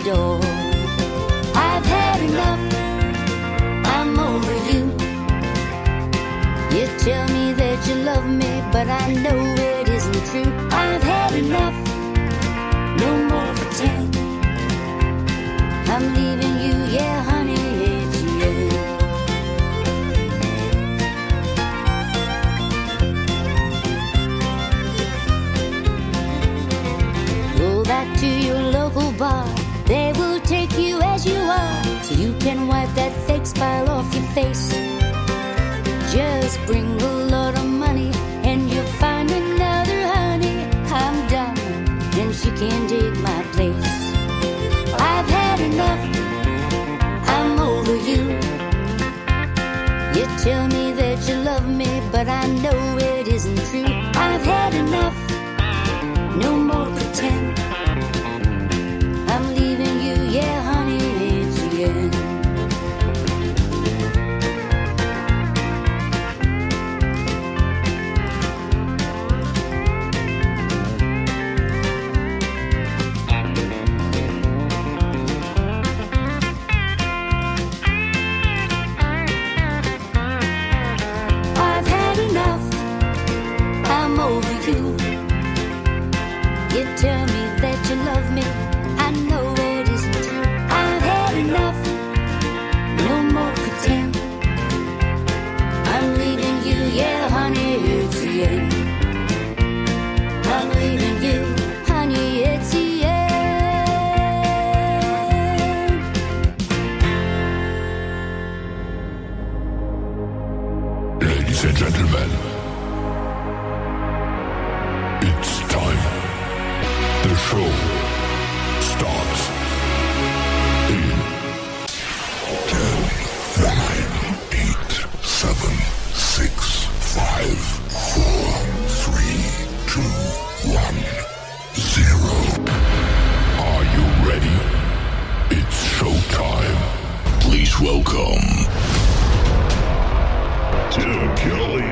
door. I've had enough, I'm over you. You tell me that you love me, but I know it isn't true. I've had enough, no more pretend. I'm leaving you, yeah honey, it's the end. Go back to your local bar, they will take you as you are, so you can wipe that fake smile off your face. Just bring a lot of money and you'll find another honey. I'm done and she can't take my place. I've had enough, I'm over you. You tell me that you love me, but I know it isn't true. I've had enough, no more pretend. I'm leaving you, yeah honey, it's the end. You tell me that you love me, I know it isn't true. I've had enough, no more pretend. I'm leaving you, yeah honey, it's the end. I'm leaving you, honey, it's the end. Ladies and gentlemen, it's time. The show starts in 10, 9, 8, 7, 6, 5, 4, 3, 2, 1, 0. Are you ready? It's showtime. Please welcome Tim Kelly.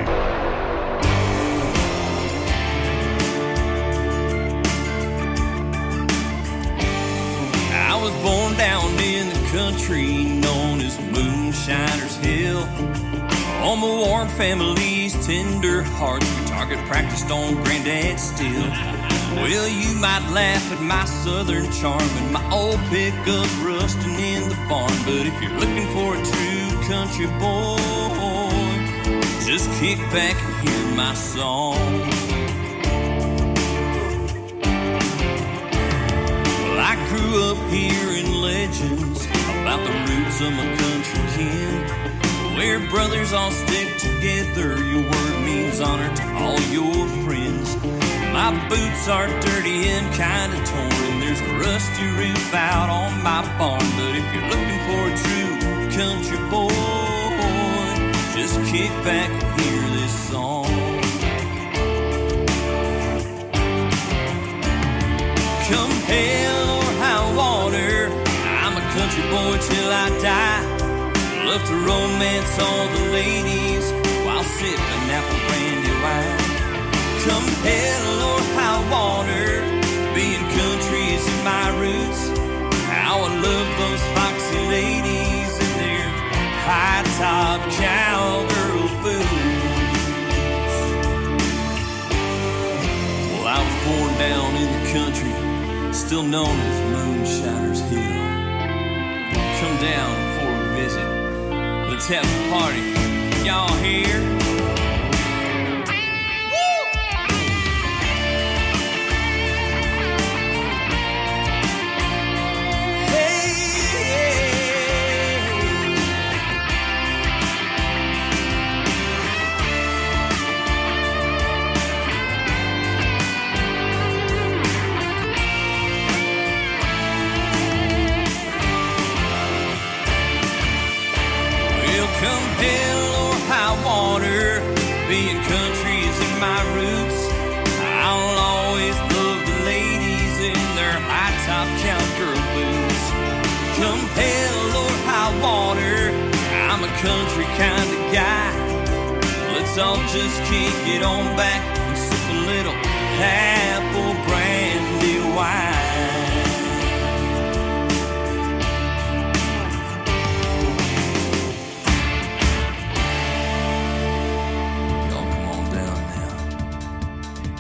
I was born down in the country known as Moonshiner's Hill. On my warm family's tender hearts, we target practiced on Granddad's steel. Well, you might laugh at my southern charm and my old pickup rusting in the barn, but if you're looking for a true country boy, just kick back and hear my song. I grew up hearing legends about the roots of my country kin, where brothers all stick together. Your word means honor to all your friends. My boots are dirty and kinda torn, there's a rusty roof out on my barn, but if you're looking for a true country boy, just kick back and hear this song. Come hell or high water, I'm a country boy till I die. Love to romance all the ladies while sipping apple brandy wine. Come hell or high water, being country is in my roots. How I love those foxy ladies and their high-top cowgirl boots. Well, I was born down in the country, still known as Moonshiner's Hill. Come down for a visit, let's have a party. Y'all here? Come hell or high water, being country is in my roots. I'll always love the ladies in their high-top cowgirl boots. Come hell or high water, I'm a country kind of guy. Let's all just kick it on back and sip a little apple brandy wine.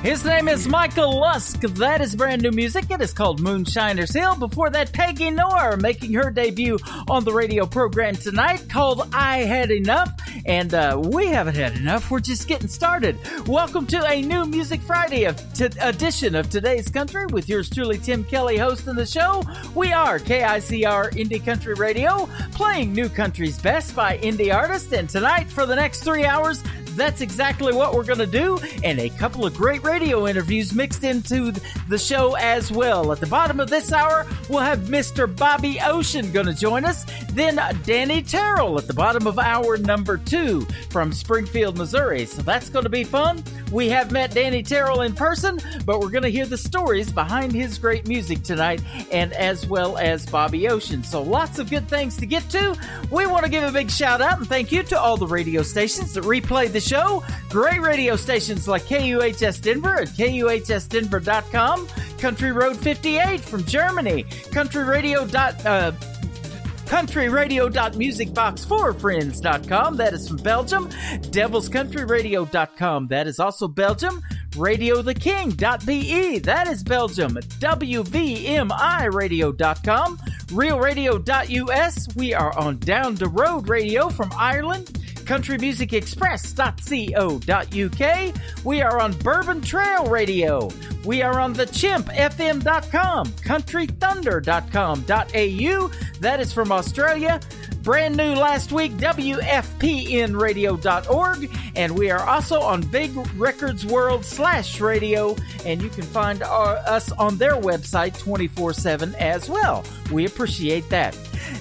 His name is Michael Lusk. That is brand new music. It is called Moonshiner's Hill. Before that, Peggy Noir making her debut on the radio program tonight called I Had Enough. And we haven't had enough. We're just getting started. Welcome to a new Music Friday edition of Today's Country with yours truly, Tim Kelly, hosting the show. We are KICR Indie Country Radio, playing new country's best by indie artists. And tonight, for the next 3 hours, that's exactly what we're going to do, and a couple of great radio interviews mixed into the show as well. At the bottom of this hour, we'll have Mr. Bobby Ocean going to join us, then Danny Terrell at the bottom of hour number 2 from Springfield, Missouri. So that's going to be fun. We have met Danny Terrell in person, but we're going to hear the stories behind his great music tonight, and as well as Bobby Ocean. So lots of good things to get to. We want to give a big shout out and thank you to all the radio stations that replay the show. Great radio stations like KUHS Denver at KUHSdenver.com, Country Road 58 from Germany, countryradio.musicbox4friends.com, that is from Belgium, devilscountryradio.com, that is also Belgium, radiotheking.be, that is Belgium, WVMIradio.com, realradio.us, we are on Down the Road Radio from Ireland, countrymusicexpress.co.uk. We are on Bourbon Trail Radio. We are on thechimpfm.com, countrythunder.com.au. That is from Australia. Brand new last week, WFPNradio.org. And we are also on Big Records World /radio. And you can find us on their website 24/7 as well. We appreciate that.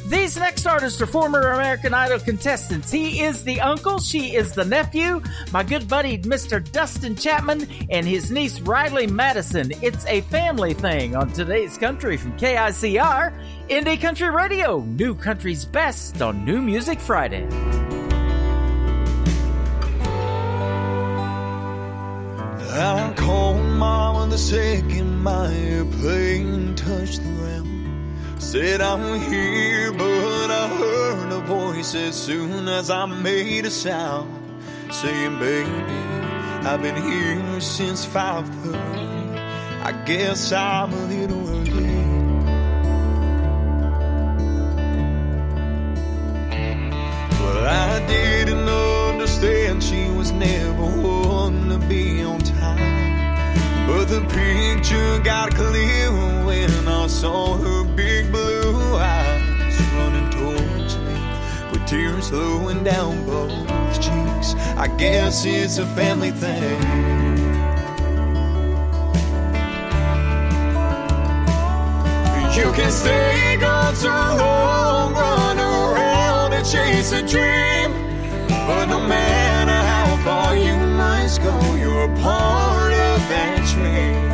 These next artists are former American Idol contestants. He is the uncle, she is the nephew, my good buddy Mr. Dustin Chapman and his niece Riley Madison. It's a family thing on Today's Country from KICR, Indie Country Radio, new country's best on New Music Friday. I called Mama the second my airplane touched the ground. Said I'm here, but I heard a voice as soon as I made a sound, saying, baby, I've been here since 5:30. I guess I'm a little early. But I didn't understand she was never one to be on time. But the picture got clear when I saw her big blue eyes running towards me with tears flowing down both cheeks. I guess it's a family thing. You can stay gone too long, run around and chase a dream, but no matter how far you must go, you're a part of that train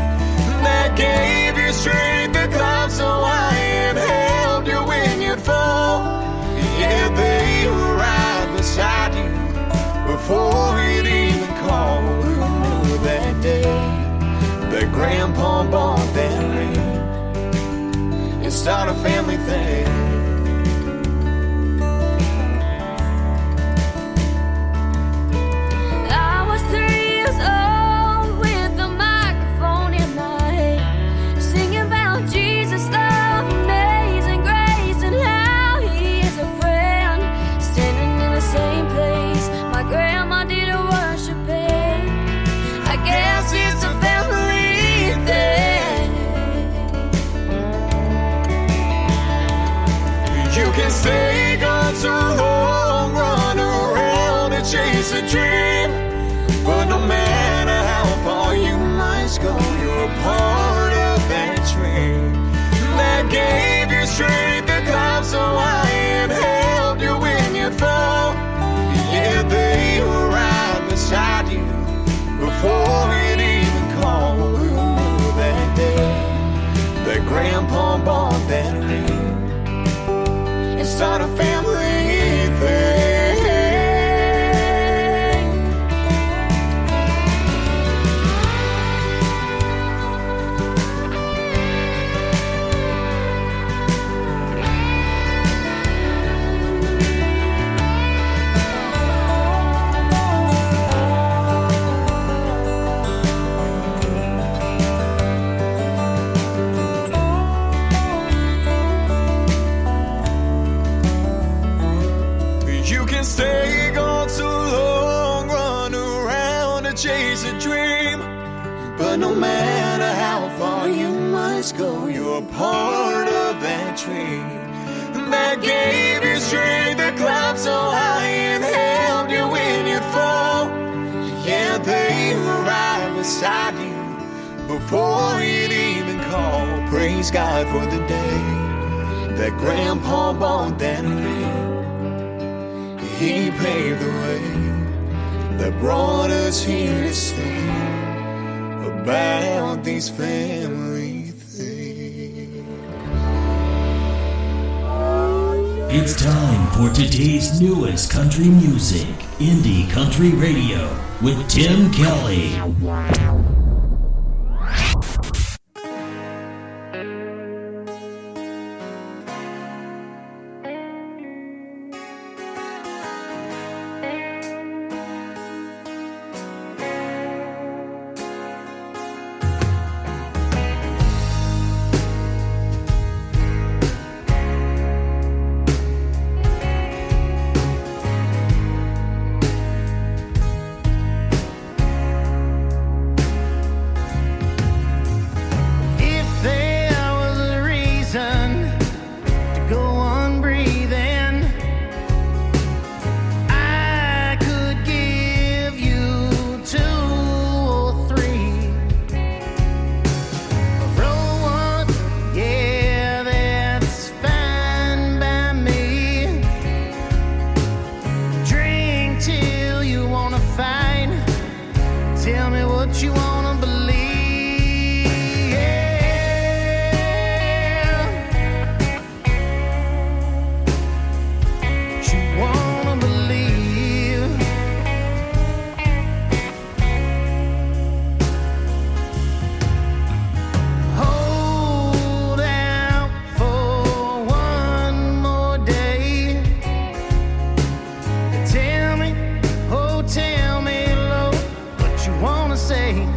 that gave you strength to climb so high and held you when you'd fall. Yeah, they were right beside you before you'd even call. Who knew that day that Grandpa bought that ring and start a family thing? Stay gone too long, run around and chase a dream, but no matter how far you must go, you're a part of that train that gave you strength to climb so high and held you when you'd fall. Yeah, they were right beside you before you'd even call. Who knew that day that Grandpa bought that ring? It's not a family thing. You can stay gone too long, run around and chase a dream. But no matter how far you must go, you're a part of that dream that gave you strength to climb so high and helped you when you fall. Yeah, they were right beside you before you'd even call. Praise God for the day that Grandpa bought that ring. He paved the way that brought us here to sing about these family things. It's time for today's newest country music, Indie Country Radio, with Tim Kelly. Tell me, Lord, what you wanna say.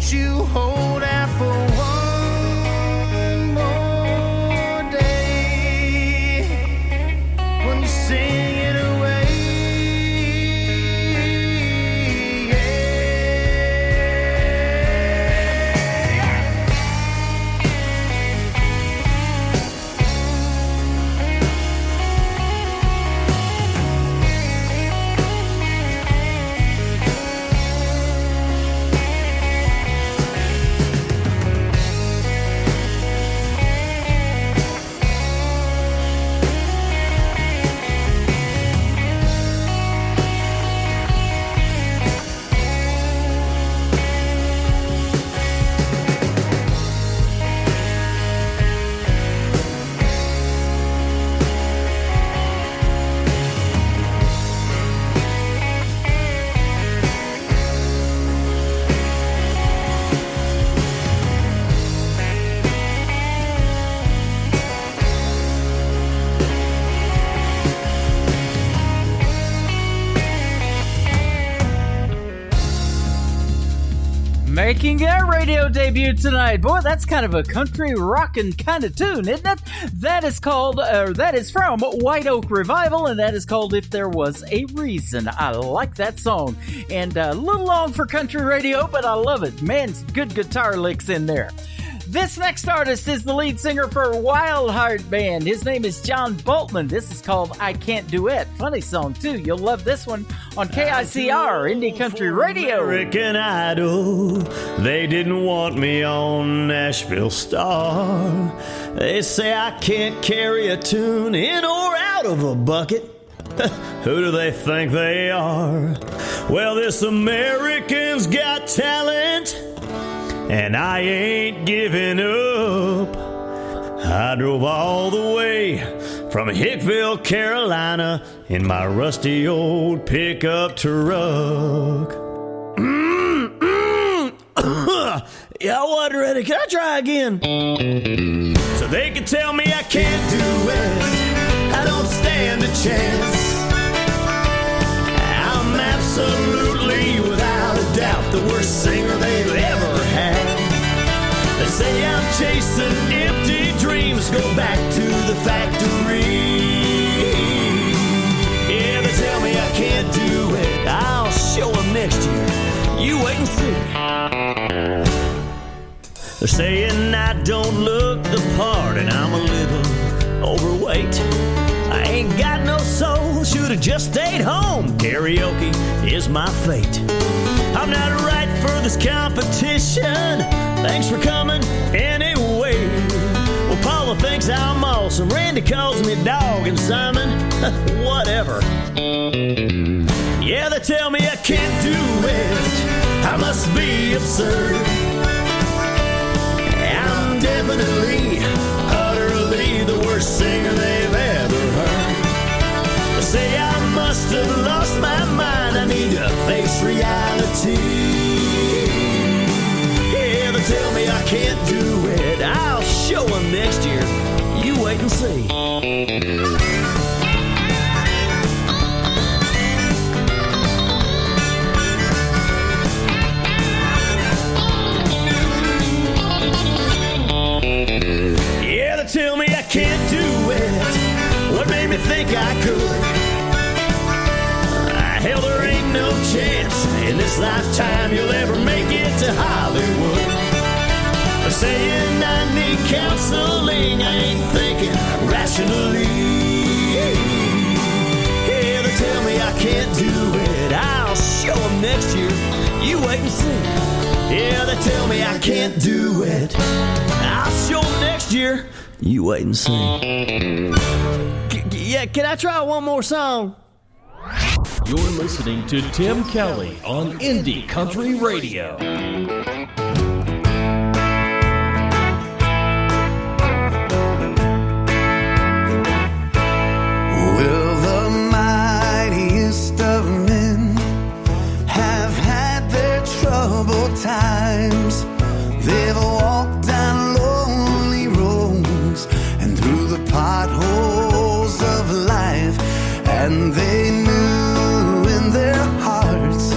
won't you hold out for one more day when you sing it away? Making our radio debut tonight. Boy, that's kind of a country rockin' kind of tune, isn't it? That is from White Oak Revival, and that is called If There Was a Reason. I like that song. And a little long for country radio, but I love it. Man, good guitar licks in there. This next artist is the lead singer for Wild Heart Band. His name is John Boltman. This is called I Can't Duet. Funny song, too. You'll love this one on KICR, Indie Country Radio. American Idol, they didn't want me on Nashville Star. They say I can't carry a tune in or out of a bucket. Who do they think they are? Well, this American's Got Talent, and I ain't giving up. I drove all the way from Hickville, Carolina, in my rusty old pickup truck. Yeah, I wasn't ready. Can I try again? So they can tell me I can't do it. I don't stand a chance. I'm absolutely, without a doubt, the worst singer they've ever had. They say I'm chasing empty dreams, go back to the factory. Yeah, they tell me I can't do it. I'll show them next year. You wait and see. They're saying I don't look the part and I'm a little overweight. I ain't got no soul, should've just stayed home. Karaoke is my fate. I'm not right for this competition. Thanks for coming anyway. Well, Paula thinks I'm awesome. Randy calls me dog, and Simon, whatever. Yeah, they tell me I can't do it. I must be absurd. I'm definitely, utterly the worst singer they've ever heard. They say I must have lost my mind. I need to face reality. Yeah, they tell me I can't do it. I'll show them next year. You wait and see. Yeah, they tell me I can't do it. What made me think I could? Hell, there ain't no chance in this lifetime you'll ever make it to Hollywood. They're saying I need counseling, I ain't thinking rationally. Yeah, they tell me I can't do it. I'll show them next year. You wait and see. Yeah, they tell me I can't do it. I'll show them next year. You wait and see. Yeah, can I try one more song? You're listening to Tim Kelly on Indie Country Radio. Will the mightiest of men have had their troubled times? They've walked down lonely roads and through the potholes of life, and they knew in their hearts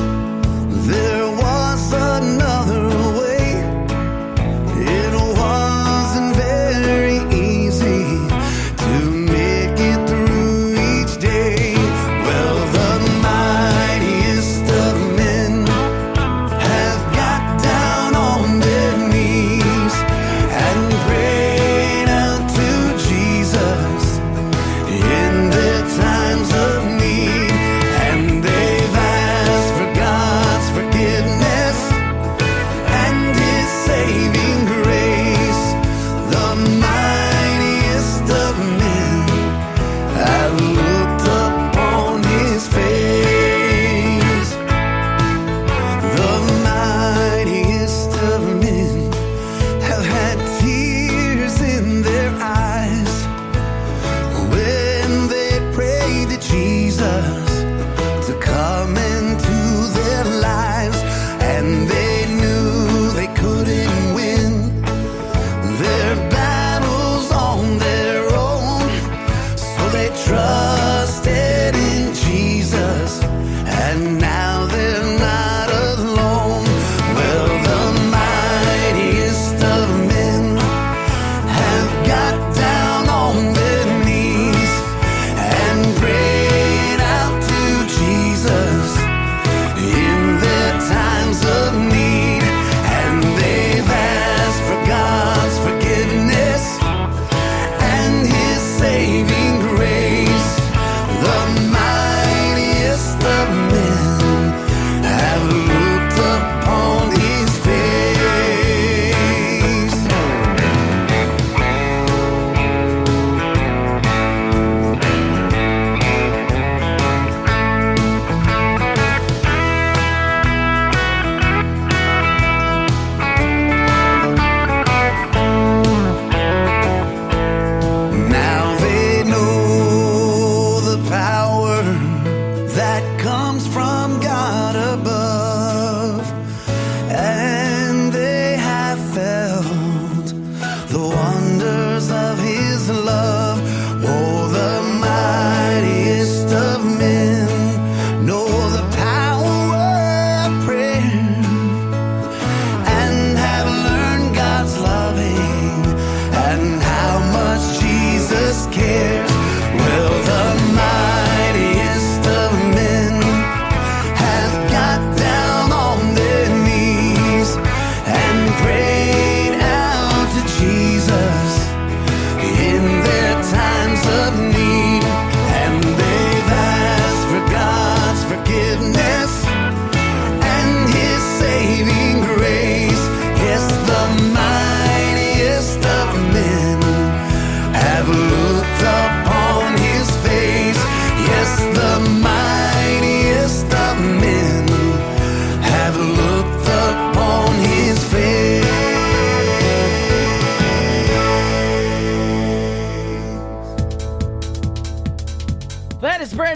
there was another way.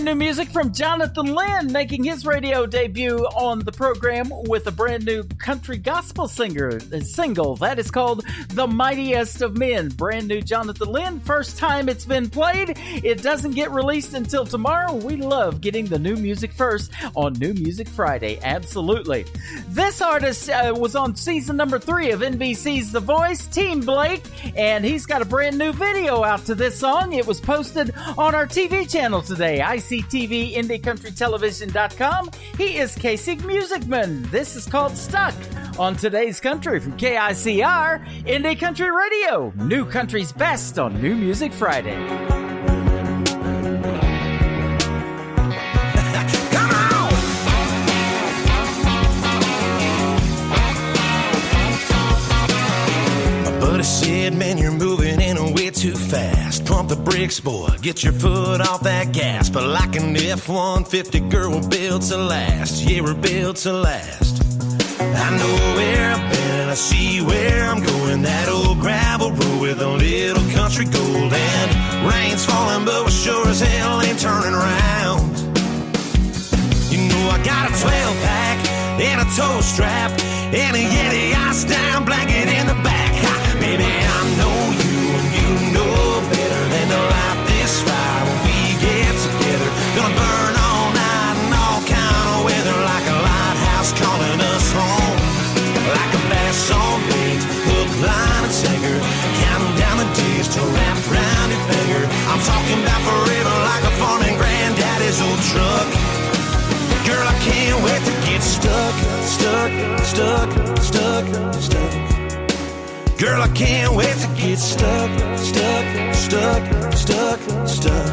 new music from Jonathan Lynn, making his radio debut on the program with a brand new country gospel single that is called The Mightiest of Men. Brand new Jonathan Lynn, first time it's been played. It doesn't get released until tomorrow. We love getting the new music first on New Music Friday. Absolutely. This artist was on season number 3 of NBC's The Voice, Team Blake, and he's got a brand new video out to this song. It was posted on our TV channel today, ICTV, IndieCountryTelevision.com. He is Casey Musicman. This is called Stuck on Today's Country from KICR, Indie Country Radio. New country's best on New Music Friday. But I said, man, you're moving in a way too fast. Pump the brakes, boy, get your foot off that gas. But like an F-150, girl, we're built to last. Yeah, we're built to last. I know where I've been and I see where I'm going. That old gravel road with a little country gold. And rain's falling, but we sure as hell ain't turning around. You know I got a 12-pack and a toe strap and a Yeti ice-down blanket in the back. Ha, baby, I know you and you know better than to light this fire when we get together. Gonna burn all night in all kind of weather, like a lighthouse calling us home. Like a bass on bait, hook, line, and sinker, counting down the days till wrapped round your finger. I'm talking about forever, like a farming granddaddy's old truck. Girl, I can't wait to get stuck, stuck, stuck, stuck, stuck. Girl, I can't wait to get stuck, stuck, stuck, stuck, stuck.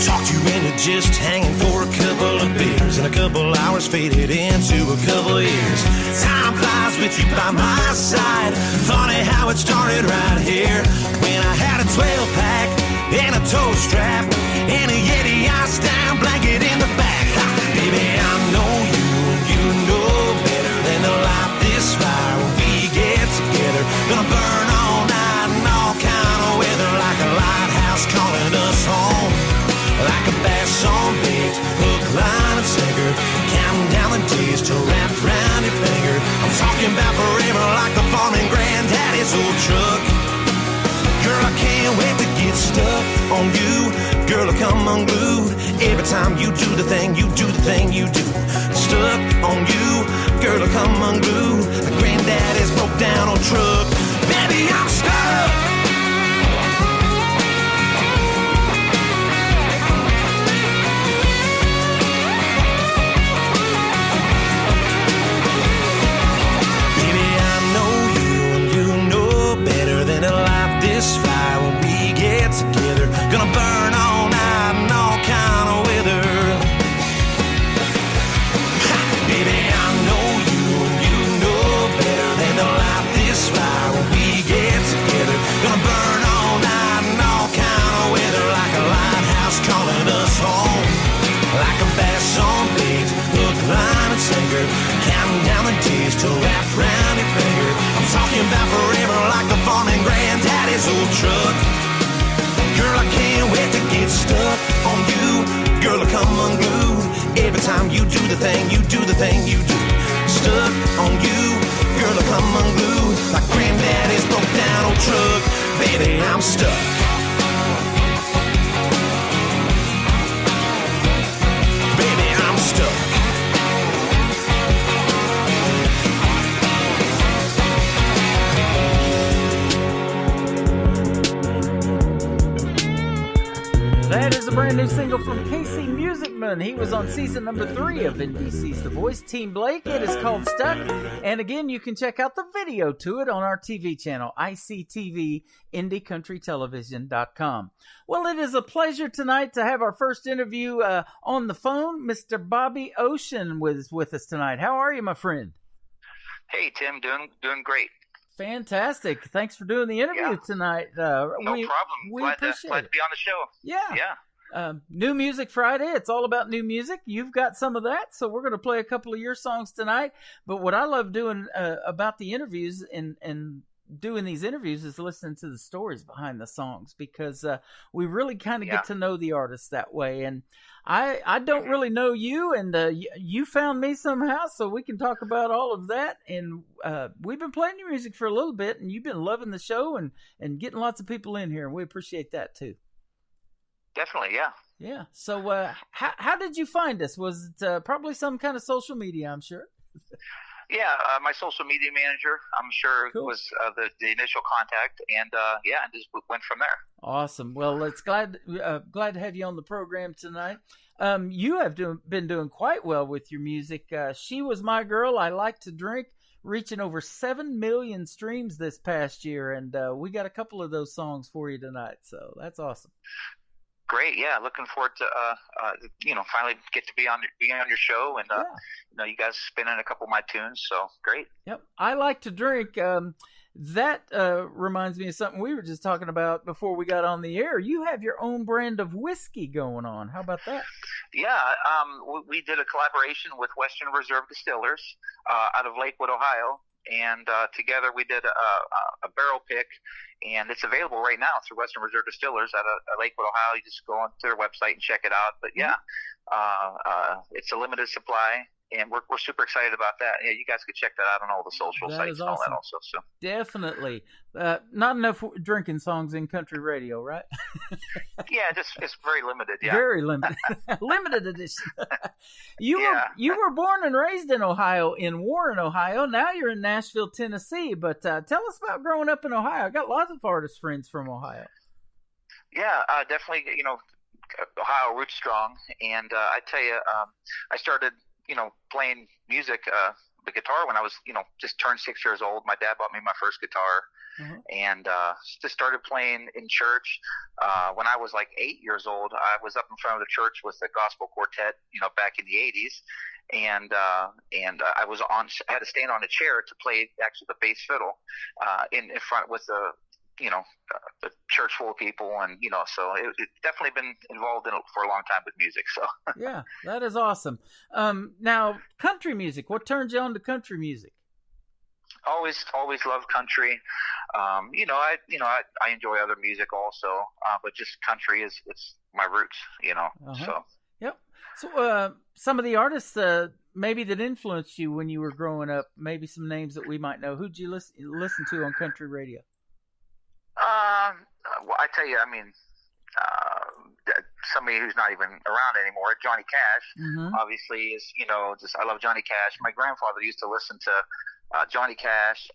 Talked you into just hanging for a couple of beers, and a couple hours faded into a couple of years. Time flies with you by my side. Funny how it started right here, when I had a 12-pack and a toe strap and a Yeti ice-down blanket in the back. Ha, baby, I know you and you know better than to light this fire when we get together. Gonna burn all night in all kind of weather, like a lighthouse calling us home. Like a bass on bait, hook, line, and sinker, counting down the days till wrapped round your finger. I'm talking about forever, like the farming granddaddy's old truck. Girl, I can't wait to get stuck on you. Girl, I come unglued every time you do the thing, you do the thing you do. Stuck on you. Girl, I come unglued like granddaddy's broke down old truck. Baby, I'm stuck. Fire when we get together. Gonna burn all night in all kind of weather. Ha, baby, I know you and you know better than to light this fire when we get together. Gonna burn all night in all kind of weather, like a lighthouse calling us home. Like a bass on bait, hook, line, and sinker, counting down the days till wrapped round your finger. I'm talking about forever, like the farming granddaddy's old truck. Girl, I can't wait to get stuck on you. Girl, I come unglued every time you do the thing, you do the thing you do. Stuck on you. Girl, I come unglued like granddaddy's broke down old truck. Baby, I'm stuck. Baby, I'm stuck. That is a brand new single from Casey Musicman. He was on season number 3 of NBC's The Voice, Team Blake. It is called Stuck. And again, you can check out the video to it on our TV channel, ICTV, IndieCountryTelevision.com. Well, it is a pleasure tonight to have our first interview on the phone. Mr. Bobby Ocean was with us tonight. How are you, my friend? Hey, Tim. Doing great. Fantastic. Thanks for doing the interview tonight. No problem. Glad to be on the show. Yeah. New Music Friday. It's all about new music. You've got some of that, so we're going to play a couple of your songs tonight. But what I love doing about the interviews and doing these interviews is listening to the stories behind the songs, because we really kind of get to know the artists that way. And I don't really know you, and you found me somehow, so we can talk about all of that. And we've been playing your music for a little bit, and you've been loving the show and getting lots of people in here, and we appreciate that too. Definitely, yeah. Yeah. So how did you find us? Was it probably some kind of social media, I'm sure? Yeah, my social media manager, I'm sure, was the initial contact, and and just went from there. Awesome. Well, it's glad to have you on the program tonight. You have been doing quite well with your music. She Was My Girl, I Like to Drink, reaching over 7 million streams this past year, and we got a couple of those songs for you tonight, so that's awesome. Great, yeah. Looking forward to finally get to be on your show, and you guys spinning a couple of my tunes. So great. Yep, I Like to Drink. That reminds me of something we were just talking about before we got on the air. You have your own brand of whiskey going on. How about that? Yeah, we did a collaboration with Western Reserve Distillers out of Lakewood, Ohio. And together we did a barrel pick, and it's available right now through Western Reserve Distillers out of Lakewood, Ohio. You just go onto their website and check it out. But it's a limited supply, and we're super excited about that. Yeah, you guys could check that out on all the social sites and all that also. So definitely, not enough drinking songs in country radio, right? Yeah, it's very limited. Yeah, very limited, limited edition. You were born and raised in Ohio, in Warren, Ohio. Now you're in Nashville, Tennessee. But tell us about growing up in Ohio. I got lots of artist friends from Ohio. Yeah, definitely. Ohio roots strong, and I tell you, I started playing music, the guitar when I was, just turned 6 years old. My dad bought me my first guitar, and just started playing in church. When I was like 8 years old, I was up in front of the church with the gospel quartet, back in the 80s. And I had to stand on a chair to play actually the bass fiddle, in front with the church full of people, and so it's definitely been involved in it for a long time with music. So yeah, that is awesome. Now, country music. What turns you on to country music? Always loved country. I enjoy other music also, but just country it's my roots. So yep. So some of the artists maybe that influenced you when you were growing up. Maybe some names that we might know. Who'd you listen to on country radio? Well, I tell you, somebody who's not even around anymore, Johnny Cash, obviously is, I love Johnny Cash. My grandfather used to listen to Johnny Cash,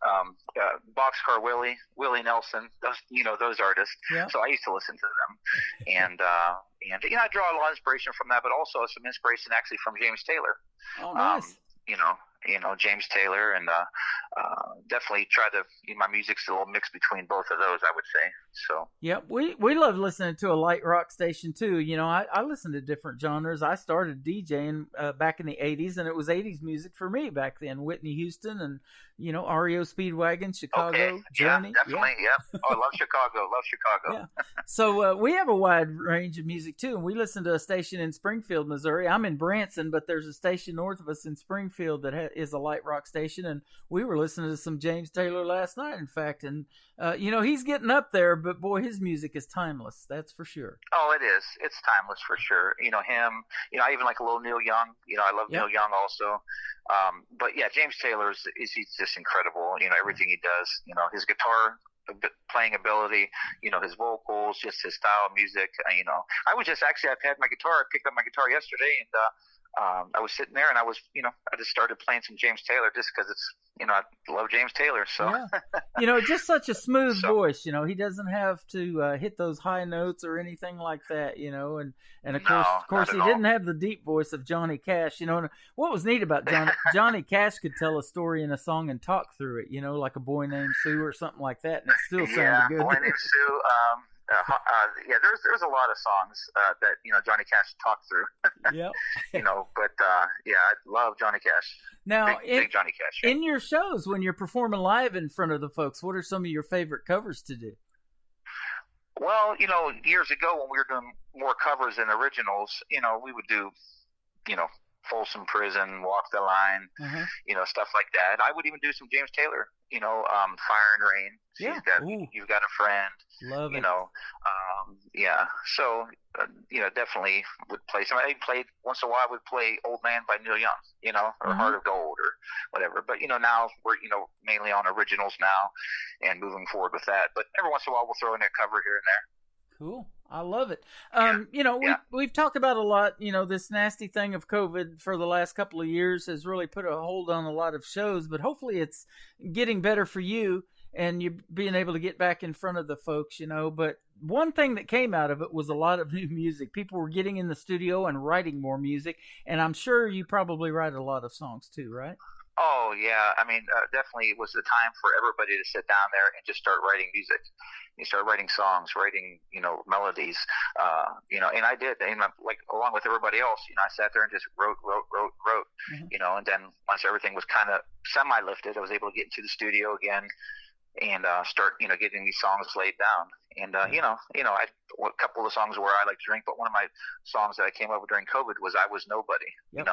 Boxcar Willie Nelson, those artists. Yeah. So I used to listen to them, and I draw a lot of inspiration from that, but also some inspiration actually from James Taylor. Oh, nice. James Taylor, and definitely try to. My music's a little mix between both of those, I would say. So yeah, we love listening to a light rock station too. I listen to different genres. I started DJing back in the '80s, and it was '80s music for me back then. Whitney Houston and REO Speedwagon, Chicago, Journey. Yeah, definitely. Yeah. Oh, I love Chicago. Yeah. So we have a wide range of music too, and we listen to a station in Springfield, Missouri. I'm in Branson, but there's a station north of us in Springfield that is a light rock station, and we were listening to some James Taylor last night, in fact, and he's getting up there, but boy, his music is timeless, that's for sure. Oh, it is. It's timeless for sure. Him, I even like a little Neil Young. I love Neil Young also. But yeah, James Taylor he's just incredible. Everything he does, his guitar playing ability, his vocals, just his style of music. I was just I've had my guitar. I picked up my guitar yesterday, and I was sitting there, and I was, I just started playing some James Taylor just because it's, I love James Taylor. So, yeah. Just such a smooth voice, he doesn't have to hit those high notes or anything like that, and of course he didn't have the deep voice of Johnny Cash, and what was neat about Johnny Cash could tell a story in a song and talk through it, like A Boy Named Sue or something like that, and it still sounded good. Boy Named Sue, there's a lot of songs that Johnny Cash talked through. Yep. But I love Johnny Cash. Now, big Johnny Cash. Yeah. In your shows, when you're performing live in front of the folks, what are some of your favorite covers to do? Well, years ago when we were doing more covers than originals, we would do, Folsom Prison, Walk the Line, stuff like that. I would even do some James Taylor, Fire and Rain. Yeah. You've Got a Friend. Love it. Yeah. So, definitely would play some. I played once in a while. I would play Old Man by Neil Young, or Heart of Gold or whatever. But, now we're, mainly on originals now and moving forward with that. But every once in a while we'll throw in a cover here and there. Cool. I love it. We've talked about a lot, this nasty thing of COVID for the last couple of years has really put a hold on a lot of shows, but hopefully it's getting better for you and you being able to get back in front of the folks, but one thing that came out of it was a lot of new music. People were getting in the studio and writing more music, and I'm sure you probably write a lot of songs too, right? Oh, yeah. I mean, definitely it was the time for everybody to sit down there and just start writing music. You start writing songs, writing, melodies, and I did. And like, along with everybody else, I sat there and just wrote, and then once everything was kind of semi-lifted, I was able to get into the studio again and start, getting these songs laid down. And, a couple of the songs where I like to drink, but one of my songs that I came up with during COVID was I Was Nobody. Yep.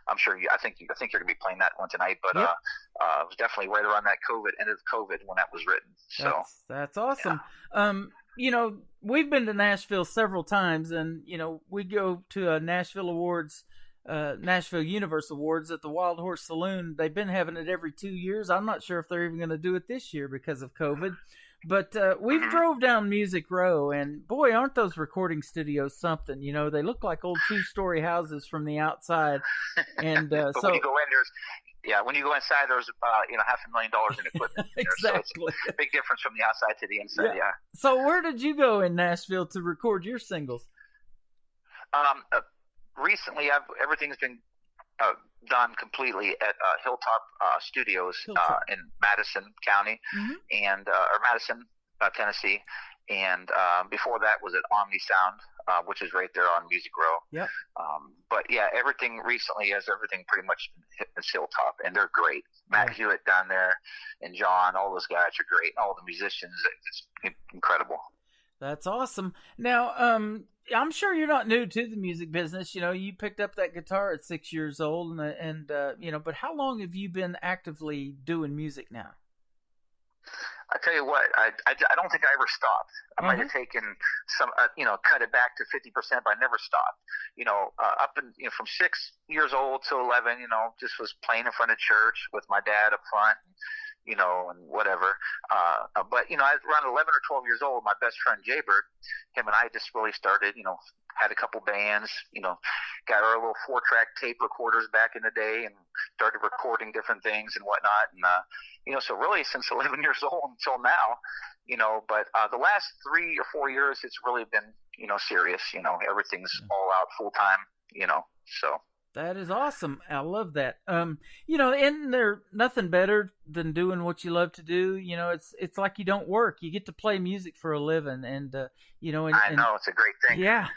I'm sure I think you're going to be playing that one tonight, but yep. It was definitely right around that end of COVID when that was written. So that's awesome. Yeah. We've been to Nashville several times, and, we go to Nashville Awards, Nashville Universe Awards at the Wild Horse Saloon. They've been having it every 2 years. I'm not sure if they're even going to do it this year because of COVID. But we've drove down Music Row, and boy, aren't those recording studios something? They look like old 2-story houses from the outside. And but when you go in, when you go inside, there's $500,000 in equipment. Exactly. So it's a big difference from the outside to the inside. Yeah. So where did you go in Nashville to record your singles? Recently, everything's been done completely at Hilltop Studios in Madison County, and or Madison, Tennessee, and before that was at Omni Sound, which is right there on Music Row. Yep. But yeah, everything recently has pretty much hit this Hilltop, and they're great. Matt Hewitt down there, and John, all those guys are great. All the musicians, it's incredible. That's awesome. Now, I'm sure you're not new to the music business. You picked up that guitar at 6 years old, and but how long have you been actively doing music now? I tell you what, I don't think I ever stopped. I might have taken some, cut it back to 50%, but I never stopped. Up in, from 6 years old to 11, just was playing in front of church with my dad up front. And whatever. But, around 11 or 12 years old, my best friend Jaybird, him and I just really started, had a couple bands, got our little 4-track tape recorders back in the day and started recording different things and whatnot. And, so really since 11 years old until now, but the last 3 or 4 years, it's really been, serious, everything's all out full time, so. That is awesome. I love that. Isn't there nothing better than doing what you love to do? It's like you don't work. You get to play music for a living, and I know, it's a great thing. Yeah.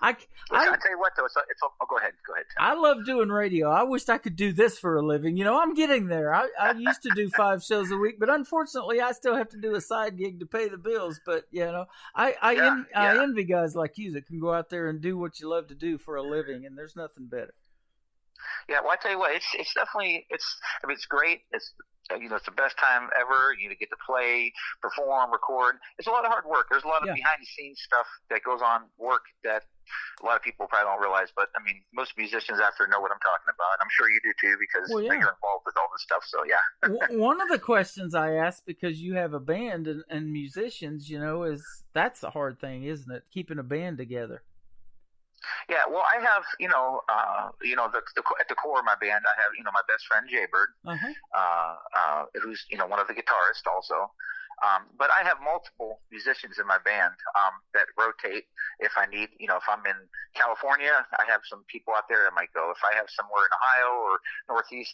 I tell you what, though, go ahead. I love doing radio. I wished I could do this for a living. I'm getting there. I used to do 5 shows a week, but unfortunately, I still have to do a side gig to pay the bills. But I envy guys like you that can go out there and do what you love to do for a living, and there's nothing better. Yeah, well, I tell you what, it's definitely it's great. It's it's the best time ever. You get to play, perform, record. It's a lot of hard work. There's a lot of behind the scenes stuff that goes on, work that a lot of people probably don't realize. But I mean, most musicians out there know what I'm talking about. I'm sure you do too, because you're involved with all this stuff. So yeah. One of the questions I asked, because you have a band and musicians, is that's the hard thing, isn't it? Keeping a band together. Yeah, well, I have, at the core of my band, I have, my best friend Jaybird, who's, one of the guitarists also. But I have multiple musicians in my band that rotate. If I need, if I'm in California, I have some people out there that might go. If I have somewhere in Ohio or Northeast,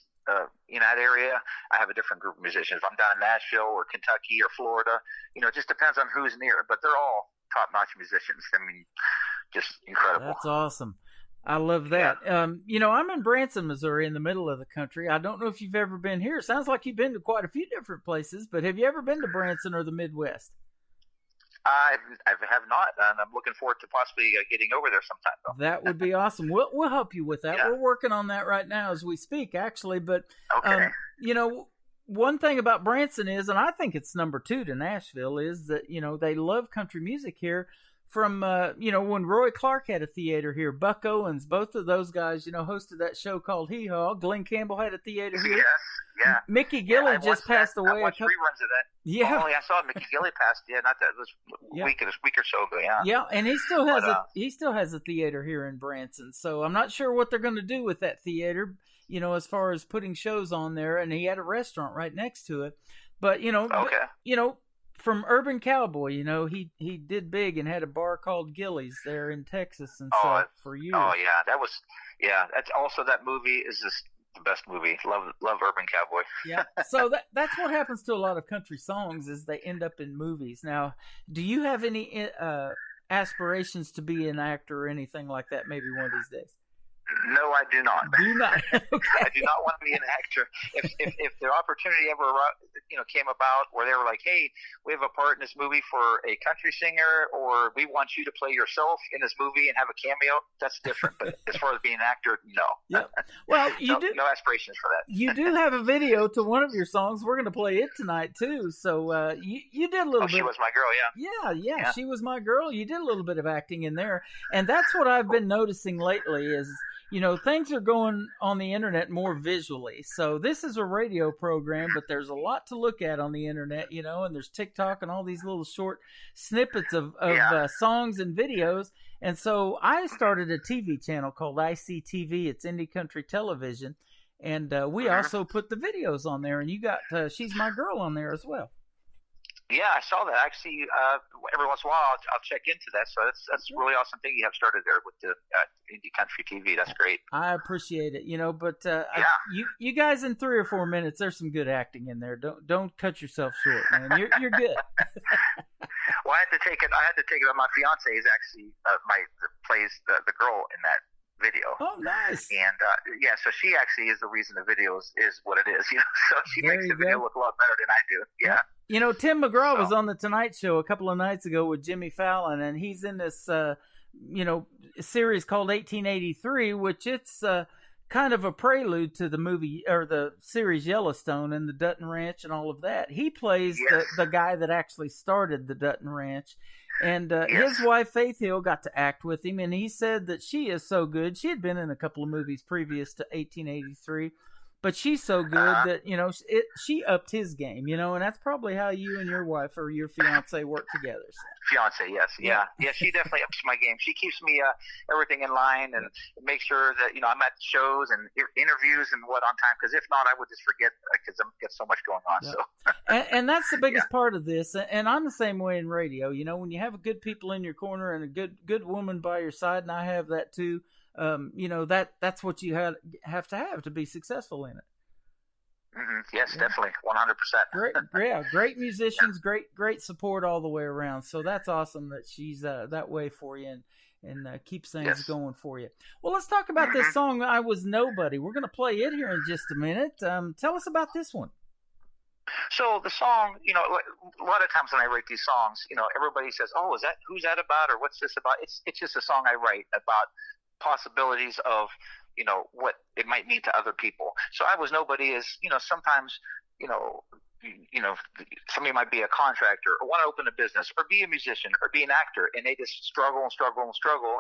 in that area, I have a different group of musicians. If I'm down in Nashville or Kentucky or Florida, it just depends on who's near. But they're all top-notch musicians. I mean, just incredible. That's awesome. I love that. Yeah. I'm in Branson, Missouri, in the middle of the country. I don't know if you've ever been here. Sounds like you've been to quite a few different places, but have you ever been to Branson or the Midwest? I have not, and I'm looking forward to possibly getting over there sometime, though. That would be awesome. We'll help you with that. Yeah. We're working on that right now as we speak, actually. But Okay. you know, one thing about Branson is, and I think it's number 2 to Nashville, is that they love country music here. From when Roy Clark had a theater here, Buck Owens, both of those guys, hosted that show called Hee Haw. Glenn Campbell had a theater here. Yes, yeah. Mickey Gilley just passed away. I watched reruns of that. Yeah. Oh, yeah, I saw Mickey Gilley passed. Yeah, not that. It was a week or so ago. Yeah. Yeah, and he still has a theater here in Branson. So I'm not sure what they're going to do with that theater, as far as putting shows on there. And he had a restaurant right next to it. But from Urban Cowboy, he did big and had a bar called Gilley's there in Texas and stuff for years. Oh yeah, that's also, that movie is just the best movie. Love Urban Cowboy. Yeah, so that's what happens to a lot of country songs, is they end up in movies. Now, do you have any aspirations to be an actor or anything like that? Maybe one of these days. No, I do not. Do not? Okay. I do not want to be an actor. If the opportunity ever came about where they were like, hey, we have a part in this movie for a country singer, or we want you to play yourself in this movie and have a cameo, that's different. But as far as being an actor, no. Yeah. Well, no aspirations for that. You do have a video to one of your songs. We're going to play it tonight too. So you did a little bit. She Was My Girl, yeah. Yeah. She Was My Girl. You did a little bit of acting in there, and that's what I've been noticing lately is, things are going on the internet more visually. So this is a radio program, but there's a lot to look at on the internet, and there's TikTok and all these little short snippets of songs and videos. And so I started a TV channel called ICTV. It's Indie Country Television. And we also put the videos on there. And you got She's My Girl on there as well. Yeah, I saw that. Actually, every once in a while, I'll check into that. So that's a really awesome thing you have started there with the Indie Country TV. That's great. I appreciate it. But you guys in 3 or 4 minutes, there's some good acting in there. Don't cut yourself short, man. You're good. Well, I had to take it. My fiance is actually plays the girl in that video. Oh, nice. And so she actually is the reason the video is what it is. So she makes the video look a lot better than I do. Yeah. Tim McGraw was on the Tonight Show a couple of nights ago with Jimmy Fallon, and he's in this, series called 1883, which it's kind of a prelude to the movie or the series Yellowstone and the Dutton Ranch and all of that. He plays the guy that actually started the Dutton Ranch. And his wife, Faith Hill, got to act with him, and he said that she is so good. She had been in a couple of movies previous to 1883. But she's so good that, she upped his game, and that's probably how you and your wife or your fiance work together. So. Fiance, yes. Yeah, she definitely ups my game. She keeps me everything in line and makes sure that, I'm at shows and interviews and what on time. Because if not, I would just forget because I've got so much going on. Yeah. So, and that's the biggest part of this. And I'm the same way in radio. When you have good people in your corner and a good woman by your side, and I have that too. That's what you have to be successful in it. Mm-hmm. Yes, definitely, 100%. Great musicians, great support all the way around. So that's awesome that she's that way for you and keeps things going for you. Well, let's talk about this song, "I Was Nobody." We're going to play it here in just a minute. Tell us about this one. So the song, a lot of times when I write these songs, everybody says, "Oh, who's that about, or what's this about?" It's just a song I write about possibilities of what it might mean to other people. So "I Was Nobody" is sometimes somebody might be a contractor or want to open a business or be a musician or be an actor, and they just struggle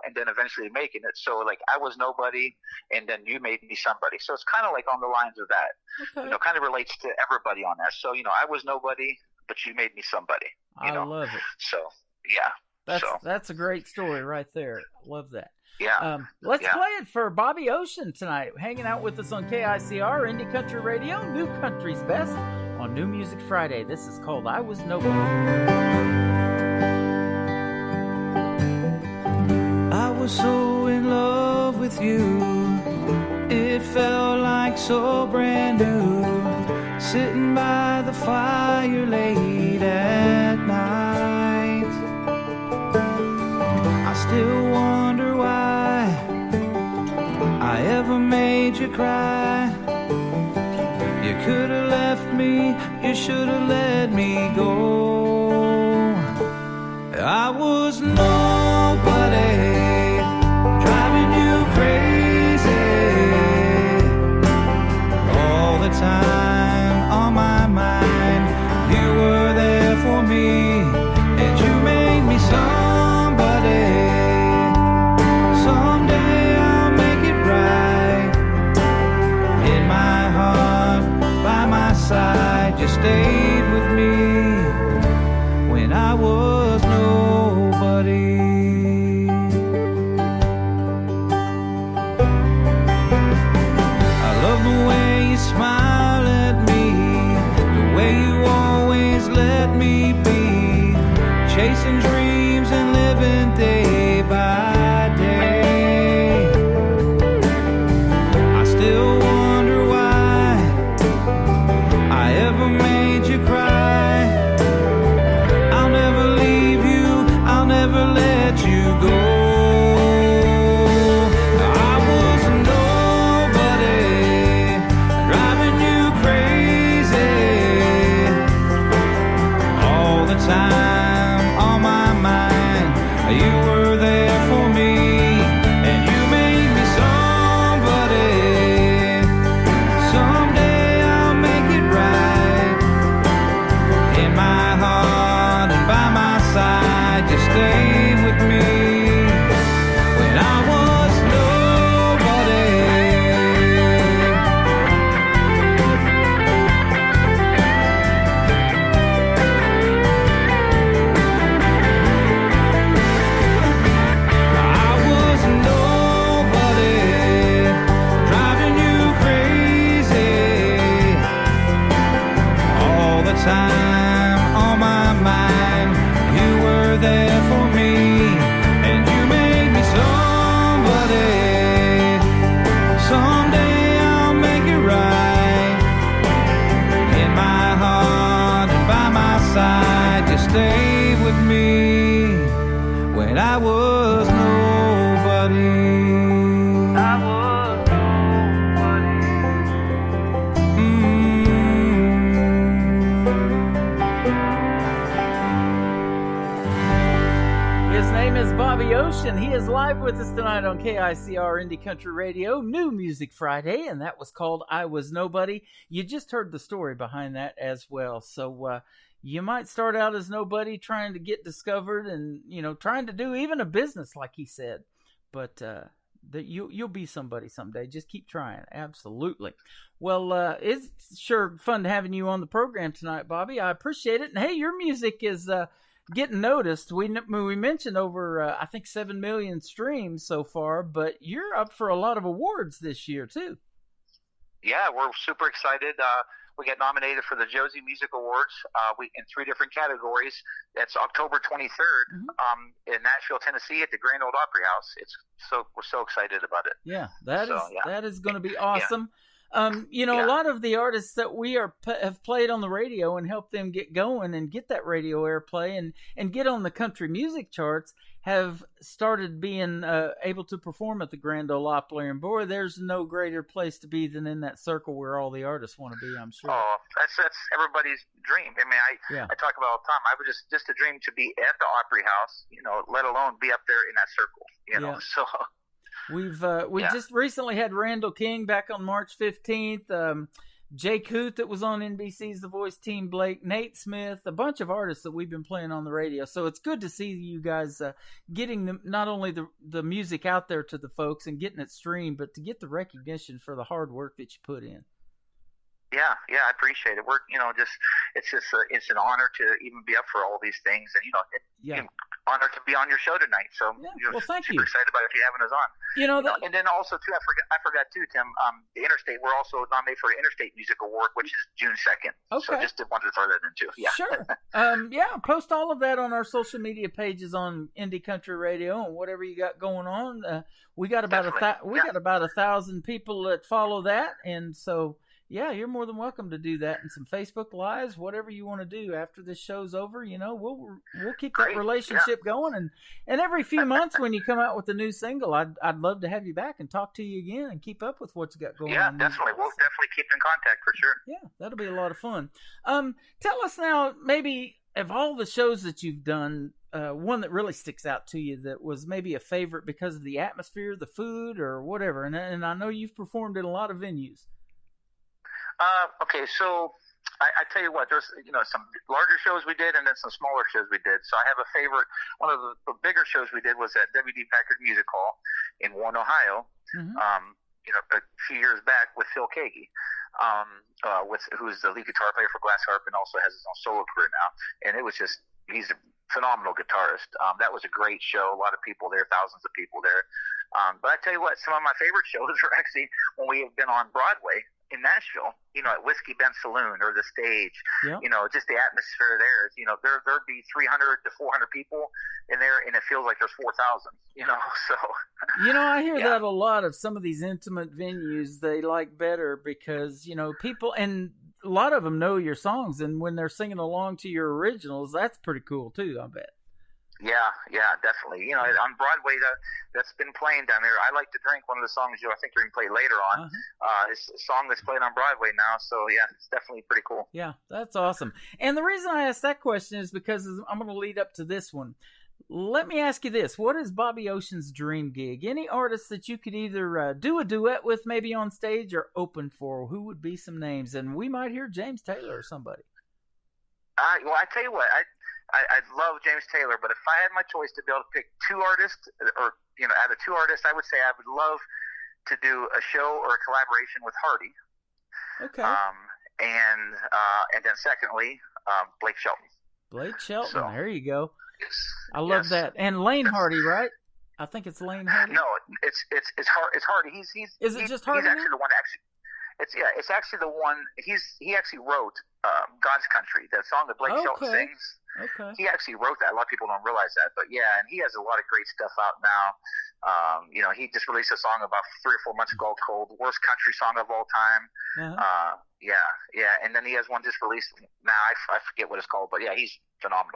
and then eventually making it. So like, I was nobody and then you made me somebody. So it's kind of like on the lines of that. Okay. Kind of relates to everybody on that. So I was nobody, but you made me somebody. I love it. So yeah. That's a great story right there. Love that. Yeah. Let's play it for Bobby Ocean tonight, hanging out with us on KICR, Indie Country Radio, New Country's Best, on New Music Friday. This is called "I Was Nobody." I was so in love with you, it felt like so brand new, sitting by the fire late at night. I still wonder why I ever made you cry. You could have left me, you should have let me go. I was nobody, driving you crazy, all the time on my mind. You were there for me, and you made me somebody. Someday I'll make it right. In my heart, by my side, you stayed with me when I was nobody. I love the way you smile at me, the way you always let me be, chasing dreams and living day by day. I still wonder why I ever made you cry. I'll never leave you, I'll never let you go. I was nobody, driving you crazy, all the time on my mind. You were there for me, and you made me somebody. Someday I'll make it right. In my heart and by my side, you stayed with me when I was nobody. I was nobody, driving you crazy, all the time on my mind. You were there for me, and you made me somebody. Someday I'll make it right. In my heart and by my side, you stayed with me when I was nobody. I was nobody. His name is Bobby Ocean. He is live with us tonight on KICR Indie Country Radio, New Music Friday, and that was called I Was Nobody. You just heard the story behind that as well. So you might start out as nobody, trying to get discovered and, trying to do even a business, like he said. But you'll be somebody someday. Just keep trying. Absolutely. Well, it's sure fun having you on the program tonight, Bobby. I appreciate it. And hey, your music is getting noticed. We mentioned over, I think, 7 million streams so far, but you're up for a lot of awards this year, too. Yeah, we're super excited. We got nominated for the Josie Music Awards in 3 different categories. That's October 23rd in Nashville, Tennessee at the Grand Ole Opry House. We're so excited about it. Yeah, that is going to be awesome. Yeah. A lot of the artists that we have played on the radio and helped them get going and get that radio airplay and get on the country music charts have started being able to perform at the Grand Ole Opry. And boy, there's no greater place to be than in that circle where all the artists want to be, I'm sure. Oh, that's everybody's dream. I mean, I talk about all the time. I would just a dream to be at the Opry House, let alone be up there in that circle, so... We just recently had Randall King back on March 15th. Jake Hoot that was on NBC's The Voice, Team Blake, Nate Smith, a bunch of artists that we've been playing on the radio. So it's good to see you guys getting not only the music out there to the folks and getting it streamed, but to get the recognition for the hard work that you put in. Yeah, I appreciate it. We're, it's an honor to even be up for all these things, and honor to be on your show tonight. So, well, thank you. Super excited about you having us on. And then also too, I forgot too, Tim. The Interstate. We're also nominated for the Interstate Music Award, which is June 2nd. Okay. So just wanted to throw that in too. Yeah. Sure. Post all of that on our social media pages on Indie Country Radio and whatever you got going on. We got about got about 1,000 people that follow that, and so. Yeah, you're more than welcome to do that, and some Facebook Lives, whatever you want to do after this show's over. We'll keep that relationship going, and every few months when you come out with a new single, I'd love to have you back and talk to you again and keep up with what's got going on. Yeah, definitely. We'll definitely keep in contact for sure. Yeah, that'll be a lot of fun. Tell us now, maybe of all the shows that you've done, one that really sticks out to you that was maybe a favorite because of the atmosphere, the food, or whatever? And I know you've performed in a lot of venues. Okay, so I tell you what, there's some larger shows we did and then some smaller shows we did. So I have a favorite. One of the bigger shows we did was at W.D. Packard Music Hall in Warren, Ohio. Mm-hmm. A few years back with Phil Kagi, who's the lead guitar player for Glass Harp and also has his own solo career now. And it was he's a phenomenal guitarist. That was a great show. A lot of people there, thousands of people there. But I tell you what, some of my favorite shows are actually when we have been on Broadway in Nashville, at Whiskey Bent Saloon or the Stage. Yep. Just the atmosphere there. There'd be 300 to 400 people in there, and it feels like there's 4,000. So. I hear that a lot of some of these intimate venues they like better because people, and a lot of them know your songs, and when they're singing along to your originals, that's pretty cool too. I bet. Yeah, definitely. On Broadway, that's been playing down there. I Like to Drink, one of the songs I think you're going to play later on. It's a song that's played on Broadway now. So, yeah, it's definitely pretty cool. Yeah, that's awesome. And the reason I asked that question is because I'm going to lead up to this one. Let me ask you this. What is Bobby Ocean's dream gig? Any artist that you could either do a duet with maybe on stage or open for? Who would be some names? And we might hear James Taylor or somebody. Well, I tell you what, I love James Taylor, but if I had my choice to be able to pick two artists, or out of two artists, I would say I would love to do a show or a collaboration with Hardy. Okay. And then secondly, Blake Shelton. Blake Shelton. So, there you go. Yes, I love that. And Lane Hardy, right? I think it's Lane Hardy. No, it's Hardy. Is it just Hardy? He's actually the one it's actually the one. He actually wrote God's Country, that song that Blake Shelton sings. Okay. He actually wrote that. A lot of people don't realize that, but yeah, and he has a lot of great stuff out now. He just released a song about 3 or 4 months ago called "Worst Country Song of All Time." Yeah, and then he has one just released now. I forget what it's called, but yeah, he's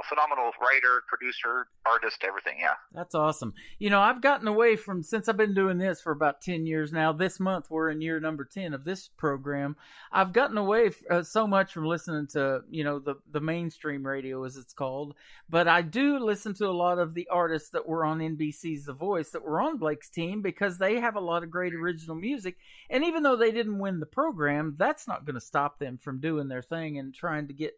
phenomenal writer, producer, artist, everything. Yeah, that's awesome. I've gotten away from, since I've been doing this for about 10 years now. This month we're in year number 10 of this program. I've gotten away so much from listening to the mainstream radio, as it's called, but I do listen to a lot of the artists that were on NBC's The Voice that were on Blake's team, because they have a lot of great original music. And even though they didn't win the program, that's not going to stop them from doing their thing and trying to get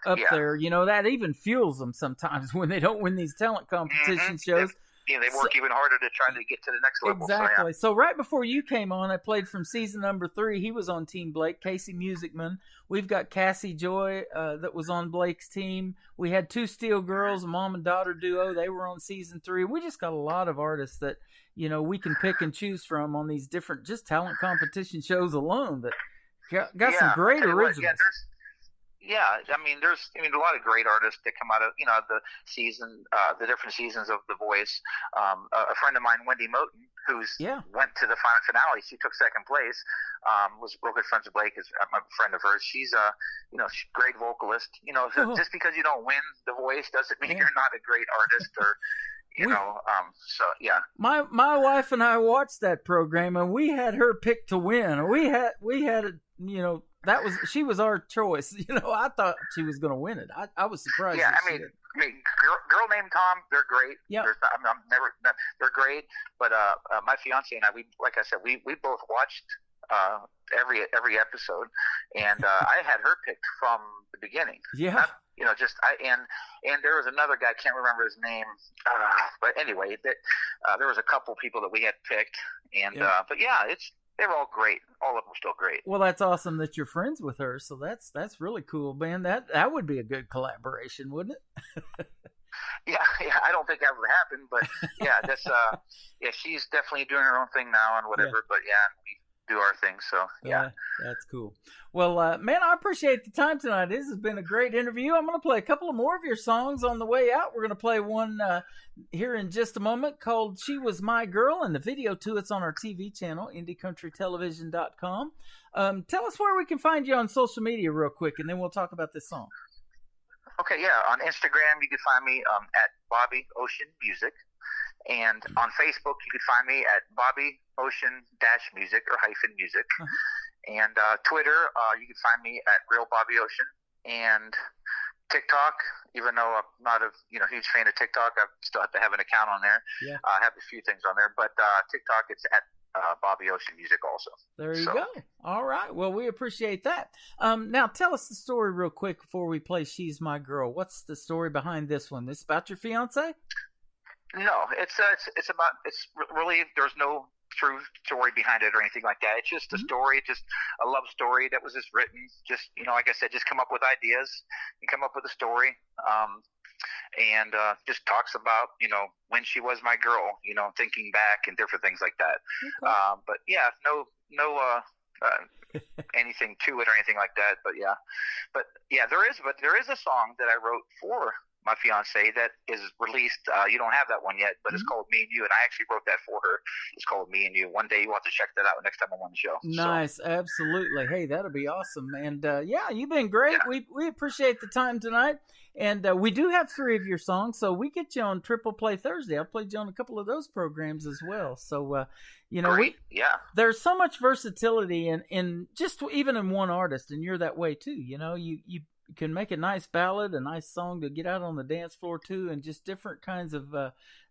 up there. That even fuels them sometimes when they don't win these talent competition shows. They work even harder to try to get to the next level. Exactly. So right before you came on, I played from season number 3. He was on Team Blake, Casey Musicman. We've got Cassie Joy that was on Blake's team. We had 2 Steel Girls, a mom and daughter duo. They were on season 3. We just got a lot of artists that we can pick and choose from on these different just talent competition shows alone that got some great originals. There's a lot of great artists that come out of the season, the different seasons of The Voice. A friend of mine, Wendy Moten, went to the final finale. She took second place. Was real good friends with Blake. Is a friend of hers. She's she's a great vocalist. So just because you don't win The Voice doesn't mean you're not a great artist or. So yeah. My wife and I watched that program, and we had her picked to win. We had she was our choice. I thought she was going to win it. I was surprised. Yeah, Girl Named Tom, they're great. Yeah, they're great. But my fiance and I, like I said, we both watched every episode, and I had her picked from the beginning. Yeah. And there was another guy, I can't remember his name, but anyway, there was a couple people that we had picked, and but yeah, they were all great. All of them were still great. Well, that's awesome that you're friends with her. So that's really cool, man. That would be a good collaboration, wouldn't it? Yeah. I don't think that would happen, but yeah, that's she's definitely doing her own thing now and whatever. Yeah. But yeah, we do our thing. So yeah, that's cool. Well, man, I appreciate the time tonight. This has been a great interview. I'm going to play a couple of more of your songs on the way out. We're going to play one here in just a moment called "She Was My Girl," and the video to it's on our TV channel, IndieCountryTelevision.com. Tell us where we can find you on social media real quick, and then we'll talk about this song. Okay, yeah. On Instagram, you can find me at Bobby Ocean Music. And on Facebook, you can find me at Bobby Ocean -music or -music. And Twitter, you can find me at Real Bobby Ocean. And TikTok, even though I'm not a huge fan of TikTok, I still have to have an account on there. Yeah. I have a few things on there, but TikTok, it's at Bobby Ocean Music also. There you go. All right. Well, we appreciate that. Now, tell us the story real quick before we play She's My Girl. What's the story behind this one? This about your fiance? No, it's really, there's no true story behind it or anything like that. It's just a story, just a love story that was just written. Just, like I said, just come up with ideas and come up with a story. And just talks about, when she was my girl, thinking back and different things like that. Okay. But yeah, no anything to it or anything like that. But yeah, there is a song that I wrote for my fiance that is released. You don't have that one yet, but it's called Me and You, and I actually wrote that for her. It's called Me and You. One day you'll have to check that out next time I'm on the show. Nice. So. Absolutely. Hey, that'll be awesome. And yeah, you've been great. Yeah. We appreciate the time tonight. And we do have 3 of your songs, so we get you on Triple Play Thursday. I played you on a couple of those programs as well. So, there's so much versatility in just even in one artist, and you're that way too. You can make a nice ballad, a nice song to get out on the dance floor too, and just different kinds of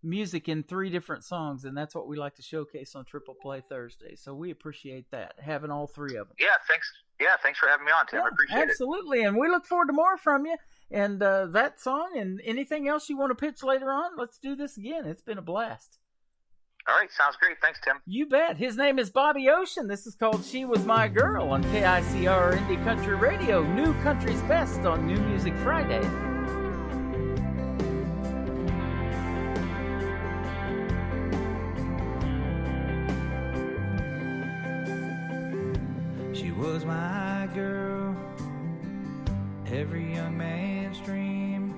music in 3 different songs, and that's what we like to showcase on Triple Play Thursday. So we appreciate that, having all 3 of them. Yeah, thanks. Yeah, thanks for having me on, Tim. I appreciate it. Absolutely, and we look forward to more from you. And that song and anything else you want to pitch later on, let's do this again. It's been a blast. All right, sounds great. Thanks, Tim. You bet. His name is Bobby Ocean. This is called She Was My Girl on KICR Indie Country Radio. New Country's Best on New Music Friday. She was my girl, every young man's dream.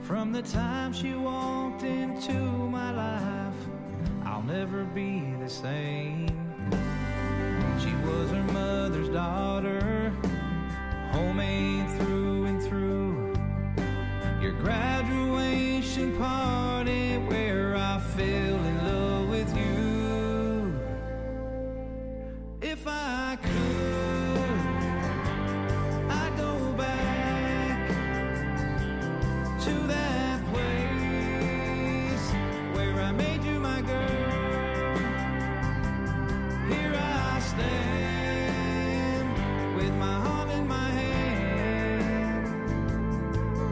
From the time she walked into my life, I'll never be the same. She was her mother's daughter, homemade through and through. Your graduation party where I fell in love with you. If I could, I'd go back to that place where I made you my girl. Here I stand with my heart in my hand,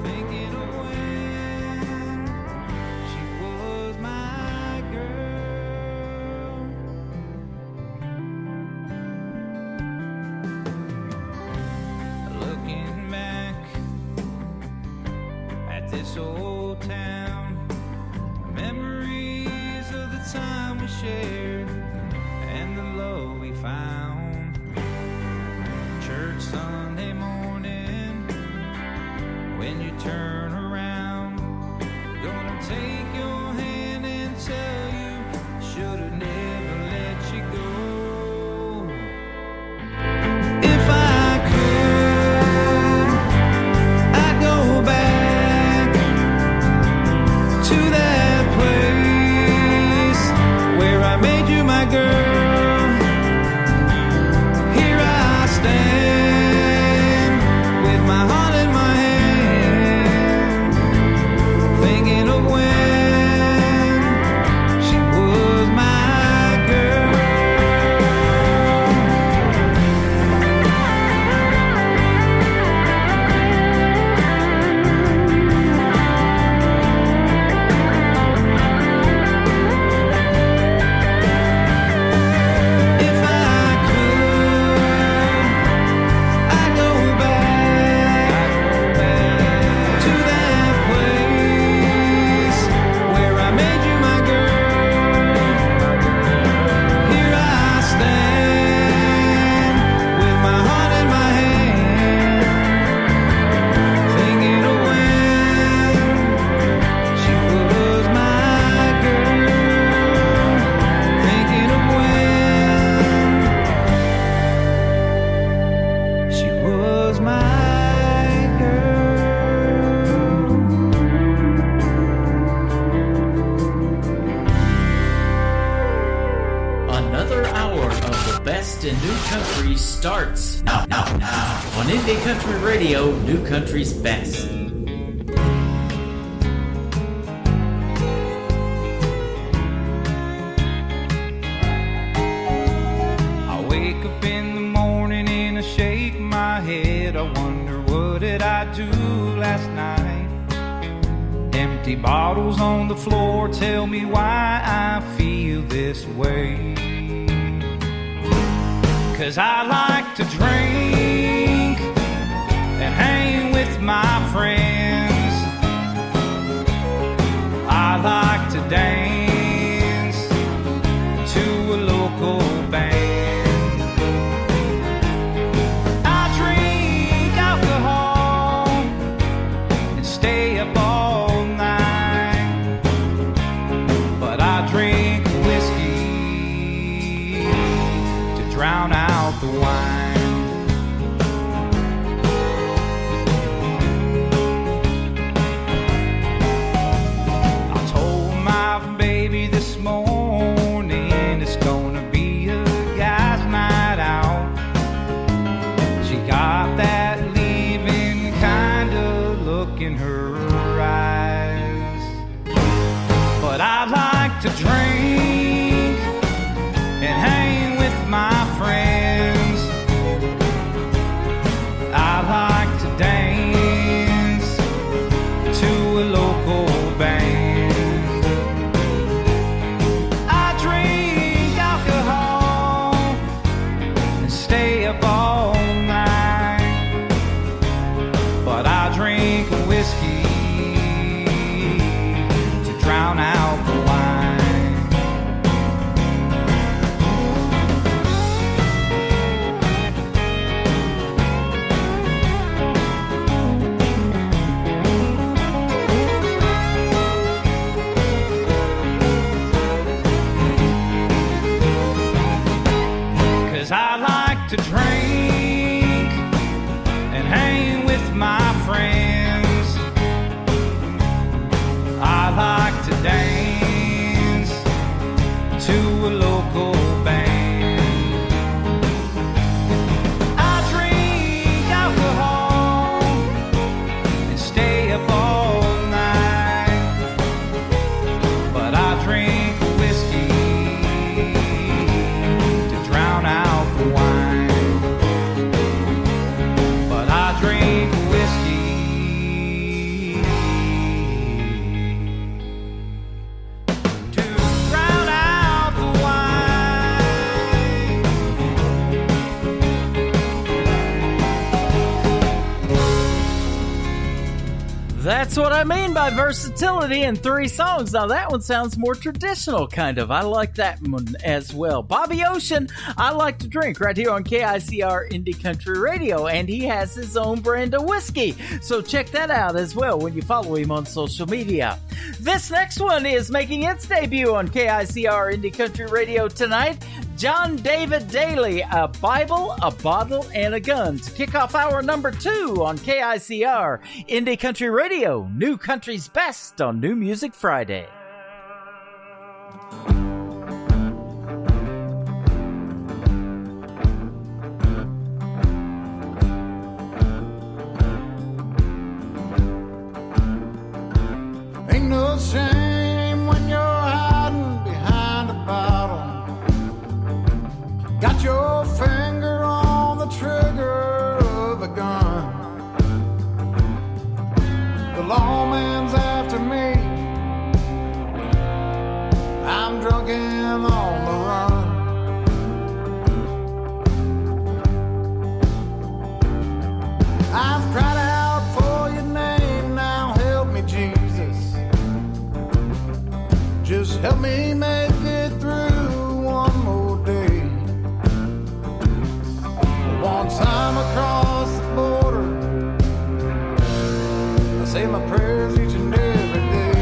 thinking of when she was my girl. Looking back at this old town, memories of the time we shared and the love we found. Church Sunday morning, when you turn around, gonna take your hand and tell you I should've never let you go. If I could, I'd go back to that place where I made you my girl. Here I stand with my heart in my hand, thinking of when she was my girl. If I could, I'd go back to that place where I made you my girl. Here I stand with my heart in my hand, thinking of when she was my girl, thinking of when she was my girl. Another hour of the best in new country starts now on Indie Country Radio, New Country's Best. Empty bottles on the floor tell me why I feel this way. 'Cause I like to drink and hang with my friends. I like to dance to a local band. I drink alcohol and stay up all night, but I drink whiskey to drown out the wine. This morning it's gonna be a guy's night out. She got that leaving kind of look in her eyes. But I like to drink and hang with my friends. I like to dance to a local band. All night, but I drink whiskey to drown out the wine. 'Cause I like to drink and hang with my friends. I like to dance to a local band. I drink alcohol and stay up all night, but I drink whiskey to drown out the wine. But I drink whiskey to drown out the wine. That's what I mean by versatility in 3 songs. Now that one sounds more traditional, kind of. I like that one as well. Bobby Ocean, I Like to Drink, right here on KICR Indie Country Radio, and he has his own brand of whiskey. So check that out as well when you follow him on social media. This next one is making its debut on KICR Indie Country Radio tonight. John David Daly, A Bible, a Bottle, and a Gun, to kick off hour number 2 on KICR Indie Country Radio, New Country's Best on New Music Friday. Ain't no shame when you're hiding behind a bottle. Got your finger on the trigger of a gun. The lawman's after me. I'm drunk and on the run. I've cried out for your name, now help me, Jesus. Just help me make it through one more day. Once I'm across the border, I say my prayers each and every day.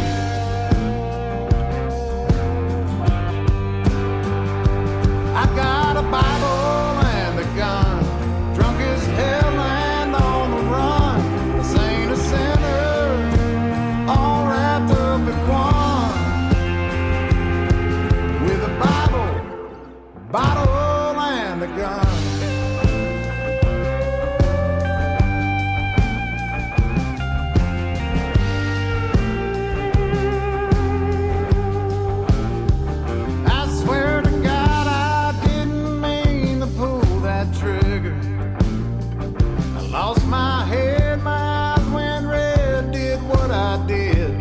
I've got a Bible and a gun, drunk as hell and on the run. A saint, a sinner, all wrapped up in one. With a Bible, bottle and a gun. Lost my head, my eyes went red, did what I did.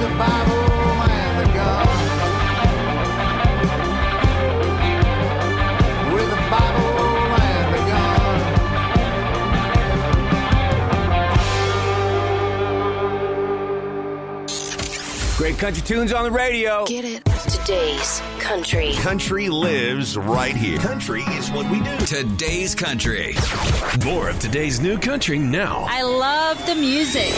a Bible and a gun. With a Bible and a gun. Great country tunes on the radio. Get it? Today's country. Country lives right here. Country is what we do. Today's country. More of today's new country now. I love the music.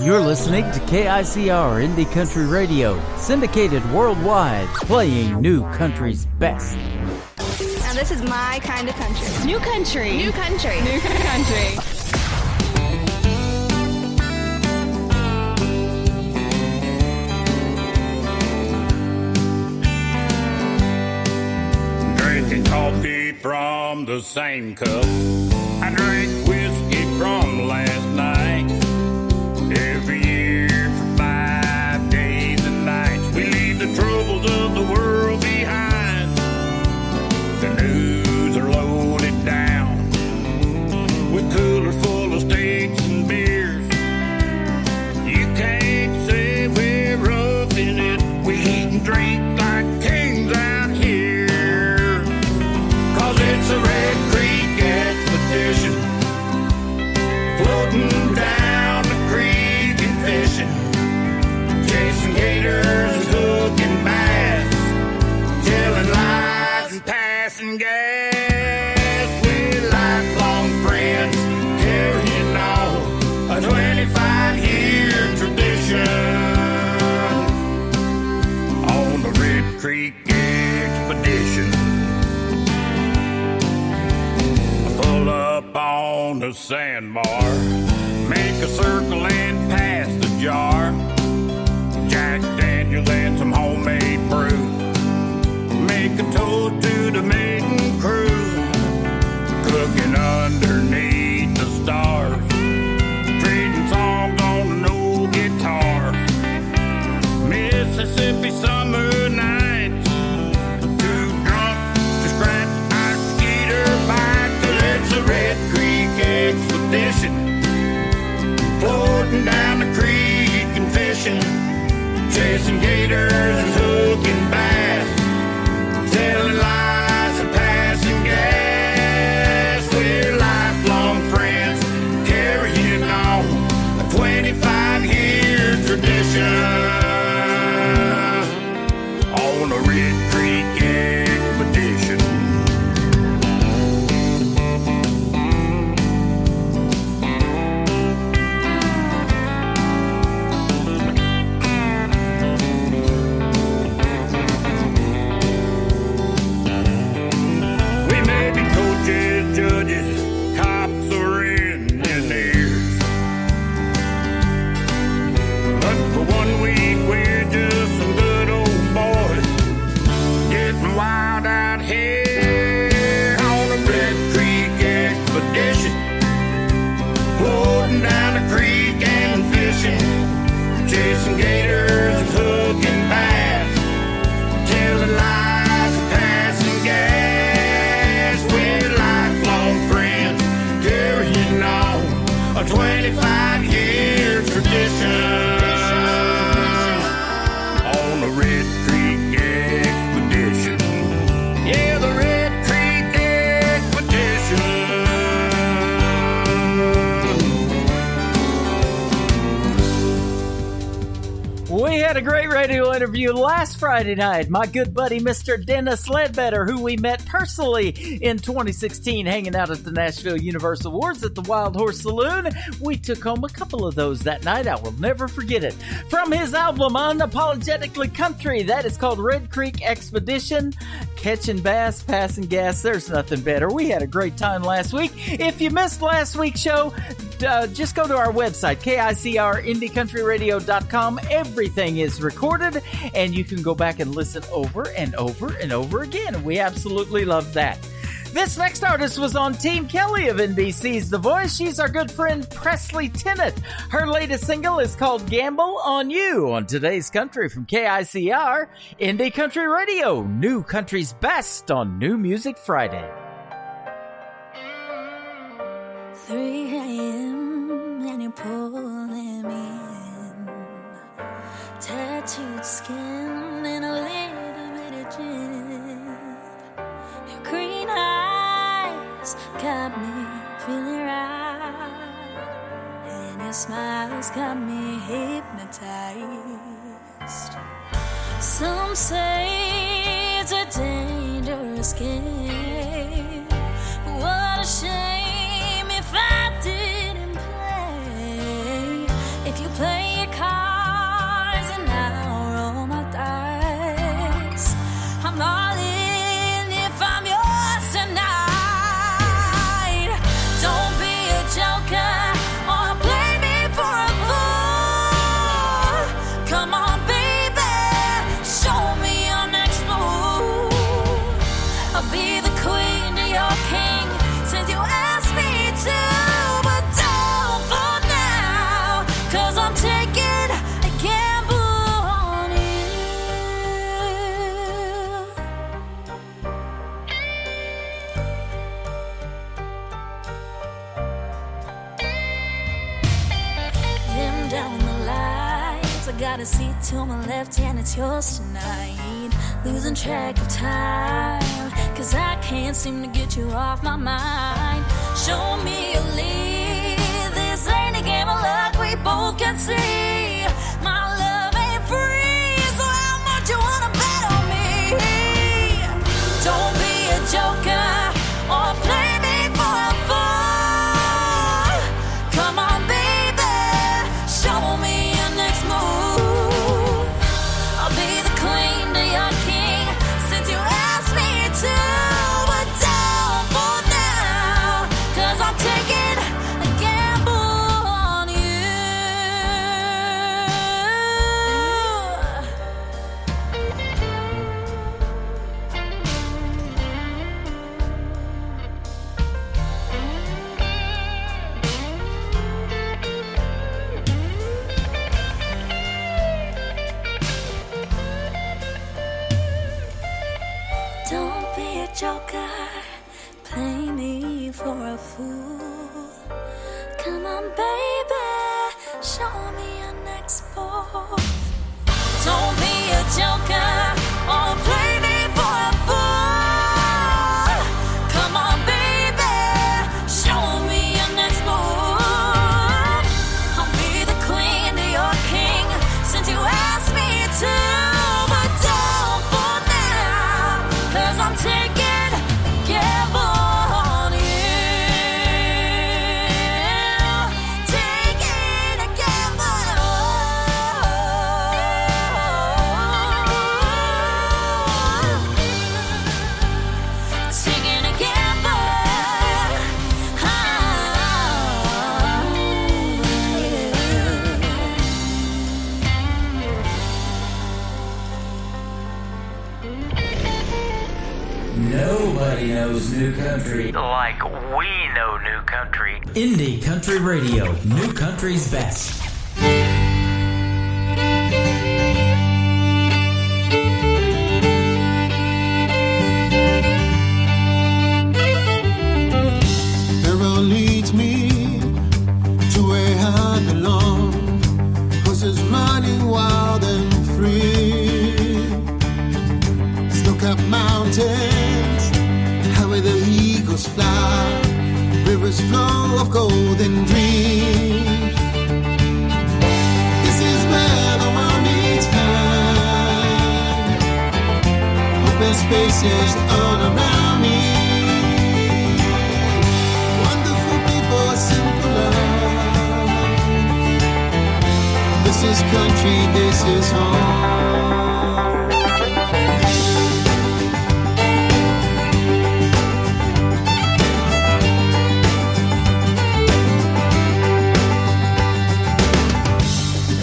You're listening to KICR Indie Country Radio, syndicated worldwide, playing new country's best. Now this is my kind of country. New country. New country. New country. Drinking coffee from the same cup. I drank whiskey from last night. Every year for 5 days and nights, we leave the troubles of the world behind. The news are loaded down with coolers full of steaks and beers. You can't say we're roughing it. We eat and drink like kings out here. 'Cause it's a Red Creek expedition, floating down the creek and fishing, chasing gators and hooking bass, telling lies and passing gas. We're lifelong friends, carrying on a 25-year tradition on the Red Creek expedition. Pull up on the sandbar, make a circle and pass the jar. Jack Daniels and some homemade brew. Make a toast to the maiden crew, cooking underneath the stars, trading songs on an old guitar. Mississippi summer nights, too drunk to scratch our skeeter bike. 'Cause it's a Red Creek expedition, floating down the creek and fishing, chasing gators and hooking bass, telling lies and passing gas. We're lifelong friends, carrying on a 25-year tradition on a Red Creek expedition. We may be coaches, judges, cops, or engineers, but for 1 week we're just some good old boys, getting wild out here on a Red Creek expedition, floating down the creek and fishing, chasing gators and hooking bass, telling lies and passing gas. We're lifelong friends, carrying on a 25-year tradition on the Red Creek expedition. Yeah, the Red Creek expedition. We had a great radio interview last Friday night. My good buddy, Mr. Dennis Ledbetter, who we met personally in 2016, hanging out at the Nashville Universal Awards at the Wild Horse Saloon. We took home a couple of those that night. I will never forget it. From his album, Unapologetically Country, that is called Red Creek Expedition. Catching bass, passing gas, there's nothing better. We had a great time last week. If you missed last week's show, just go to our website, KICRIndieCountryRadio.com. Everything is recorded, and you can go back and listen over and over and over again. We absolutely love that. This next artist was on Team Kelly of NBC's The Voice. She's our good friend Presley Tennant. Her latest single is called Gamble on You on Today's Country from KICR Indie Country Radio. New country's best on New Music Friday. 3 a.m. and you're pulling me in. tattooed skin and a little bit of gin. Your green eyes got me feeling right, and your smile's got me hypnotized. Some say it's a dangerous game. What a shame if I didn't play. If you play your cards and I'll roll my dice, I'm all in if I'm yours tonight. Don't be a joker or play me for a fool. Come on, baby, show me your next move. I'll be the queen to your king since you asked me to, but don't for now, 'cause I'm taking a gamble on you. Dim down the lights, I got a seat to my left and it's yours tonight. Losing track of time, 'cause I can't seem to get you off my mind. Show me your lead, this ain't a game of luck, we both can see. My love ain't free, so how much you wanna bet on me? Don't be a joker or play me for a fool. Come on, baby, show me your next move. I'll be the queen to your king since you asked me to, but down for now, 'cause I'm taking a gamble on you. Don't be a joker, play me for a fool. Come on, baby, show me your next move. Don't be a joker or play me for a fool. Come on, baby, show me your next move. I'll be the queen to your king since you asked me to, but don't for now, 'cause I'm taking a gamble on you. Taking a gamble. Taking a gamble. Nobody knows new country like we know new country. Indie Country Radio, new country's best. Arrow leads me to where I belong. Horses running wild and free. Snow-capped mountains, highway the eagles fly. Rivers flow of golden dreams. This is where the world meets kind. Open spaces all around me. Wonderful people, simple love. This is country, this is home.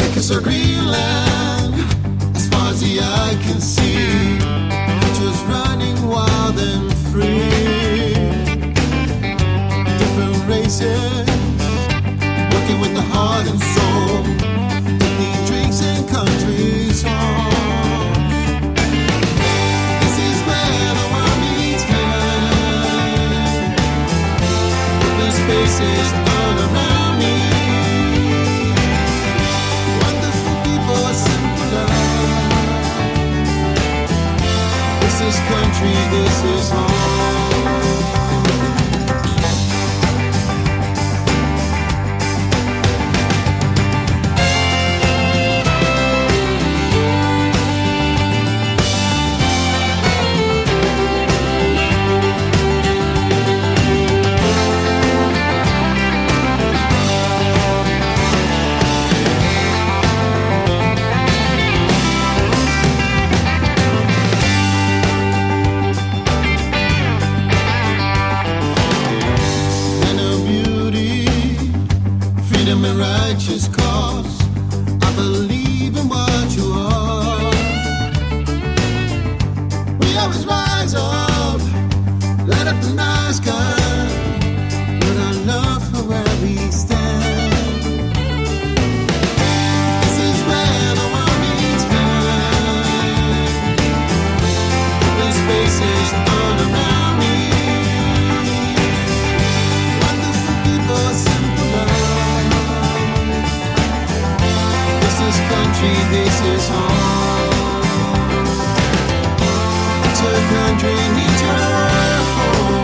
Acres of green land, as far as the eye can see. Creatures running wild and free. Different races, working with the heart and soul. Eating drinks and country songs. This is where the world meets kind. Open spaces all around me. Wonderful people, simple love. country, this is home. Righteous cause, I believe in what you are. We always rise up, light up the night sky, with our love for where we stand. This is where the world meets man. The spaces all around me. Wonderful people, simple love. Country, this is home. It's a country, it's your home.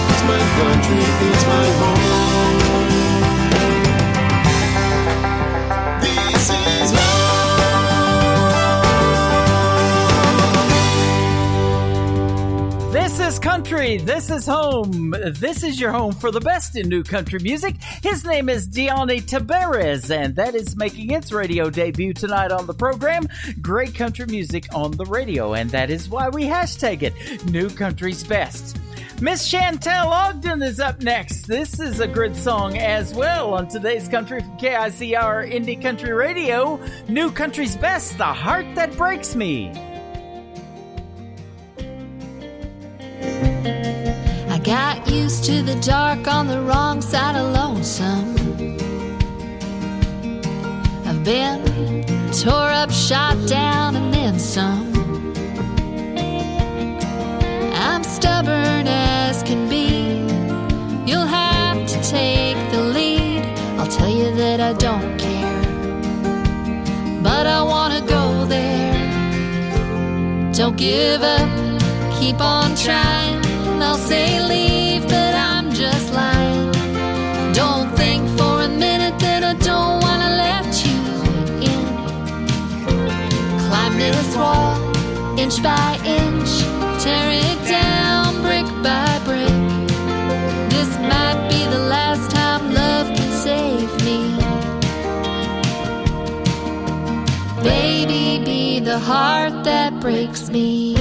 It's my country, it's my home. This is home. This is country. This is home. This is your home for the best in new country music. His name is Diony Tabarez, and that is making its radio debut tonight on the program. Great country music on the radio, and that is why we hashtag it New Country's Best. Miss Chantel Ogden is up next. This is a good song as well on today's Country from KICR Indie Country Radio. New Country's Best, The Heart That Breaks Me. I got used to the dark on the wrong side of lonesome. I've been tore up, shot down, and then some. I'm stubborn as can be. You'll have to take the lead. I'll tell you that I don't care, but I wanna go there. Don't give up, keep on trying. I'll say leave, but I'm just lying. Don't think for a minute that I don't wanna let you in. Climb this wall, inch by inch, tear it down brick by brick. This might be the last time love can save me. Baby, be the heart that breaks me.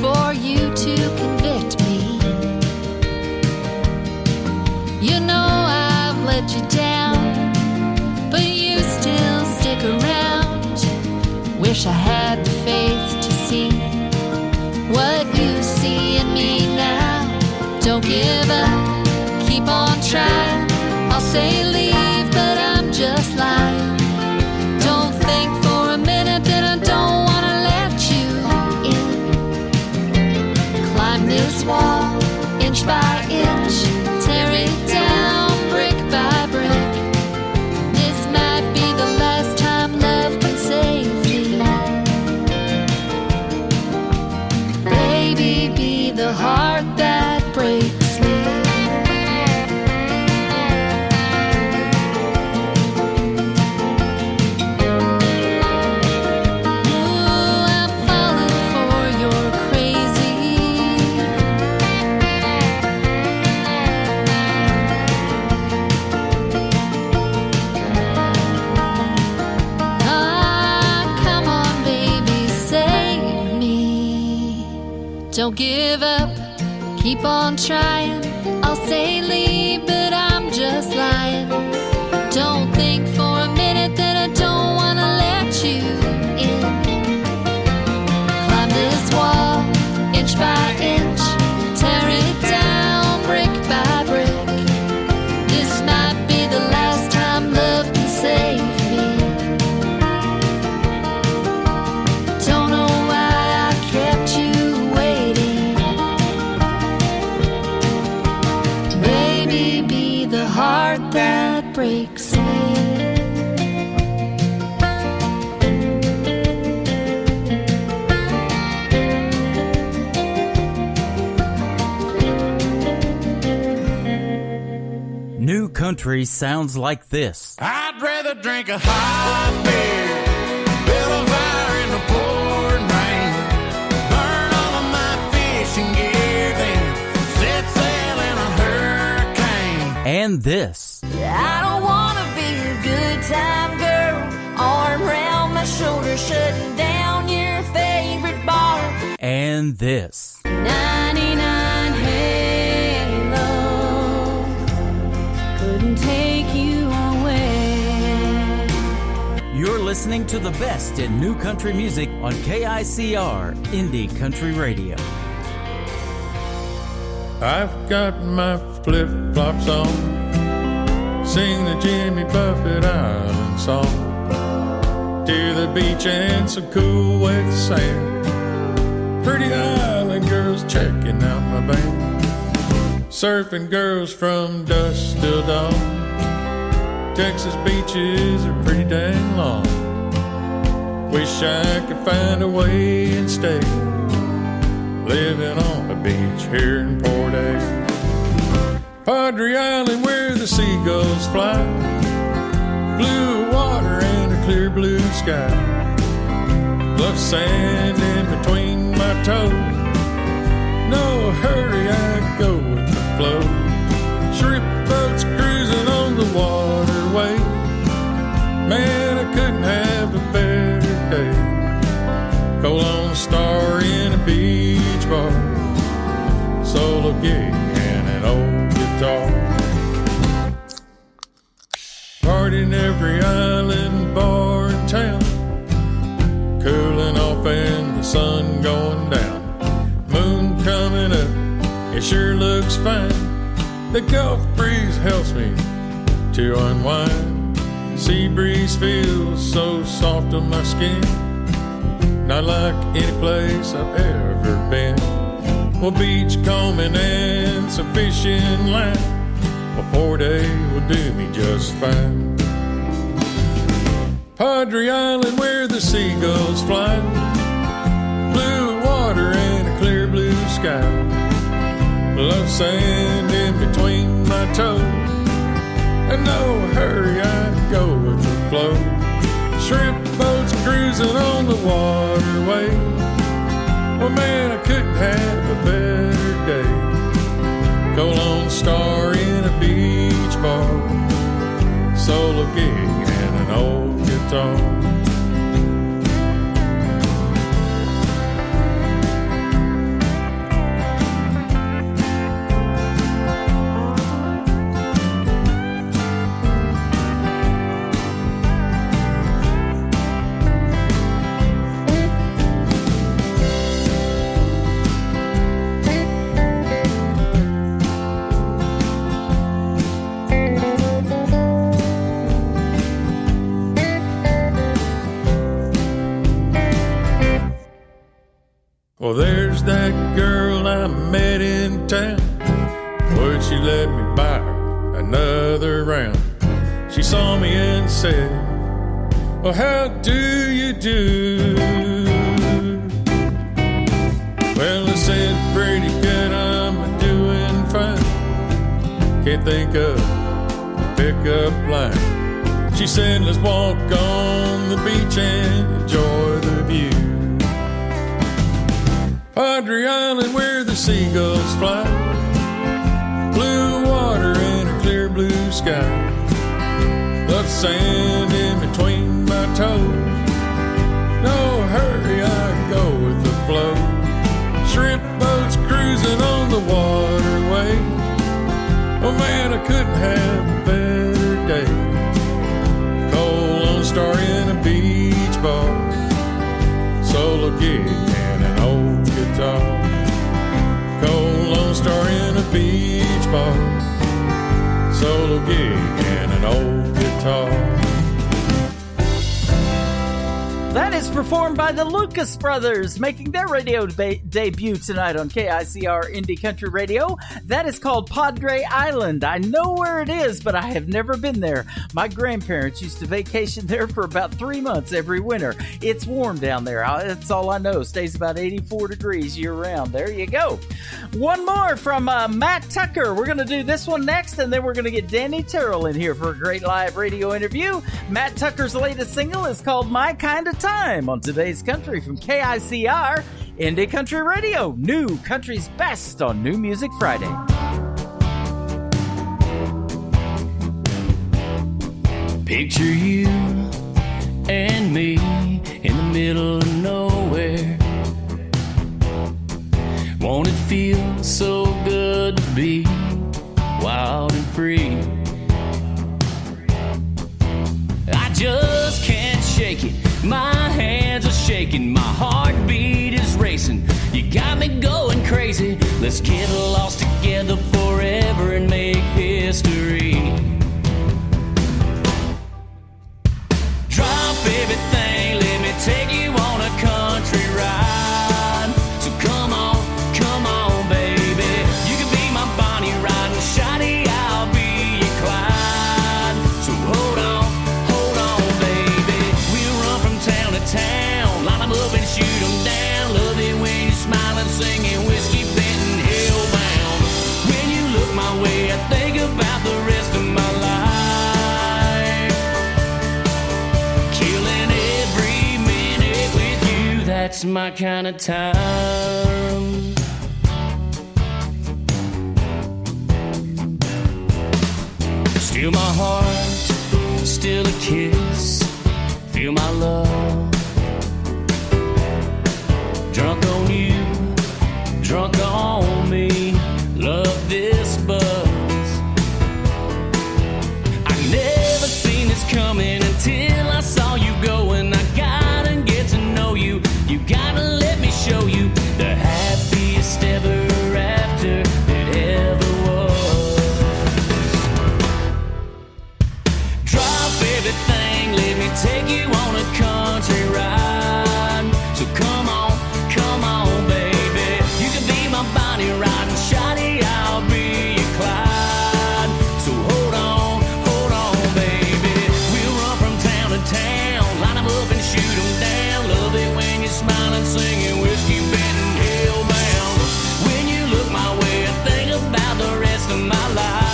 For you to convict me. You know I've let you down, but you still stick around. Wish I had the faith to see what you see in me now. Don't give up, keep on trying. I'll say leave, but I'm just lying. Don't think for a minute that I don't wanna let you in. Climb this wall, inch by inch, tear it down brick by brick. This might be the last time love can save me. Baby, be the heart that breaks me. Don't give up, keep on trying. I'll say leave, but I'm just lying. Don't think for a minute that I don't wanna let you in. Climb this wall, inch by inch, tear it down brick by brick. This might be the last time love can save me. Don't know why I kept you waiting. country sounds like this. I'd rather drink a hot beer, build a fire in the pouring rain, burn all of my fishing gear, then set sail in a hurricane. And this. I don't wanna be a good time girl, arm round my shoulder, shutting down your favorite bar. And this. 99 Halo couldn't take you away. You're listening to the best in new country music on KICR Indie Country Radio. I've got my flip-flops on, sing the Jimmy Buffett Island song, to the beach and some cool wet sand. Pretty island girls checking out my band, surfing girls from dusk till dawn. Texas beaches are pretty dang long. Wish I could find a way and stay living on the beach here in Port A. Padre Island where the seagulls fly, blue water and a clear blue sky. Love sand in between my toes, no hurry, I go with the flow. Shrimp boats cruising on the waterway, man, I couldn't have a better day. Cold Lone Star in a beach bar, solo gig and an old guitar. Party in every island bar in town, cooling off and the sun going down. Moon coming up, it sure looks fine. The Gulf breeze helps me to unwind. Sea breeze feels so soft on my skin, not like any place I've ever been. Well, beach combing and some fishing line, well, Port A will do me just fine. Padre Island where the seagulls fly, blue water and a clear blue sky. Love sand in between my toes, and no hurry, I go with the flow. Shrimp boats cruising on the waterway, well man, I couldn't have a better day. Cold Lone Star in a beach bar, solo gig and an old guitar. Well, there's that girl I met in town. Would she let me buy her another round? She saw me and said, well, how do you do? Well, I said, pretty good, I'm doing fine. Can't think of a pickup line. She said, let's walk on the beach and enjoy the view. Padre Island where the seagulls fly, blue water and a clear blue sky. Love sand in between my toes, no hurry, I go with the flow. Shrimp boats cruising on the waterway, oh man, I couldn't have a better day. Cold Lone Star in a beach bar, solo gig and an old guitar. Cold Lone Star in a beach bar, solo gig and an old guitar. That is performed by the Lucas Brothers, making their radio debut tonight on KICR Indie Country Radio. That is called Padre Island. I know where it is, but I have never been there. My grandparents used to vacation there for about 3 months every winter. It's warm down there. That's all I know. Stays about 84 degrees year-round. There you go. One more from Matt Tucker. We're going to do this one next, and then we're going to get Danny Terrell in here for a great live radio interview. Matt Tucker's latest single is called My Kind of Time on Today's Country from KICR Indie Country Radio. New country's best on New Music Friday. Picture you and me in the middle of nowhere. Won't it feel so good to be wild and free? I just can't shake it. My hands are shaking. My heartbeat is racing. You got me going crazy. Let's get lost together forever and make history. Drop everything. Let me take you on a country ride. So come on, baby. You can be my Bonnie Ride and Shotty. I'll be your Clyde. So hold on, baby. We'll run from town to town, line them up and shoot them down. Love it when you're smiling, singing whiskey bent and hellbound. When you look my way, I think about the rest of my life. Killing every minute with you, that's my kind of time. Steal my heart, still a kiss, feel my love. Drunk on you, drunk on me, love this buzz. I never seen this coming until I saw you going. I gotta get to know you, you gotta let me show you the happiest ever after that ever was. Drop everything, let me take you on a country ride. So come on, baby. You can be my Bonnie Ride and Shotty, I'll be your Clyde. So hold on, baby. We'll run from town to town, line them up and shoot them down. Love it when you're smiling, singing whiskey bent and hellbound. When you look my way, I think about the rest of my life.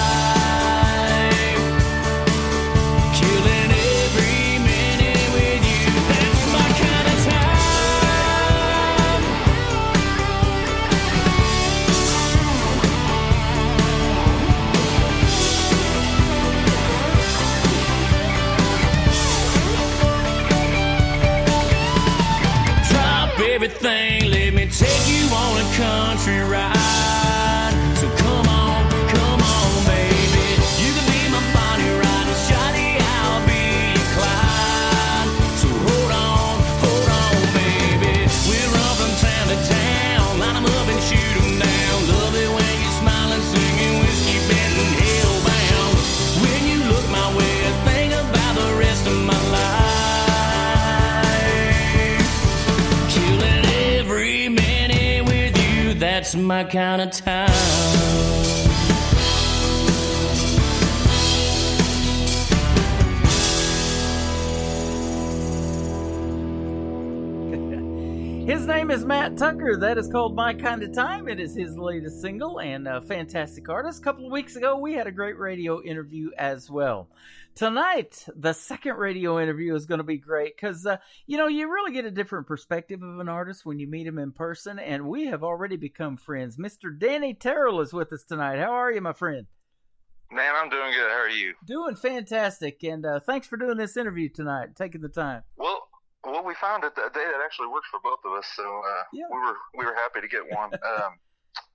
Killing every minute with you, that's my kind of time. Drop everything, let me take you on a country ride. So come on, baby. You can be my Bonnie Ride and Shotty, I'll be your Clyde. So hold on, baby. We'll run from town to town, line them up and shoot them down. Love it when you're smiling, singing whiskey bent and hellbound. When you look my way, I think about the rest of my life. Killing every minute with you, that's my kind of time. His name is Matt Tucker. That is called My Kind of Time. It is his latest single and a fantastic artist. A couple of weeks ago, we had a great radio interview as well. Tonight, the second radio interview is going to be great because, you really get a different perspective of an artist when you meet him in person, and we have already become friends. Mr. Danny Terrell is with us tonight. How are you, my friend? Man, I'm doing good. How are you? Doing fantastic, and thanks for doing this interview tonight, taking the time. Well, we found a day that actually works for both of us, so yeah. we were happy to get one.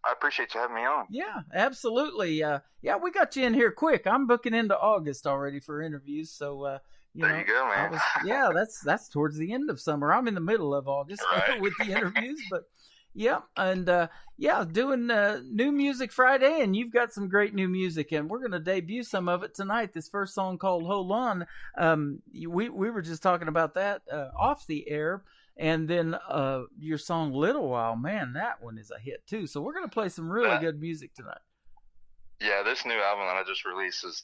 I appreciate you having me on. Yeah, absolutely. We got you in here quick. I'm booking into August already for interviews, so there you go, man. That's towards the end of summer. I'm in the middle of August right. with the interviews, but Yep, and doing New Music Friday, and you've got some great new music, and we're going to debut some of it tonight. This first song called "Hold On," we were just talking about that off the air, and then your song "Little While," man, that one is a hit too. So we're going to play some really good music tonight. Yeah, this new album that I just released is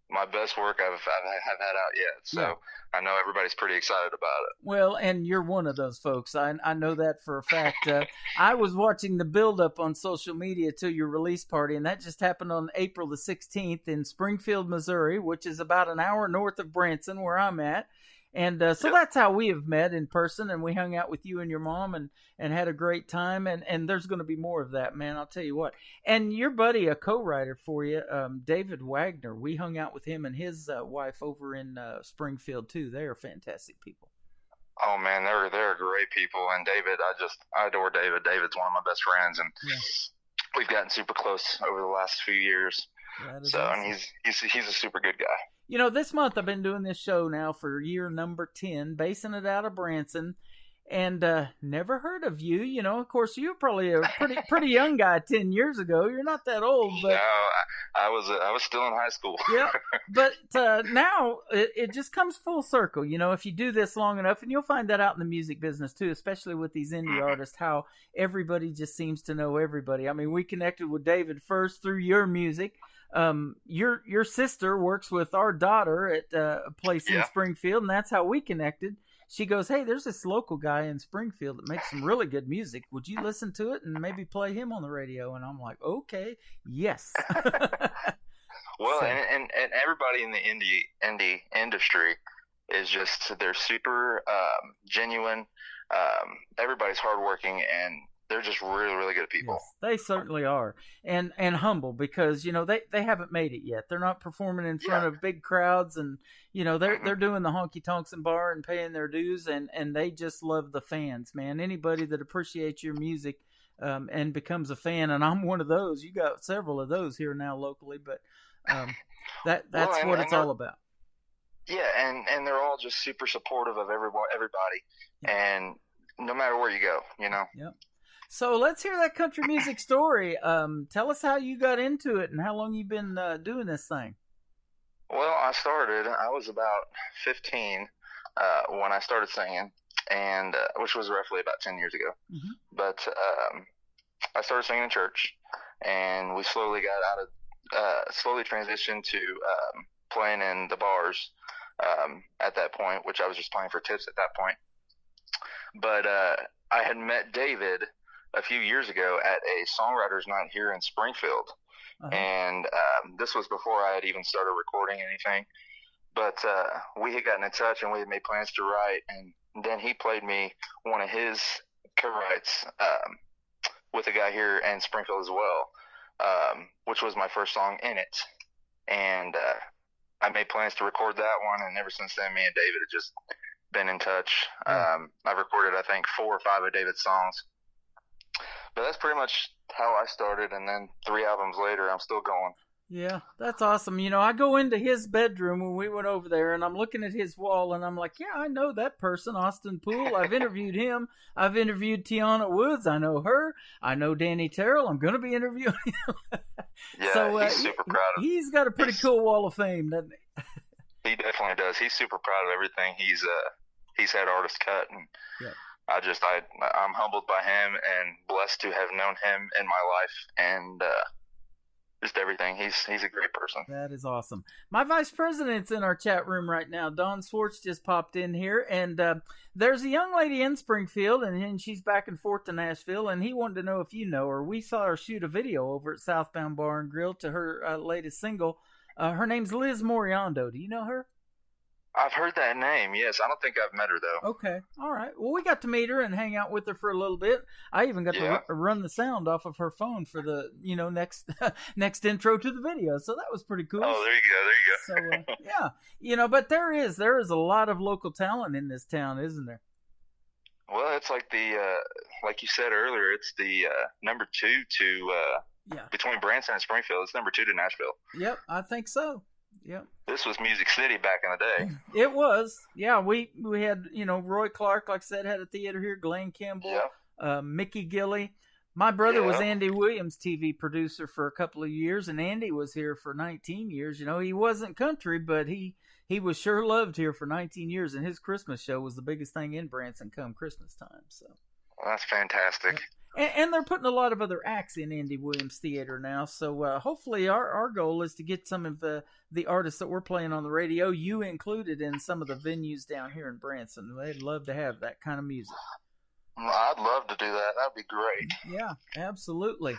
my best work I've had out yet. So I know everybody's pretty excited about it. Well, and you're one of those folks. I know that for a fact. I was watching the build-up on social media to your release party, and that just happened on April the 16th in Springfield, Missouri, which is about an hour north of Branson, where I'm at. And so that's how we have met in person, and we hung out with you and your mom and had a great time. And there's going to be more of that, man. I'll tell you what. And your buddy, a co-writer for you, David Wagner, we hung out with him and his wife over in Springfield, too. They are fantastic people. Oh, man, they're great people. And David, I adore David. David's one of my best friends, and we've gotten super close over the last few years. So, awesome. And he's a super good guy. You know, this month I've been doing this show now for year number 10, basing it out of Branson, and never heard of you. You know, of course, you were probably a pretty young guy 10 years ago. You're not that old, but no, I was still in high school. Yeah, but now it just comes full circle. You know, if you do this long enough, and you'll find that out in the music business too, especially with these indie artists, how everybody just seems to know everybody. I mean, we connected with David first through your music. Your sister works with our daughter at a place in Springfield, and that's how we connected. She goes, "Hey, there's this local guy in Springfield that makes some really good music. Would you listen to it and maybe play him on the radio?" And I'm like, "Okay, yes." Well, and everybody in the indie industry is just, they're super genuine. Everybody's hardworking, and they're just really, really good people. Yes, they certainly are. And humble, because, you know, they haven't made it yet. They're not performing in front of big crowds, and, you know, they're doing the honky tonks and bar and paying their dues, and they just love the fans, man. Anybody that appreciates your music and becomes a fan, and I'm one of those. You got several of those here now locally, but that's what it's all about. Yeah, and they're all just super supportive of everybody, and no matter where you go, you know. Yep. So let's hear that country music story. Tell us how you got into it and how long you've been doing this thing. Well, I was about 15 when I started singing, and which was roughly about 10 years ago. Mm-hmm. But I started singing in church, and we slowly slowly transitioned to playing in the bars at that point, which I was just playing for tips at that point. But I had met David a few years ago at a songwriters night here in Springfield. And this was before I had even started recording anything. But we had gotten in touch, and we had made plans to write. And then he played me one of his co-writes with a guy here in Springfield as well, which was my first song in it. And I made plans to record that one, and ever since then, me and David had just been in touch. I've recorded, I think, 4 or 5 of David's songs. But that's pretty much how I started, and then 3 albums later, I'm still going. Yeah, that's awesome. You know, I go into his bedroom when we went over there, and I'm looking at his wall, and I'm like, yeah, I know that person, Austin Poole. I've interviewed him. I've interviewed Tiana Woods. I know her. I know Danny Terrell. I'm going to be interviewing him. Yeah, so, he's super proud of it. He's got a pretty cool wall of fame, doesn't he? He definitely does. He's super proud of everything he's had artists cut, and I'm humbled by him and blessed to have known him in my life, and just everything. He's a great person. That is awesome. My vice president's in our chat room right now. Dawn Swartz just popped in here, and there's a young lady in Springfield, and she's back and forth to Nashville, and he wanted to know if you know her. We saw her shoot a video over at Southbound Bar and Grill to her latest single. Her name's Liz Moriando. Do you know her? I've heard that name, yes. I don't think I've met her, though. Okay, all right. Well, we got to meet her and hang out with her for a little bit. I even got to run the sound off of her phone for the, next intro to the video. So that was pretty cool. Oh, there you go. So, yeah. But there is a lot of local talent in this town, isn't there? Well, it's like like you said earlier, it's the number 2 to, between Branson and Springfield, it's number 2 to Nashville. Yep, I think so. Yep. This was Music City back in the day. It was. Yeah, we had, Roy Clark, like I said, had a theater here. Glenn Campbell, Mickey Gilley. My brother was Andy Williams' TV producer for a couple of years, and Andy was here for 19 years. You know, he wasn't country, but he was sure loved here for 19 years, and his Christmas show was the biggest thing in Branson come Christmas time. So well, that's fantastic. And they're putting a lot of other acts in Andy Williams Theater now. So hopefully our goal is to get some of the artists that we're playing on the radio, you included, in some of the venues down here in Branson. They'd love to have that kind of music. I'd love to do that. That'd be great. Yeah, absolutely.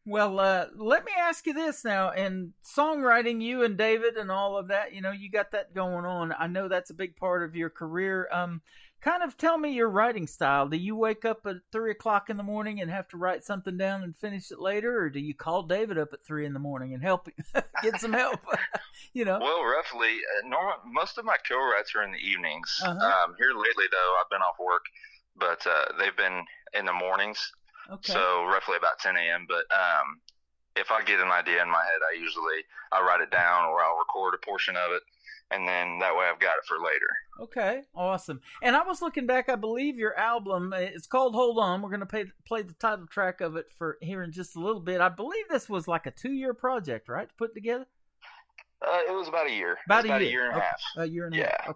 Well, let me ask you this now. In songwriting, you and David and all of that, you know, you got that going on. I know that's a big part of your career. Kind of tell me your writing style. Do you wake up at 3 o'clock in the morning and have to write something down and finish it later? Or do you call David up at 3 in the morning and help get some help? You know? Well, roughly, most of my co-writes are in the evenings. Uh-huh. Here lately, though, I've been off work, but they've been in the mornings. Okay. So roughly about 10 a.m. But if I get an idea in my head, I write it down, or I'll record a portion of it, and then that way I've got it for later. Okay, awesome. And I was looking back, I believe your album, it's called Hold On. We're going to play the title track of it for here in just a little bit. I believe this was like a 2-year project, right, to put together? It was about a year. About a a year and a half. A year and a half.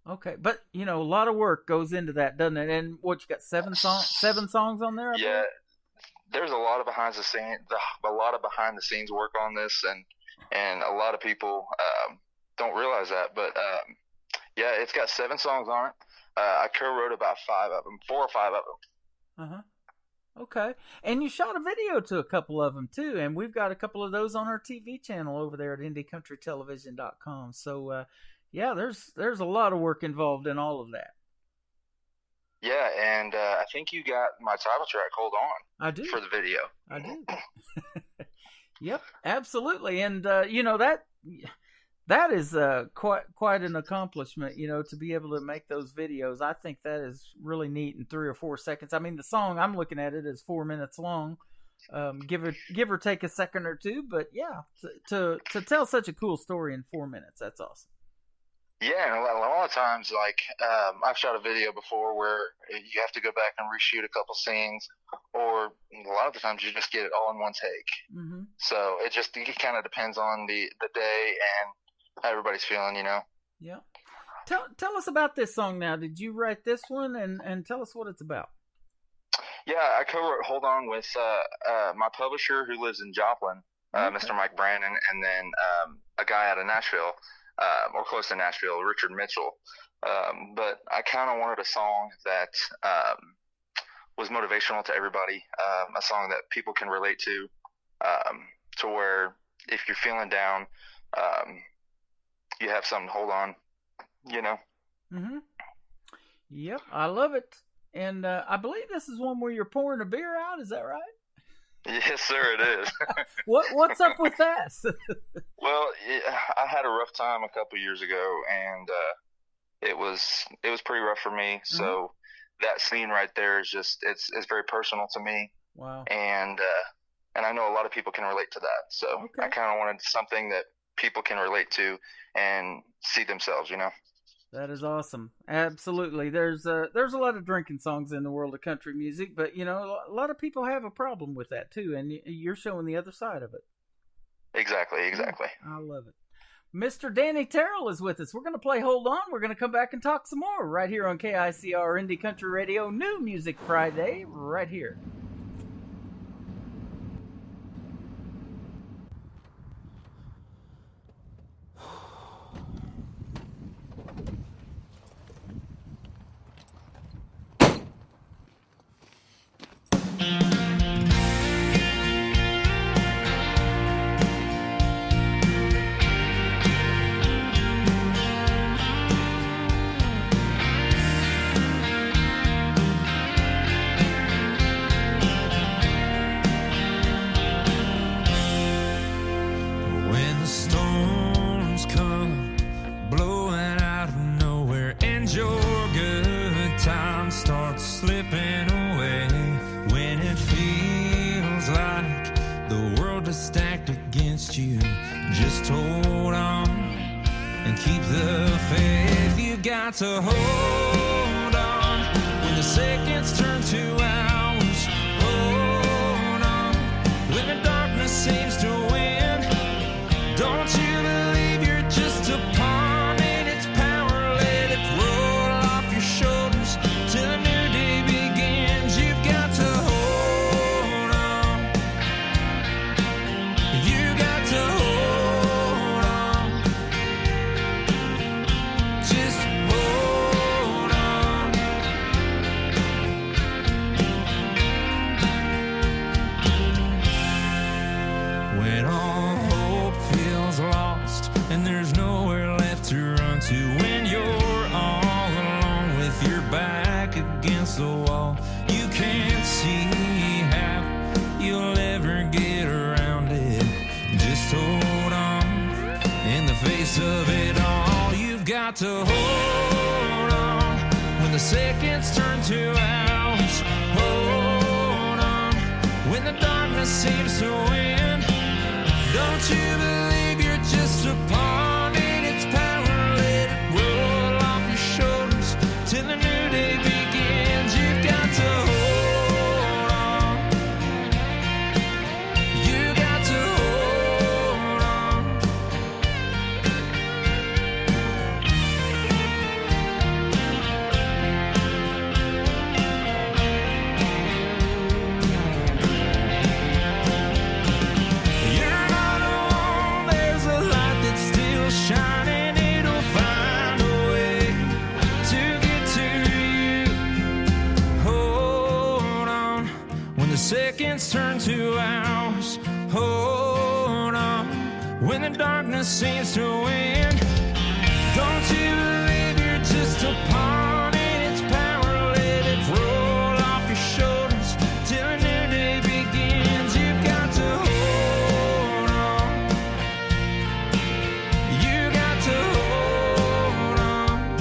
Okay. But, you know, a lot of work goes into that, doesn't it? And what, you got 7 songs on there? Yeah. There's a lot of behind the scenes work on this, and a lot of people don't realize that, but yeah, it's got 7 songs on it. I co-wrote about 5 of them, 4 or 5 of them. Okay. And you shot a video to a couple of them too, and we've got a couple of those on our TV channel over there at IndieCountryTelevision.com. So yeah, there's a lot of work involved in all of that. Yeah, and I think you got my title track, Hold On. I do. For the video. I do. Yep, absolutely. And you know, that is quite an accomplishment, you know, to be able to make those videos. I think that is really neat in 3 or 4 seconds. I mean, the song, I'm looking at it, is 4 minutes long, give or take a second or two. But yeah, to tell such a cool story in 4 minutes, that's awesome. Yeah, and a lot of times, like, I've shot a video before where you have to go back and reshoot a couple scenes, or a lot of the times you just get it all in one take. Mm-hmm. So it kind of depends on the day and how everybody's feeling, you know. Yeah. Tell us about this song now. Did you write this one, and tell us what it's about? Yeah, I co-wrote Hold On with my publisher who lives in Joplin, Mr. Mike Brandon, and then a guy out of Nashville, or close to Nashville, Richard Mitchell. But I kind of wanted a song that was motivational to everybody, a song that people can relate to where if you're feeling down, you have something to hold on, you know? Mm-hmm. Yep, I love it. And I believe this is one where you're pouring a beer out, is that right? Yes, sir, it is. What's up with that? Well, I had a rough time a couple years ago, and it was pretty rough for me. Mm-hmm. So that scene right there is just it's very personal to me. Wow. And I know a lot of people can relate to that. So I kind of wanted something that people can relate to and see themselves, you know. That is awesome. Absolutely. There's a lot of drinking songs in the world of country music, but you know, a lot of people have a problem with that too, and you're showing the other side of it. Exactly. I love it. Mr. Danny Terrell is with us. We're going to play Hold On. We're going to come back and talk some more right here on KICR Indie Country Radio, New Music Friday, right here. To hold on when the seconds turn to hours. to hold on when the seconds turn to hours. Hold on when the darkness seems to win. Don't you believe you're just a pawn in its power? Let it roll off your shoulders till the new day begins. You've got to hold on. You got to hold on. You're not alone. There's a light that's still shining. It'll find a way to get to you. Hold on when the seconds turn to hours. Hold on when the darkness seems to win. Don't you believe you're just a pawn in its power? Let it roll off your shoulders till a new day begins. You've got to hold on. You got to hold on.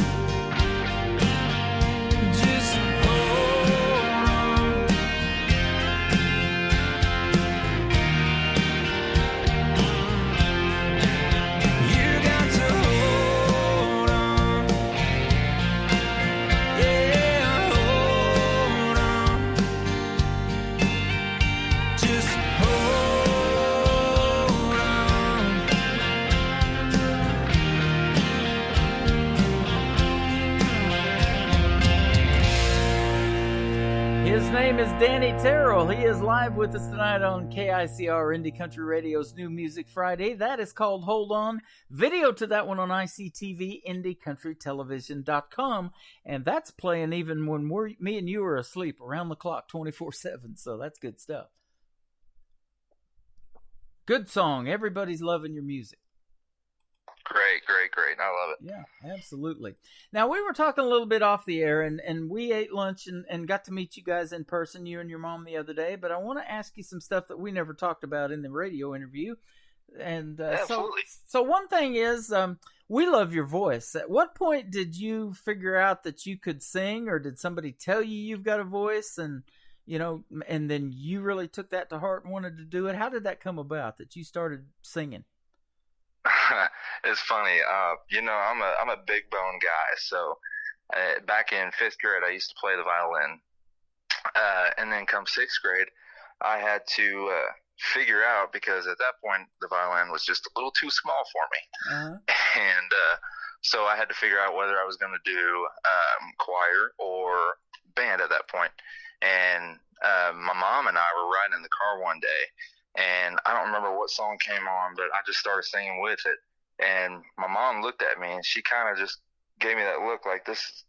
Just hold on. You got to hold on. Yeah, hold on. Just hold on. His name is Danny Terrell. He is live with us tonight on KICR Indie Country Radio's New Music Friday. That is called Hold On. Video to that one on ICTV, IndieCountryTelevision.com. And that's playing even when me and you are asleep around the clock 24/7. So that's good stuff. Good song. Everybody's loving your music. Great. I love it. Yeah, absolutely. Now, we were talking a little bit off the air, and we ate lunch and got to meet you guys in person, you and your mom, the other day. But I want to ask you some stuff that we never talked about in the radio interview. And Absolutely. so one thing is, we love your voice. At what point did you figure out that you could sing, or did somebody tell you you've got a voice, and and then you really took that to heart and wanted to do it? How did that come about that you started singing? It's funny. I'm a big bone guy. So back in 5th grade, I used to play the violin. And then come 6th grade, I had to figure out, because at that point the violin was just a little too small for me. And so I had to figure out whether I was going to do choir or band at that point. And my mom and I were riding in the car one day, and I don't remember what song came on, but I just started singing with it. And my mom looked at me, and she kind of just gave me that look like, that's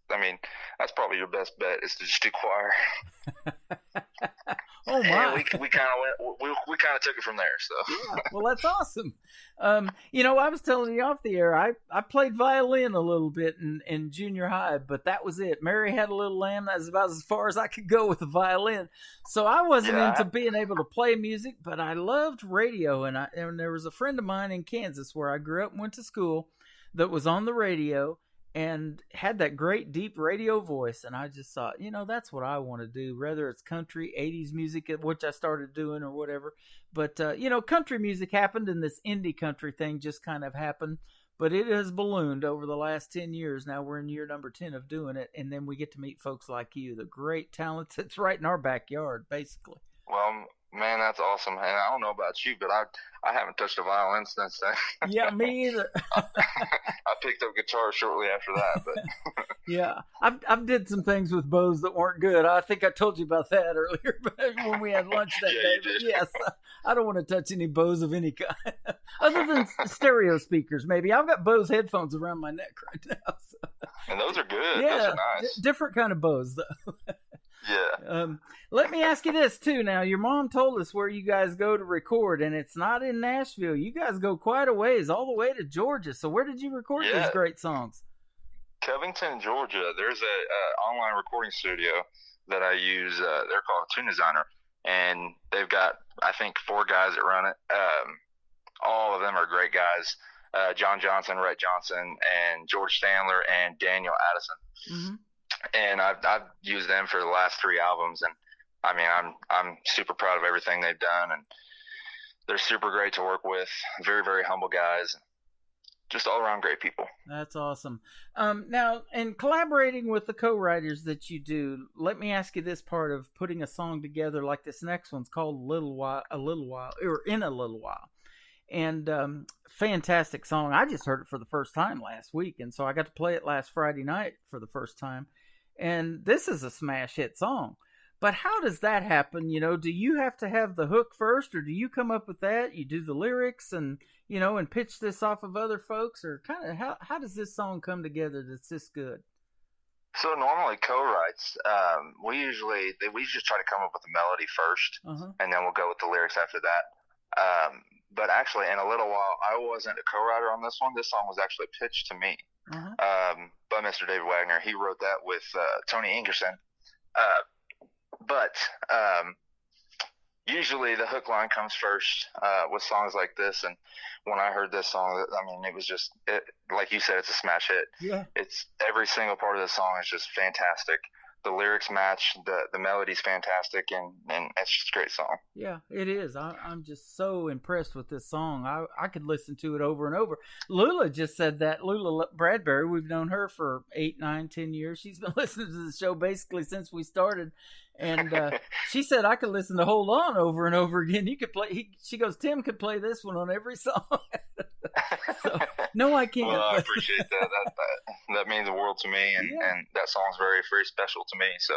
probably your best bet, is to just do choir. Oh my! And we kind of took it from there. So yeah, well, that's awesome. I was telling you off the air, I played violin a little bit in junior high, but that was it. Mary Had a Little Lamb. That was about as far as I could go with the violin. So I wasn't into being able to play music, but I loved radio. And there was a friend of mine in Kansas where I grew up and went to school that was on the radio and had that great deep radio voice. And I just thought, that's what I want to do, whether it's country, 80s music, which I started doing, or whatever. But, country music happened, and this indie country thing just kind of happened. But it has ballooned over the last 10 years. Now we're in year number 10 of doing it. And then we get to meet folks like you, the great talents that's right in our backyard, basically. Well, man, that's awesome. And I don't know about you, but I haven't touched a violin since then. Yeah, me either. I picked up guitar shortly after that, but yeah, I've did some things with bows that weren't good. I think I told you about that earlier when we had lunch that day. But yes, I don't want to touch any bows of any kind, other than stereo speakers. Maybe I've got Bose headphones around my neck right now. So. And those are good. Yeah, those are nice. Different kind of bows though. Yeah. Let me ask you this too. Now, your mom told us where you guys go to record, and it's not in Nashville. You guys go quite a ways, all the way to Georgia. So where did you record these great songs? Covington, Georgia. There's a online recording studio that I use. They're called Tune Designer, and they've got, I think, 4 guys that run it. All of them are great guys. John Johnson, Rhett Johnson, and George Standler, and Daniel Addison. Mm-hmm. And I've used them for the last 3 albums, and I mean, I'm super proud of everything they've done, and they're super great to work with. Very, very humble guys. Just all around great people. That's awesome. Now, in collaborating with the co-writers that you do, let me ask you this part of putting a song together like this next one's called In a Little While. And fantastic song. I just heard it for the first time last week, and so I got to play it last Friday night for the first time. And this is a smash hit song. But how does that happen? You know, do you have to have the hook first, or do you come up with that? You do the lyrics and, you know, and pitch this off of other folks, or kind of how does this song come together that's this good? So normally co-writes, we just try to come up with the melody first, and then we'll go with the lyrics after that. But actually, in a little while, I wasn't a co-writer on this one. This song was actually pitched to me by Mr. David Wagner. He wrote that with Tony Ingerson. But usually the hook line comes first with songs like this. And when I heard this song, I mean, it was just, like you said, it's a smash hit. Yeah. It's every single part of the song is just fantastic. The lyrics match, the melody's fantastic, and it's just a great song. Yeah, it is. I'm just so impressed with this song. I could listen to it over and over. Lula just said that. Lula Bradbury, we've known her for 8, 9, 10 years. She's been listening to the show basically since we started. And she said I could listen to Hold On over and over again. You could play. She goes, Tim could play this one on every song. So, no, I can't. Well, I appreciate that. That means the world to me, and that song's very, very special to me. So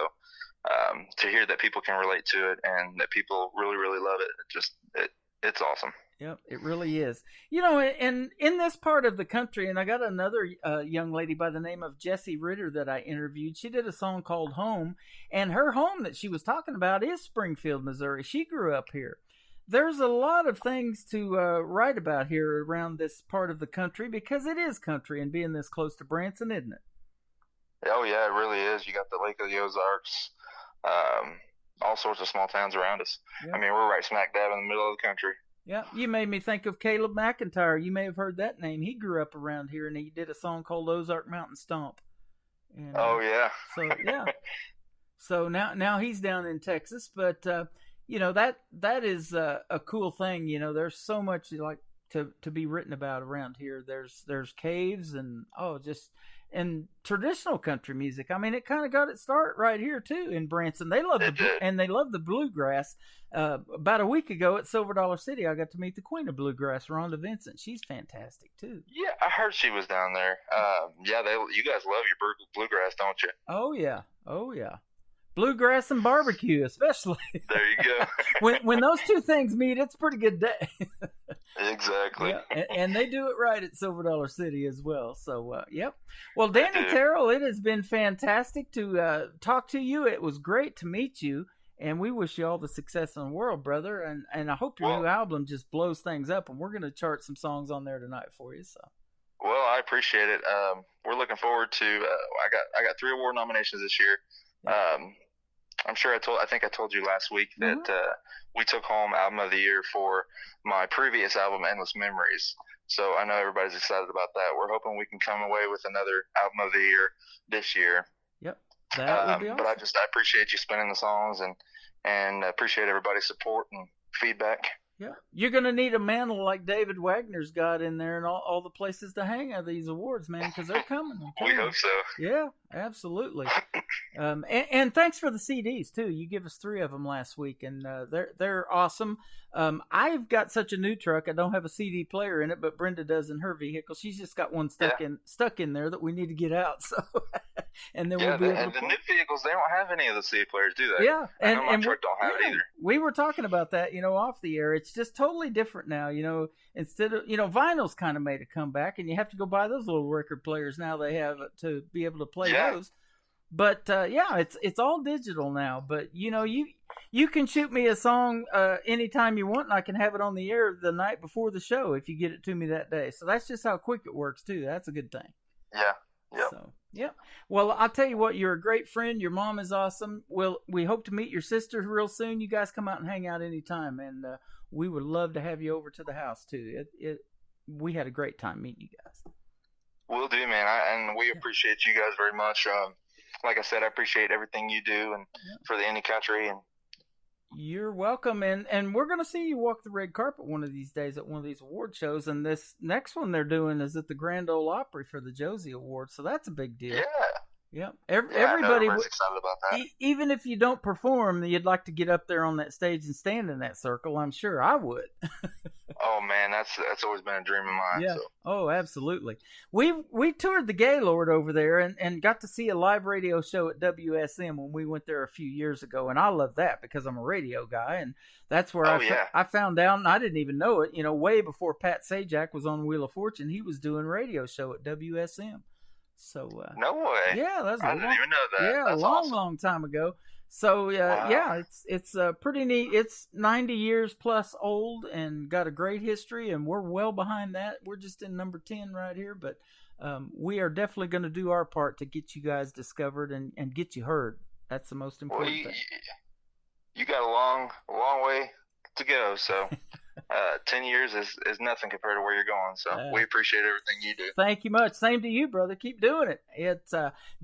to hear that people can relate to it and that people really, really love it, it's awesome. Yep, it really is. You know, and in this part of the country, and I got another young lady by the name of Jessie Ritter that I interviewed. She did a song called Home, and her home that she was talking about is Springfield, Missouri. She grew up here. There's a lot of things to write about here around this part of the country because it is country and being this close to Branson, isn't it? Oh, yeah, it really is. You got the Lake of the Ozarks, all sorts of small towns around us. Yeah. I mean, we're right smack dab in the middle of the country. Yeah, you made me think of Caleb McIntyre. You may have heard that name. He grew up around here, and he did a song called Ozark Mountain Stomp. And, yeah. So, yeah. So now he's down in Texas, but, you know, that is a cool thing. You know, there's so much like to be written about around here. There's caves and, and traditional country music. I mean, it kind of got its start right here too in Branson. They love the bluegrass. About a week ago at Silver Dollar City, I got to meet the queen of bluegrass, Rhonda Vincent. She's fantastic too. Yeah, I heard she was down there. You guys love your bluegrass, don't you? Oh yeah. Bluegrass and barbecue, especially. There you go. when those two things meet, it's a pretty good day. Exactly. Yeah, and they do it right at Silver Dollar City as well. So, yep. Well, Danny Terrell, it has been fantastic to talk to you. It was great to meet you, and we wish you all the success in the world, brother. And I hope your new album just blows things up, and we're going to chart some songs on there tonight for you. So. Well, I appreciate it. We're looking forward to. I got 3 award nominations this year. I'm sure I think I told you last week that we took home Album of the Year for my previous album, Endless Memories. So I know everybody's excited about that. We're hoping we can come away with another Album of the Year this year. Yep, that would be awesome. But I appreciate you spinning the songs and appreciate everybody's support and feedback. Yeah, you're going to need a mantle like David Wagner's got in there and all the places to hang out these awards, man, because they're coming. We hope so. Yeah, absolutely. And thanks for the CDs, too. You give us 3 of them last week, and they're awesome. I've got such a new truck, I don't have a CD player in it, but Brenda does in her vehicle. She's just got one stuck in there that we need to get out. So, and then we'll be able to the new vehicles, they don't have any of the CD players, do they? Yeah, and my truck don't have it either. We were talking about that, off the air. It's just totally different now. Instead of vinyl's kind of made a comeback, and you have to go buy those little record players now. They have to be able to play those. But it's all digital now. But you can shoot me a song anytime you want, and I can have it on the air the night before the show if you get it to me that day. So that's just how quick it works too. That's a good thing. Yeah. Yep. So, yeah. Well, I'll tell you what, you're a great friend. Your mom is awesome. We hope to meet your sister real soon. You guys come out and hang out anytime, and we would love to have you over to the house too. we had a great time meeting you guys. Will do, man. And we appreciate you guys very much. Like I said, I appreciate everything you do and for the indie country. And you're welcome. And we're going to see you walk the red carpet one of these days at one of these award shows. And this next one they're doing is at the Grand Ole Opry for the Josie Awards. So that's a big deal. Yeah. Yep. Everybody, everybody's excited about that. Even if you don't perform, you'd like to get up there on that stage and stand in that circle. I'm sure I would. Oh man, that's always been a dream of mine. Yeah. So. Oh, absolutely. We toured the Gaylord over there and got to see a live radio show at WSM when we went there a few years ago, and I love that because I'm a radio guy, and that's where I found out, and I didn't even know it. Way before Pat Sajak was on Wheel of Fortune, he was doing radio show at WSM. So no way. Yeah, I didn't even know that. Yeah, that's awesome. long time ago. So wow. Yeah, it's pretty neat. It's 90 years plus old and got a great history, and we're well behind that. We're just in number 10 right here, but we are definitely going to do our part to get you guys discovered and get you heard. That's the most important thing. You got a long way to go, so 10 years is nothing compared to where you're going, so we appreciate everything you do. Thank you much. Same to you, brother. Keep doing it. It's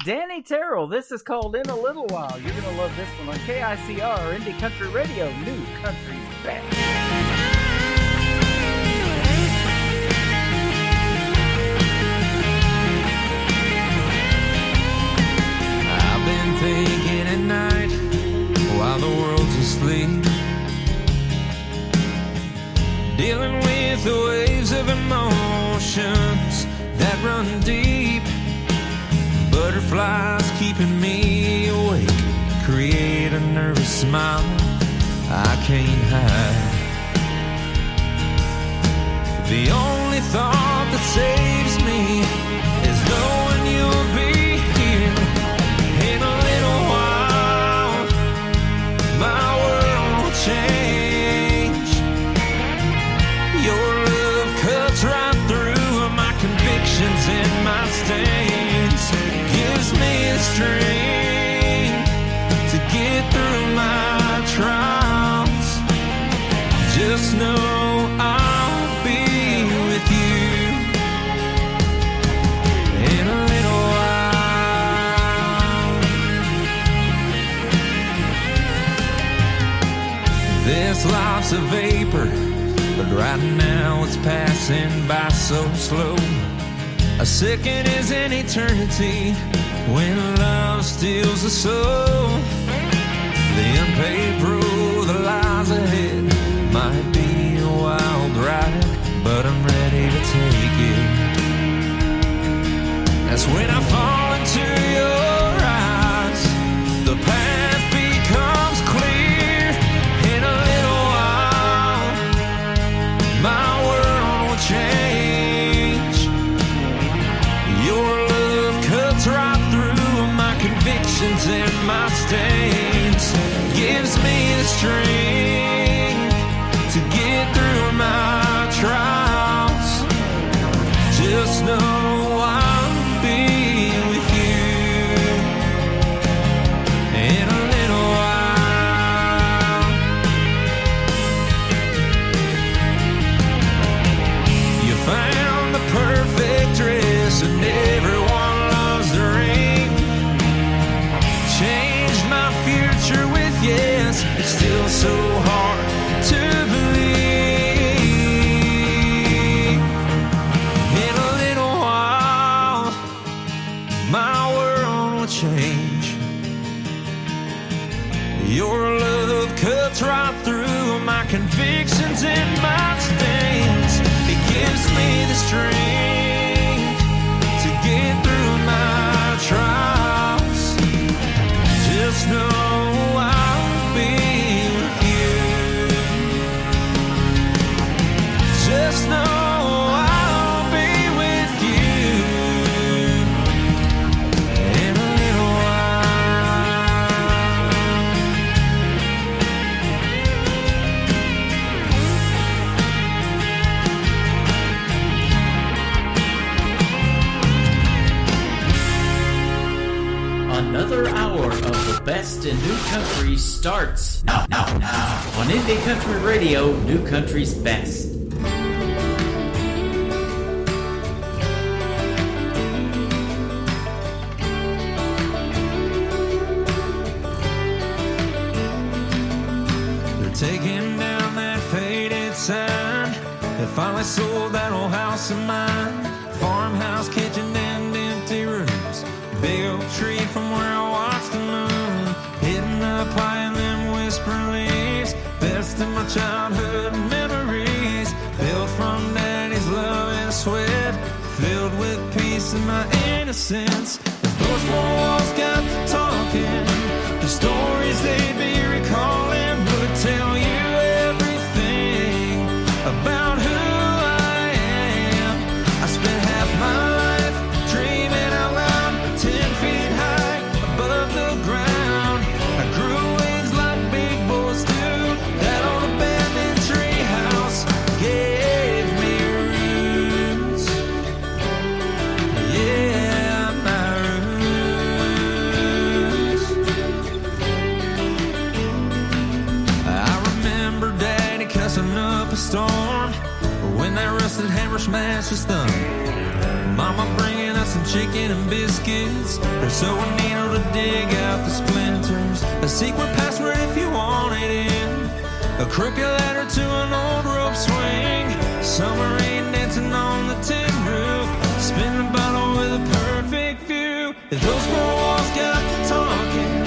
Danny Terrell. This is called In a Little While. You're going to love this one on KICR, Indie Country Radio, New Country's Best. I've been thinking at night while the world's asleep, dealing with the waves of emotions that run deep. Butterflies keeping me awake, create a nervous smile I can't hide. The only thought that saves me is knowing you'll be here in a little while. My world will change. Your love cuts right through my convictions and my stains. Gives me the strength to get through my trials. Just know I'll be with you in a little while. This life's a vapor, but right now it's passing by so slow. A second is an eternity when love steals the soul. The unpaid road that lies ahead might be a wild ride, but I'm ready to take it. That's when I fall into your eyes. The path becomes clear in a little while. My world will change. Your love cuts right through my convictions and my stains. Gives me the strength to get through my trials. Just know I'll be with you in a little while. You found the perfect dress and everyone loves the ring. Changed my future with yes. It's still so hard to believe. In a little while, my world will change. Your love cuts right through my convictions and my stains. It gives me the strength to get through my trials. Just know I'll be with you. Just know I'll be with you in a little Another hour of the best in new country starts now on Indie Country Radio, New Country's Best. taking down that faded sign. They finally sold that old house of mine. Farmhouse, kitchen, and empty rooms. Big oak tree from where I watched the moon. Hitting up high in them whispering leaves. Best of my childhood memories. Built from daddy's love and sweat. Filled with peace and my innocence. Those four walls got to talking. The stories they'd be recalling would tell you everything about who I am. I spent half my life dreaming out loud, 10 feet high above the ground. I grew wings like big boys do. That old abandoned tree house gave me roots. Yeah, my roots. I remember Daddy cussing up a storm when that rusted hammer smashed his thumb. Mama bringing us some chicken and biscuits. Her sewing needle to dig out the splinters. A secret password if you want it in. A crooked ladder to an old rope swing. Summer rain dancing on the tin roof. Spin a bottle with a perfect view. If those four walls got to talking,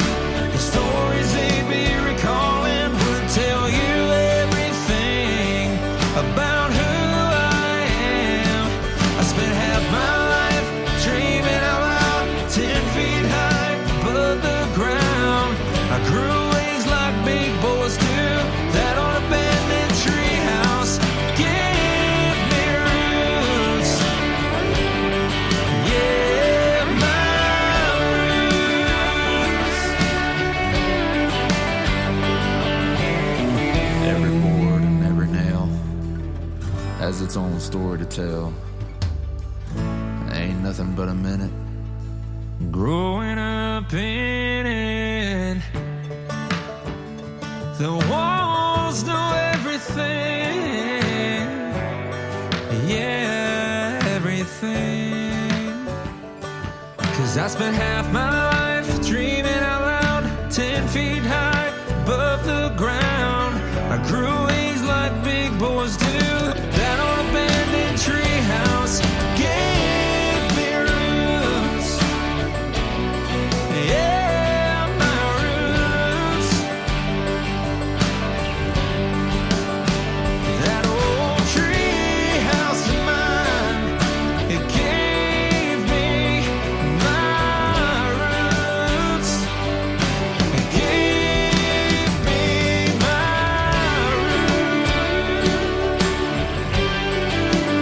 the stories they'd be recalling would tell you everything about who I am. I spent half my life dreaming out loud, 10 feet high above the ground. I grew wings like big boys do. That old abandoned tree house gave me roots. Yeah, my roots. Every board and every nail has its own story to tell. Ain't nothing but a minute growing up in it. The walls know everything. Yeah, everything. 'Cause I spent half my life dreaming out loud, 10 feet high above the ground. I grew wings like big boys do. That old abandoned tree house gave me roots. Yeah, my roots. That old tree house of mine, it gave me my roots. It gave me my roots.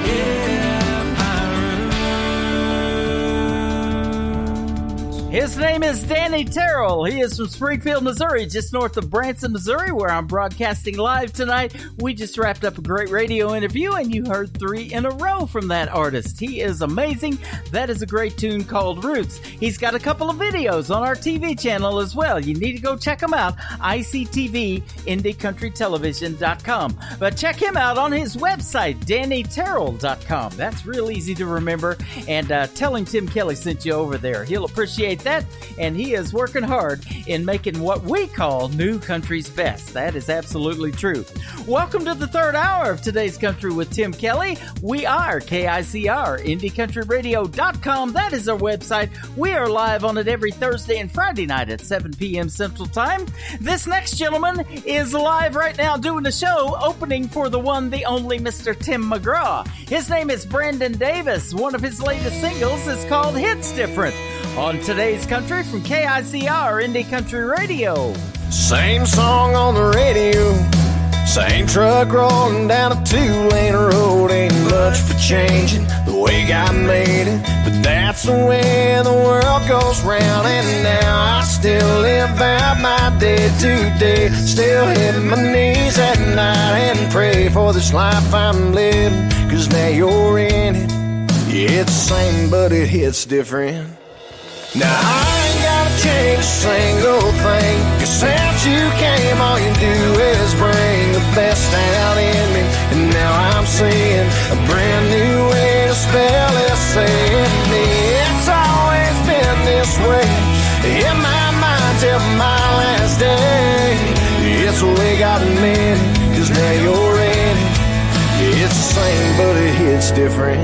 Yeah, my roots. His name is Danny Terrell. He is from Springfield, Missouri, just north of Branson, Missouri, where I'm broadcasting live tonight. We just wrapped up a great radio interview, and you heard 3 in a row from that artist. He is amazing. That is a great tune called Roots. He's got a couple of videos on our TV channel as well. You need to go check them out. ICTV, IndieCountryTelevision.com. But check him out on his website, DannyTerrell.com. That's real easy to remember. And tell him Tim Kelly sent you over there. He'll appreciate that. And he is working hard in making what we call New Country's best. That is absolutely true. Welcome to the third hour of today's Country with Tim Kelly. We are KICR, IndieCountryRadio.com. That is our website. We are live on it every Thursday and Friday night at 7 p.m. Central Time. This next gentleman is live right now doing the show, opening for the one, the only Mr. Tim McGraw. His name is Brandon Davis. One of his latest singles is called Hits Different. On today's Country from KICR, Indie Country Radio. Same song on the radio, same truck rolling down a 2-lane road. Ain't much for changing the way God made it, but that's the way the world goes round. And now I still live out my day to day, still hit my knees at night and pray for this life I'm living. 'Cause now you're in it, yeah, it's the same but it hits different. Now I ain't gotta change a single thing, 'cause since you came all you do is bring the best out in me. And now I'm seeing a brand new way to spell S-A-N-D. It's always been this way in my mind till my last day. It's the way God got a minute, 'cause now you're in it. Yeah, it's the same, but it hits different.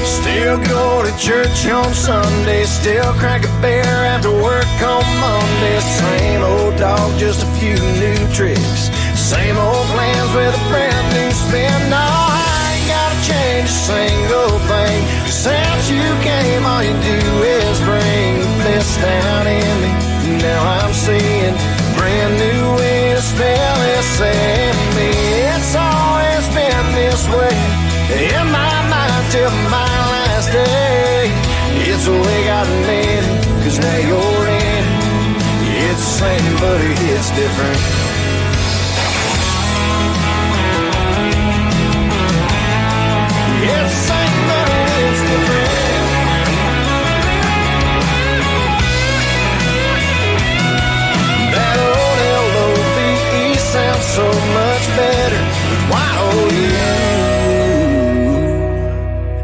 Still go to church on Sunday, still crack a beer after work on Monday. Same old dog, just a few new tricks. Same old plans with a brand new spin. No, I ain't gotta change a single thing. Since you came, all you do is bring the best down in me. Now I'm seeing a brand new way to spell S-A-M-E. It's always been this way in my mind till my last day. It's the way God made it, 'cause now you're in it. It's the same, but it hits different. It's the same, but it hits different. That old L-O-V-E sounds so much better with Y-O-U.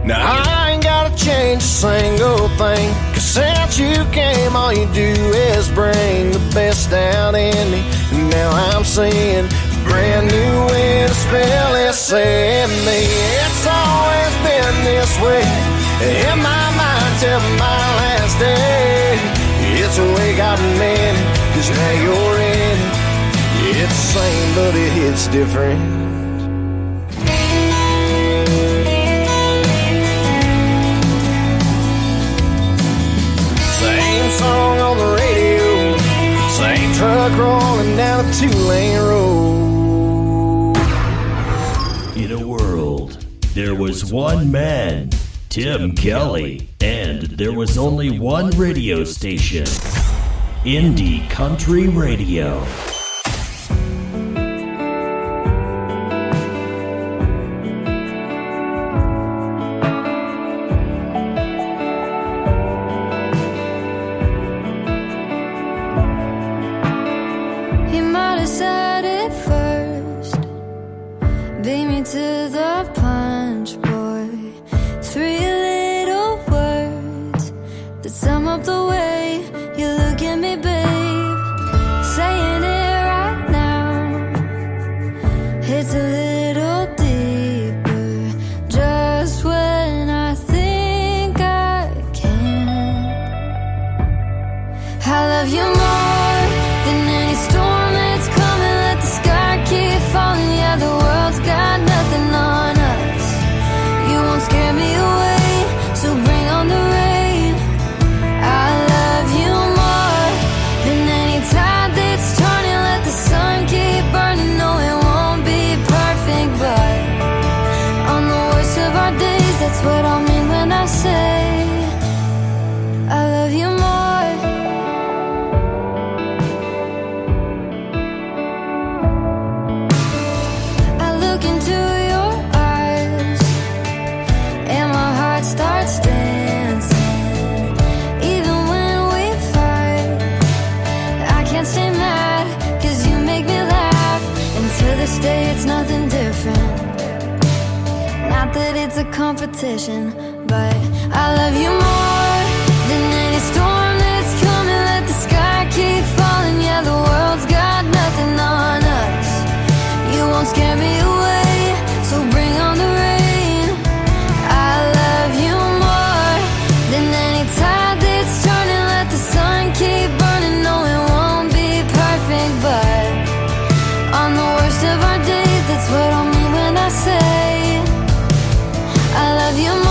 Now I ain't gotta change a single thing, 'cause since you came, all you do is bring the best down in me. And now I'm seeing a brand new way to spell S-A-M-E. It's always been this way in my mind till my last day. It's the way God made it, 'cause now you're in it. It's the same, but it hits different. Song on the radio, same truck rolling down a 2-lane road. In a world, there was one man, Tim Kelly, and there was only one radio station, Indie Country Radio. That's what I mean when I say I love you more. I look into your eyes and my heart starts dancing. Even when we fight, I can't stay mad, 'cause you make me laugh. And to this day it's nothing different. Not that it's a competition, but I love you more than any storm that's coming. Let the sky keep falling. Yeah, the world's got nothing on us. You won't scare me away, so bring on the rain. I love you more than any tide that's turning. Let the sun keep burning. No, it won't be perfect, but on the worst of our days, that's what I mean when I say I love you more.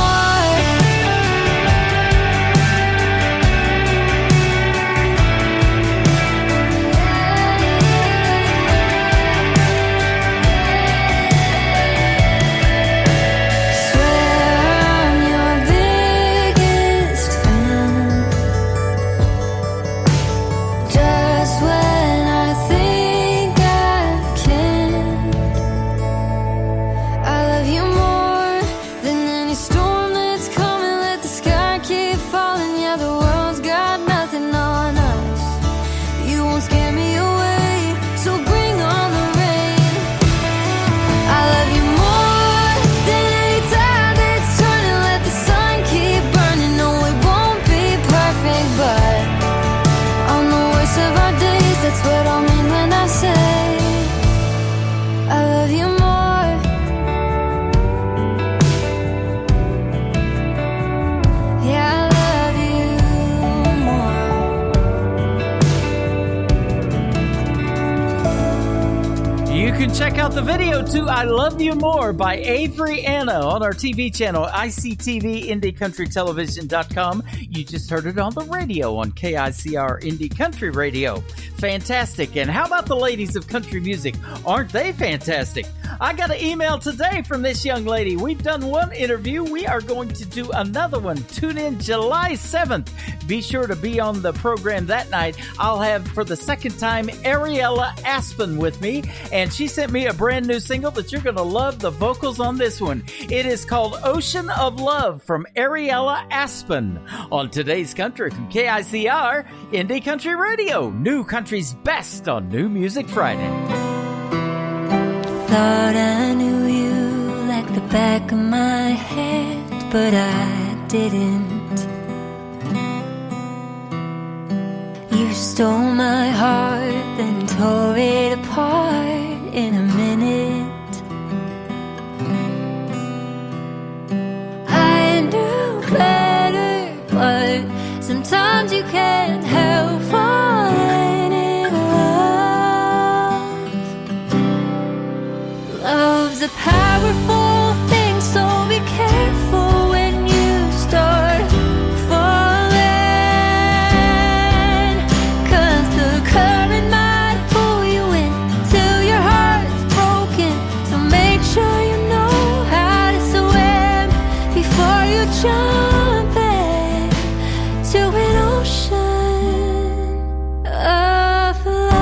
Yeah. out the video to I Love You More by Avery Anna on our TV channel, ICTV, IndieCountryTelevision.com. You just heard it on the radio on KICR Indie Country Radio. Fantastic. And how about the ladies of country music? Aren't they fantastic? I got an email today from this young lady. We've done one interview. We are going to do another one. Tune in July 7th. Be sure to be on the program that night. I'll have, for the second time, Ariella Aspen with me, and she sent me a brand new single that you're going to love the vocals on this one. It is called Ocean of Love from Ariella Aspen on Today's Country from KICR Indie Country Radio. New country's best on New Music Friday. Thought I knew you like the back of my head, but I didn't. You stole my heart, then tore it apart in a minute. I knew better, but sometimes you can't help falling in love. Love's a powerful thing, so be careful when you start falling, 'cause the current might pull you in till your heart's broken. So make sure you know how to swim before you jump into an ocean of love.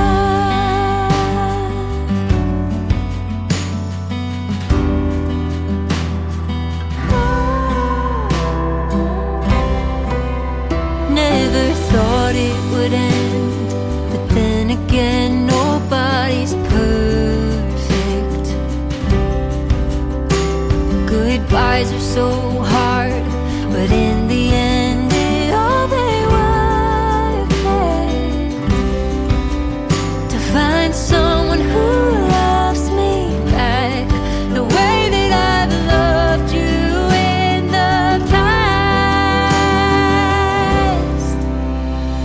Never thought it would end, but then again, nobody's perfect. Goodbyes are so hard, but in the end, it all they were. To find someone who loves me back the way that I've loved you in the past.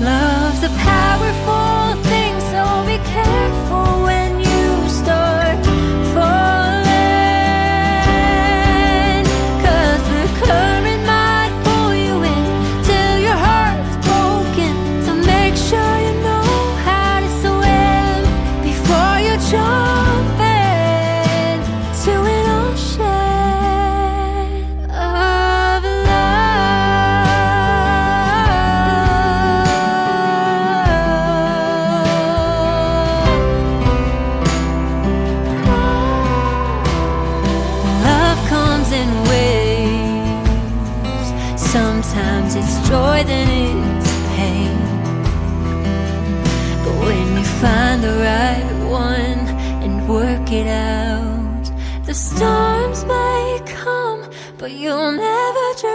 Love's a powerful thing, so be careful when you start falling, 'cause the current might pull you in till your heart's broken. So make sure you know how to swim before you jump into an ocean of love comes in waves. Sometimes it's joy, then it's pain. But when you find the right one and work it out, the storms may come, but you'll never drown.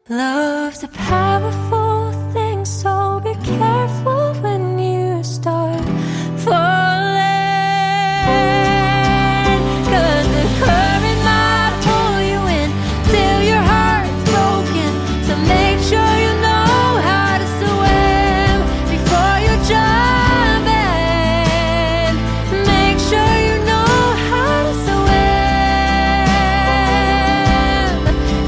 Love's a powerful thing, so be careful when you start falling, 'cause the current might pull you in till your heart's broken. So make sure you know how to swim before you jump in. Make sure you know how to swim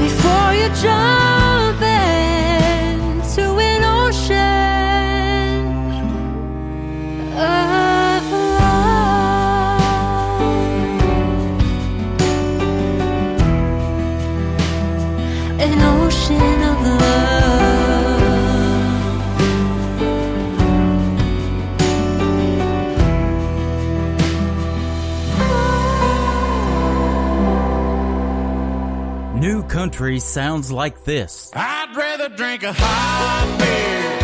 before you jump into an ocean of love. An ocean of love. New country sounds like this. I'd rather drink a hot beer,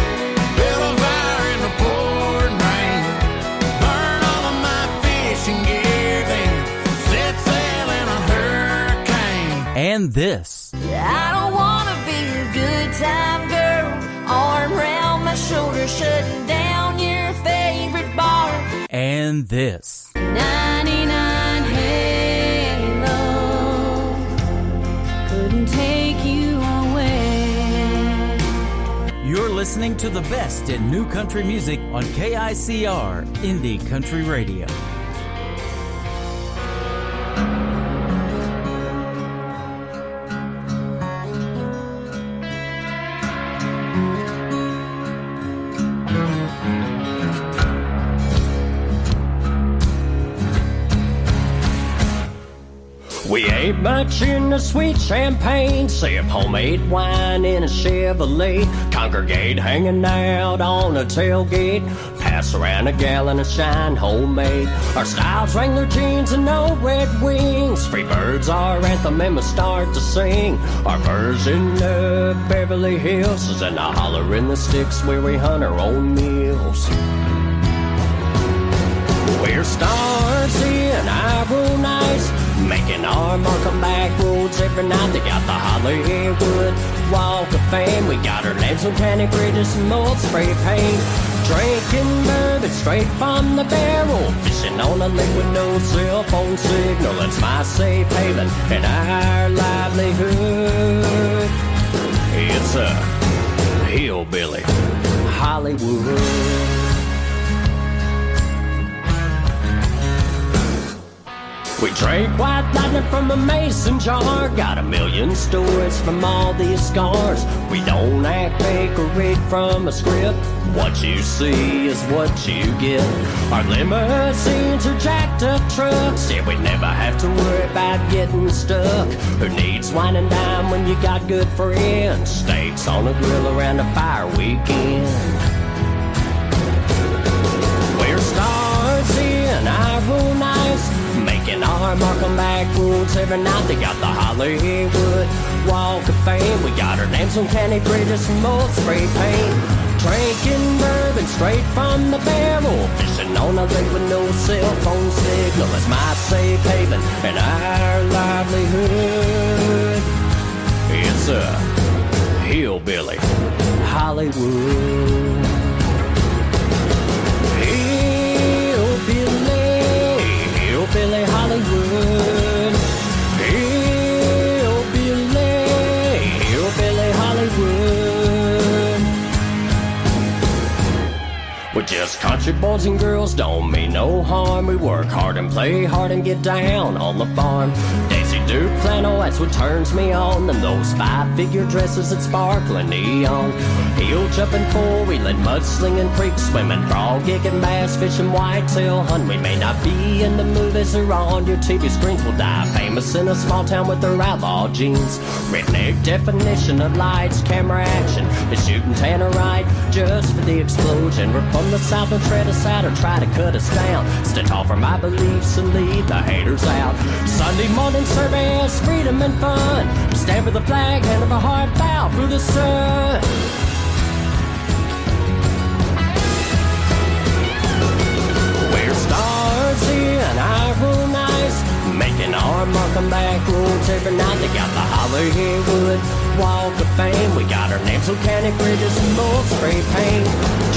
build a fire in the pouring rain, burn all of my fishing gear, then set sail in a hurricane. And this. I don't wanna be a good time girl, arm around my shoulder, shutting down your favorite bar. And this. 99 Halo couldn't take you away. You're listening to the best in new country music on KICR Indie Country Radio. We ain't much in the sweet champagne, sip homemade wine in a Chevrolet, congregate hanging out on a tailgate, pass around a gallon of shine homemade. Our styles Wrangler jeans and no red wings, free birds our anthem and we start to sing. Our version of Beverly Hills is in a holler in the sticks where we hunt our own meals. We're stars in our nights, making our mark on back roads every night. They got the Hollywood Walk of Fame. We got our names on candy bridges and mold spray paint. Drinking bourbon straight from the barrel, fishing on a lake with no cell phone signal. It's my safe haven and our livelihood. It's a hillbilly Hollywood. We drink white lightning from a mason jar, got a million stories from all these scars. We don't act, make, or read from a script. What you see is what you get. Our limousines are jacked up trucks, yeah, we never have to worry about getting stuck. Who needs wine and dime when you got good friends? Steaks on a grill around a fire weekend. We're stars in our own eyes, making our mark on back roads every night. They got the Hollywood Walk of Fame. We got our names on candy bridges and mold spray paint. Drinking bourbon straight from the barrel, fishing on a lake with no cell phone signal. It's my safe haven and our livelihood. It's a hillbilly Hollywood. Hillbilly Hollywood, hillbilly Hollywood. We're just country boys and girls, don't mean no harm. We work hard and play hard and get down on the farm. Daisy Duke flannel, that's what turns me on. And those 5-figure dresses that sparkling neon. Heel jumping, four-wheeling, mudslinging, creek swimming, frog gigging, bass fishing, whitetail hunting. We may not be in the movies or on your TV screens. We'll die famous in a small town with our outlaw jeans. Redneck definition of lights, camera action is shooting tannerite just for the explosion. We're from the south and tread us out or try to cut us down. Stand tall for my beliefs and lead the haters out. Sunday morning service, freedom and fun. Stand for the flag, hand of the heart, bow through the sun. Stars in our own eyes, making our mark on back roads every night. They got the Hollywood Walk of Fame. We got our names on candy bridges and mold spray paint.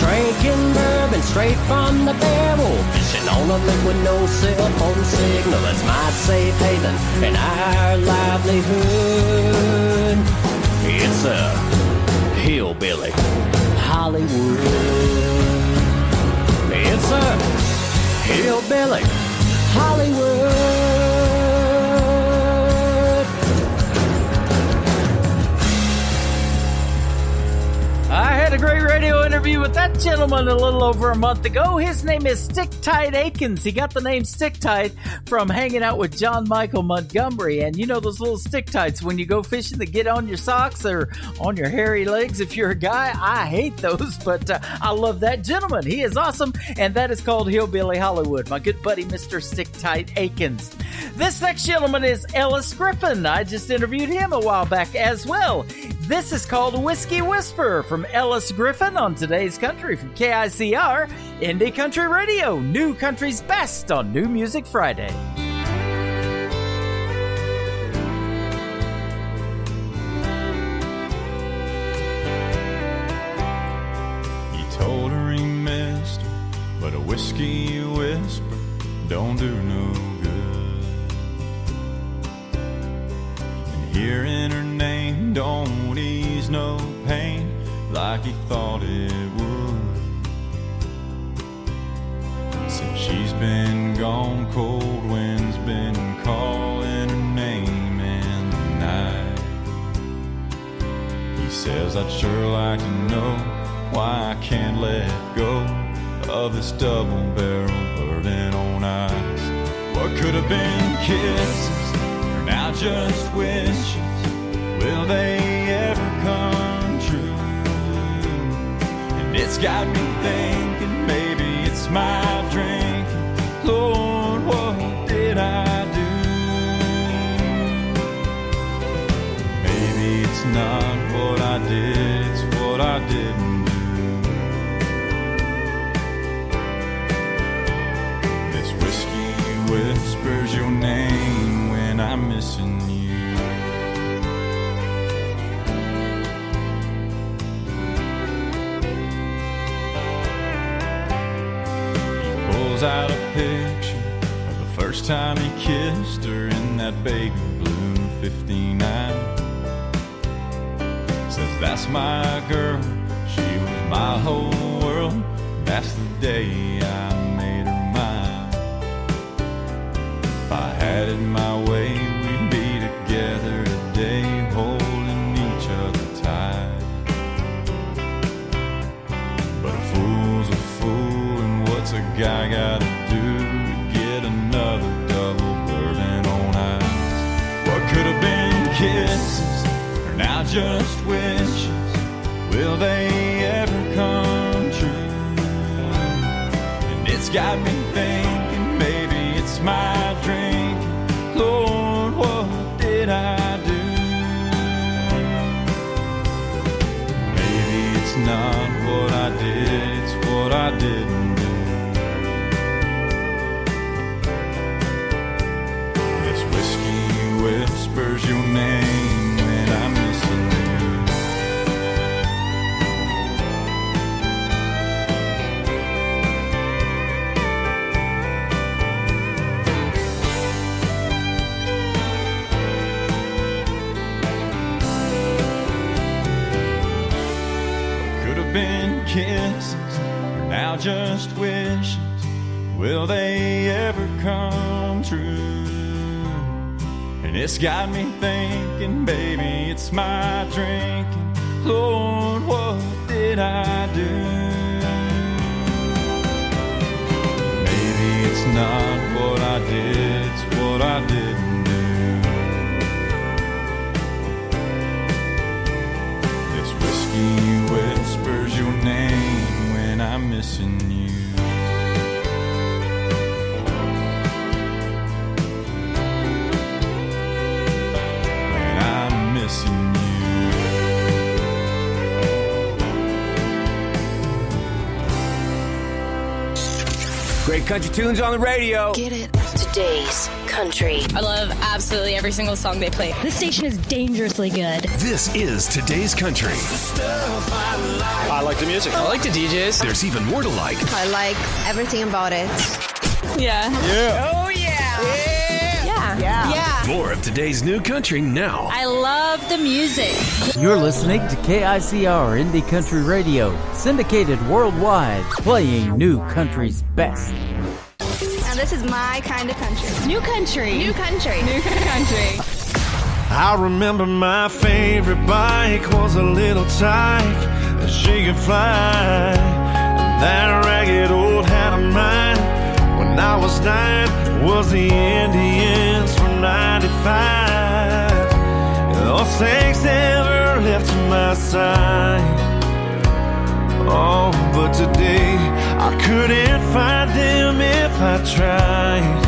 Drinking bourbon straight from the barrel, fishing on a lake with no cell phone signal. It's my safe haven and our livelihood. It's a hillbilly Hollywood. It's a hillbilly Hollywood. I had a great radio interview with that gentleman a little over a month ago. His name is Stick Tight Akins. He got the name Stick Tight from hanging out with John Michael Montgomery. And you know those little stick tights when you go fishing that get on your socks or on your hairy legs if you're a guy? I hate those, but I love that gentleman. He is awesome, and that is called Hillbilly Hollywood. My good buddy, Mr. Stick Tight Akins. This next gentleman is Ellis Griffin. I just interviewed him a while back as well. This is called Whiskey Whisper from Ellis Griffin on Today's Country from KICR Indie Country Radio, New Country's best on New Music Friday. He told her he missed her, but a whiskey whisper don't do no good. And hearing her name don't ease no pain like like he thought it would. Since she's been gone, cold winds been calling her name in the night. He says, I'd sure like to know why I can't let go of this double-barrel burden on ice. What could have been kisses are now just wishes. Will they ever come true? And it's got me thinking maybe it's my drinking. Lord, what did I do? Maybe it's not what I did, it's what I didn't do. This whiskey whispers your name when I'm missing you. Out a picture of the first time he kissed her in that baby blue 59. Says that's my girl, she was my whole world. That's the day I made her mine. If I had it my way, we'd be together today, holding each other tight. But a fool's a fool, and what's a guy gotta do to get another double burden on ice? What could have been kisses are now just wishes. Will they ever come true? And it's got me thinking maybe it's my drinking. Lord, what did I do? Maybe it's not what I did, it's what I didn't do. This whiskey whispers your name when I'm missing you. Could have been kisses, are now just wishes. Will they ever come true? And it's got me thinking, baby, it's my drinking. Lord, what did I do? Maybe it's not what I did, it's what I didn't do. This whiskey whispers your name when I'm missing you. Great country tunes on the radio. Get it? Today's country. I love absolutely every single song they play. This station is dangerously good. This is Today's Country. I like the music. I like the DJs. There's even more to like. I like everything about it. Yeah. Yeah. Oh, yeah. Yeah. Yeah. Yeah. More of today's new country now. I love the music. You're listening to KICR Indie Country Radio, syndicated worldwide, playing new country's best. Now this is my kind of country. New country. New country. New country. I remember my favorite bike was a little tyke that she could fly. And that ragged old hat of mine when I was 9 was the Indians from 95. Those things never left my side. Oh, but today I couldn't find them if I tried.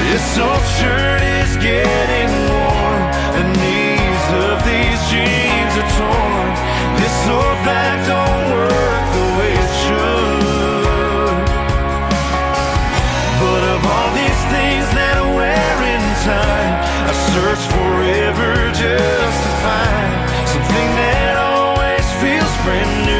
This old shirt is getting worn, the knees of these jeans are torn. This old bag don't work the way it should. But of all these things that I wear in time, I search forever just to find something that always feels brand new.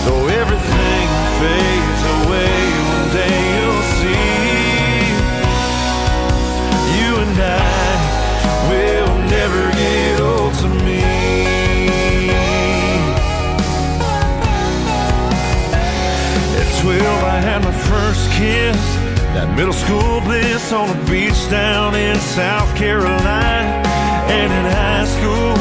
Though everything fades away, one day you'll see 12, I had my first kiss. That middle school bliss on the beach down in South Carolina. And in high school,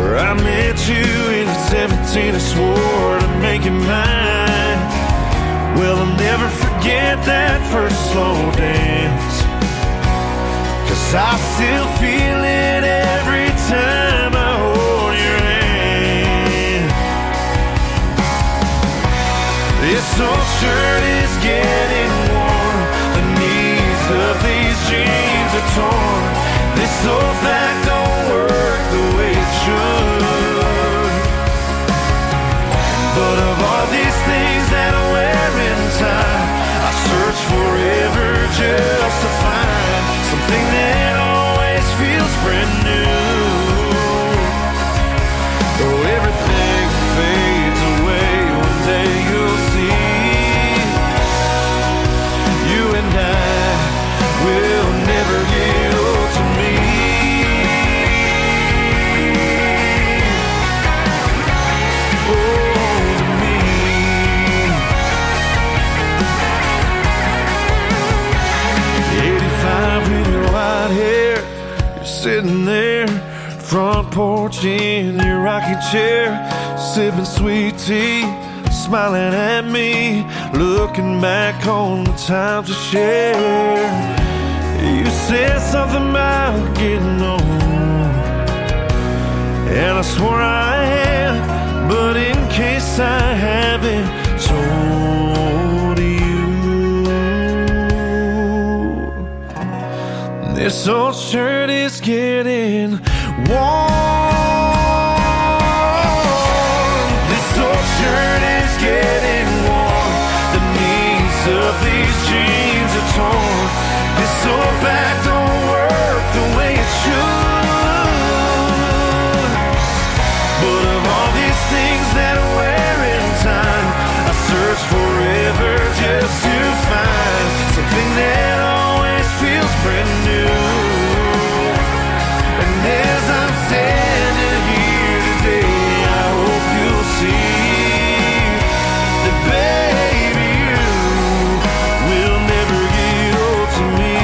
where I met you, in 17 I swore to make it mine. Well, I'll never forget that first slow dance, 'cause I still feel it every time I hold your hand. This old shirt is getting warm, the knees of these jeans are torn. This old back don't work the way it should. But of all these things that I wear in time, I search forever just to find something that always feels brand new. Though everything fades away, one day you'll see you and I will never get old to me. Oh, to me. 85 with your white hair, you're sitting there, front porch in your rocking chair, sipping sweet tea, smiling at me, looking back on the times we shared. You said something about getting old, and I swore I had, but in case I haven't told you, this old shirt is getting warm. This old shirt is getting warm. The knees of these jeans are torn. This old back don't work the way it should. But of all these things that I wear in time, I search forever just to find something that always feels brand new. And as I'm standing here today, I hope you'll see that, baby, you will never get old to me.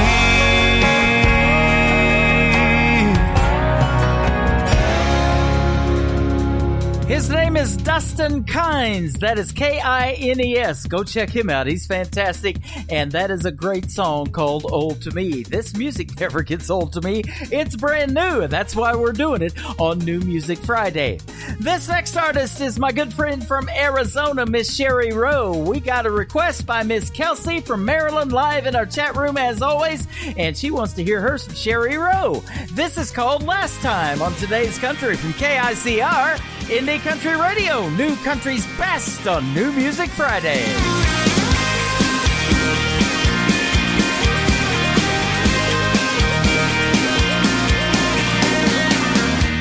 His name is Dustin Kynes. That is Kines. Go check him out. He's fantastic. And that is a great song called Old to Me. This music never gets old to me. It's brand new. And that's why we're doing it on New Music Friday. This next artist is my good friend from Arizona, Miss Sherry Rowe. We got a request by Miss Kelsey from Maryland live in our chat room as always. And she wants to hear her some Sherry Rowe. This is called Last Time on Today's Country from KICR. Indie Country Radio, New Country's best on New Music Friday.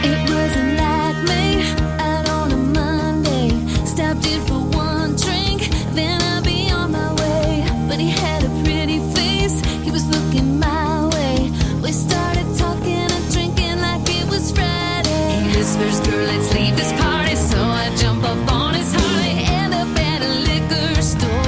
It wasn't like me out on a Monday. Stopped in for one drink, then I'd be on my way. But he had a pretty face, he was looking my way. We started talking and drinking like it was Friday. He whispers, girl, let's leave this party. So I jump up on his Harley, end up at a liquor store.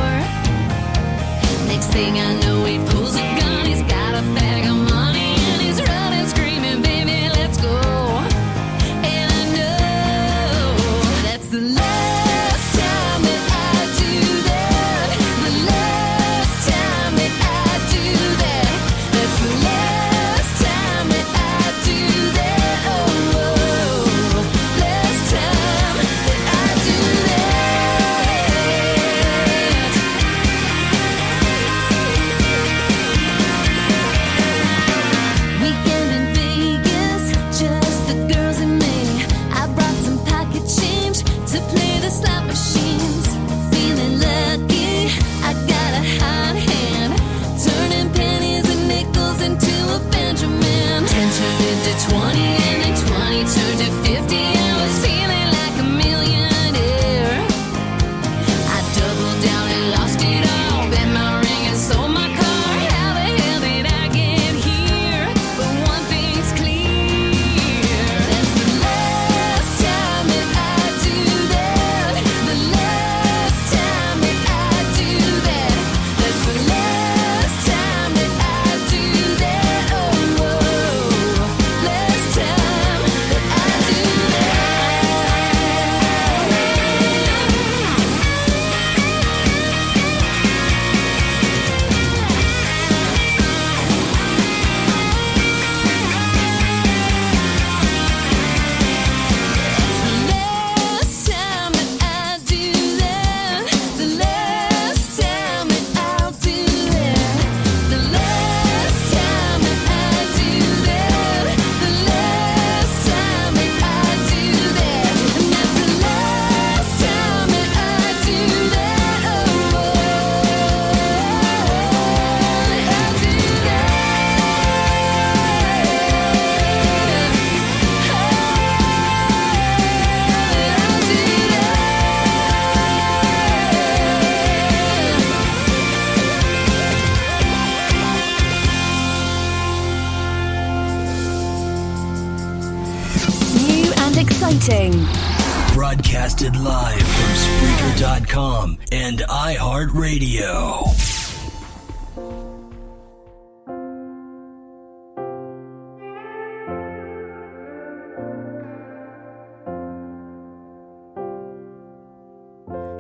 Broadcasted live from Spreaker.com and iHeartRadio.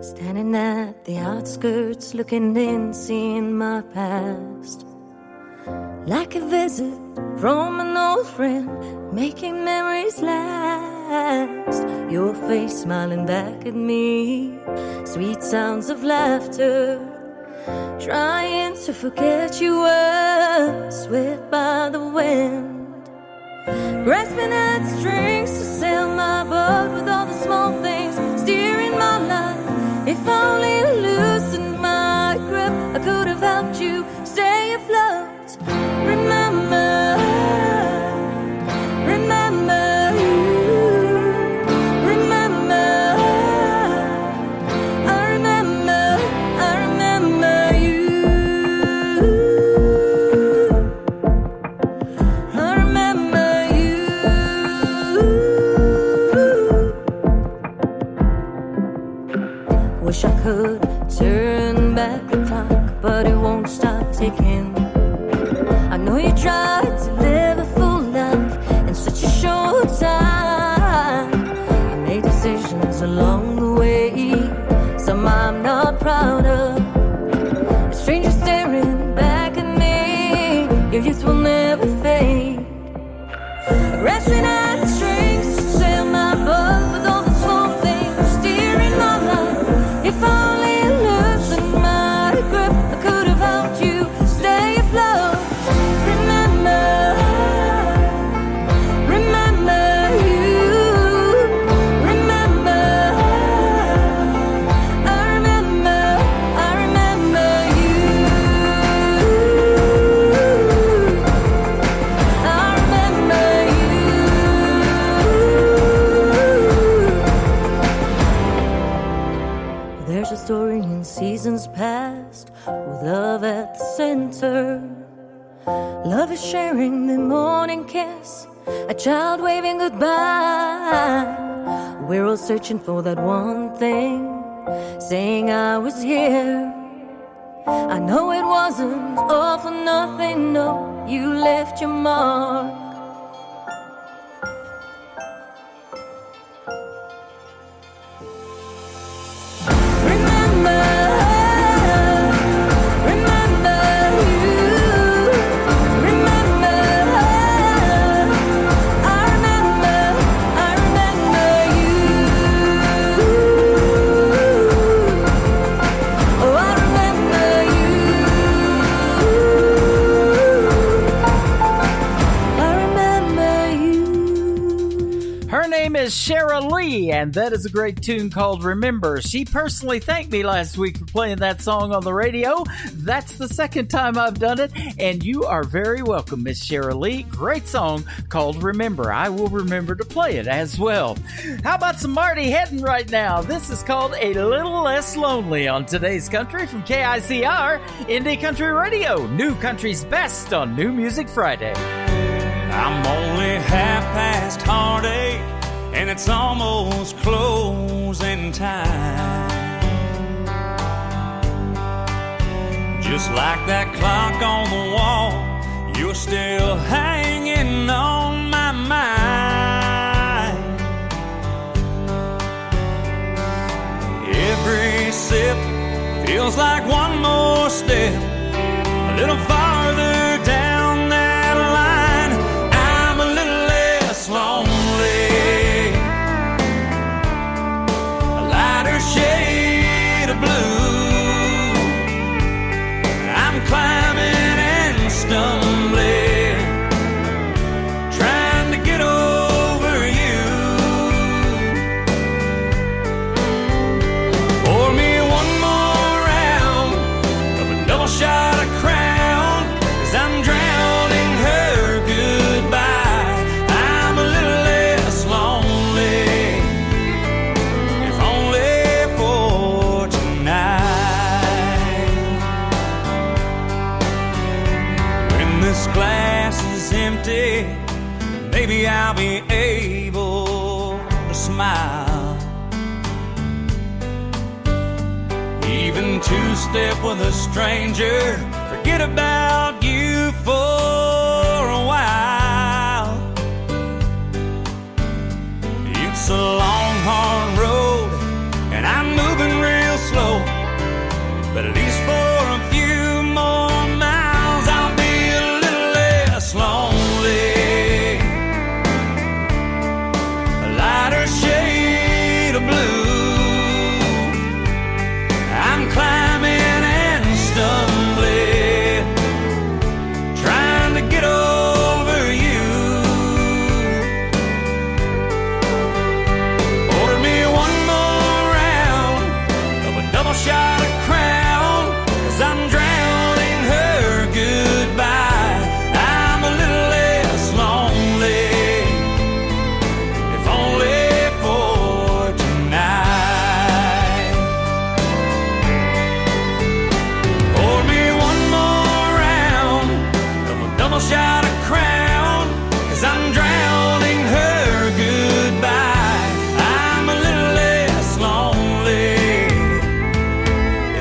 Standing at the outskirts, looking in, seeing my past. Like a visit from an old friend, making memories last. Your face smiling back at me, sweet sounds of laughter. Trying to forget you were swept by the wind. Grasping at strings to sail my boat with all the small things steering my life. If only you loosened my grip, I could have helped you stay afloat. Remember, remember you. Remember, I remember you. I remember you. Wish I could turn back the clock, but it won't stop ticking. I know you tried to live a full life in such a short time. You made decisions along the way, some I'm not proud of. A stranger staring back at me, your youth will never fade. Grasping at the strings to sail my boat with all the small things steering my life. If only you loosened my grip, I could have helped you stay afloat. Remember, remember you. Remember, I remember you. I remember you. There's a story in seasons past with love at the center. Love is sharing the morning kiss, a child waving goodbye. We're all searching for that one thing, saying I was here. I know it wasn't all for nothing, no, you left your mark. Shara Lee, and that is a great tune called Remember. She personally thanked me last week for playing that song on the radio. That's the second time I've done it, and you are very welcome, Miss Shara Lee. Great song called Remember. I will remember to play it as well. How about some Marty Heddon right now? This is called A Little Less Lonely on Today's Country from KICR, Indie Country Radio, New Country's best on New Music Friday. I'm only half past heartache, and it's almost closing time. Just like that clock on the wall, you're still hanging on my mind. Every sip feels like one more step, a little farther down that line. I'm a little less lonely, shade of blue. I'm climbing and stumbling, trying to get over you. Pour me one more round of a double shot of Crown, 'cause I'm drowning her goodbye. I'm a little less lonely, if only this glass is empty, maybe I'll be able to smile. even two-step with a stranger. Forget about you for a while. It's a long, hard road, and I'm moving real slow. But at least for a few more miles, I'll be a little less lonely. A lighter shade of blue. I'm climbing and stumbling, trying to get over you. Order me one more round of a double shot of Crown, 'cause I'm drowning her goodbye. I'm a little less lonely, if only for tonight. Pour me one more round of a double shot of Crown, 'cause I'm drowning her goodbye. I'm a little less lonely,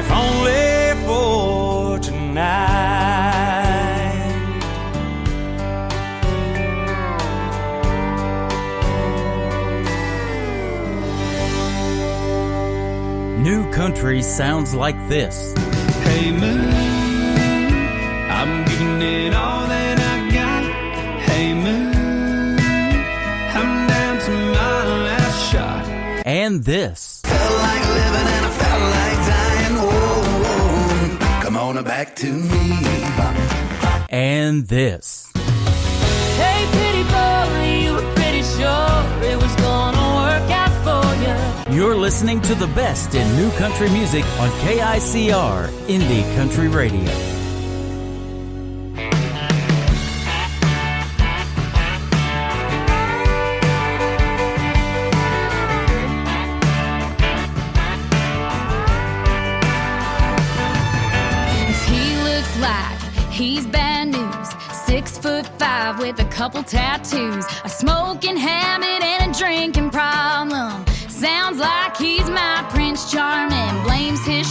if only for tonight. New country sounds like this. Hey moon, I'm giving it all that I got. Hey moon, I'm down to my last shot. And this. Felt like living and I felt like dying. Oh, come on back to me. And this. Hey, pretty boy, you were pretty sure it was gonna work out for you. You're listening to the best in new country music on KICR Indie Country Radio. He looks like he's bad news. 6'5" with a couple tattoos, a smoking habit and a drinking problem. Sounds like he's my Prince Charming. Blames his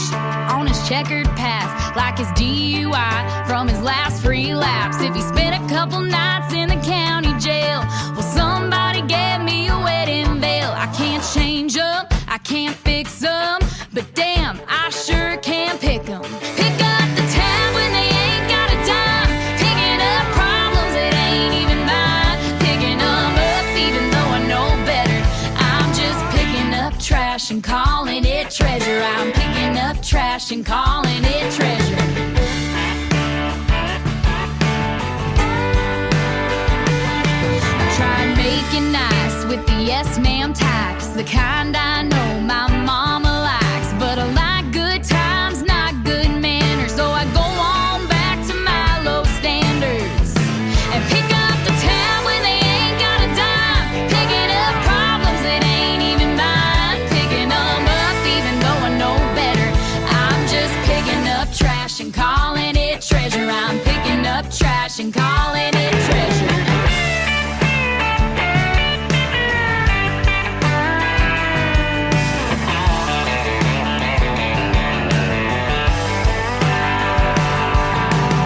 on his checkered past, like his DUI from his last free lapse. If he spent a couple nights in the county jail, well, somebody gave me a wedding veil. I can't change them, I can't fix them, but damn, I sure can pick them. Pick up the tab when they ain't got a dime. Picking up problems that ain't even mine. Picking them up even though I know better. I'm just picking up trash and calling it treasure. I'm picking up trash and calling it treasure. I tried making nice with the yes ma'am types, the kind I know my mama likes, but I like good times, not good manners, so I go on back to my low standards and pick up the tab when they ain't got a dime. Picking up problems that ain't even mine. Picking them up even though I know better. I'm just picking up trash and calling it treasure. I'm picking up trash and calling it treasure.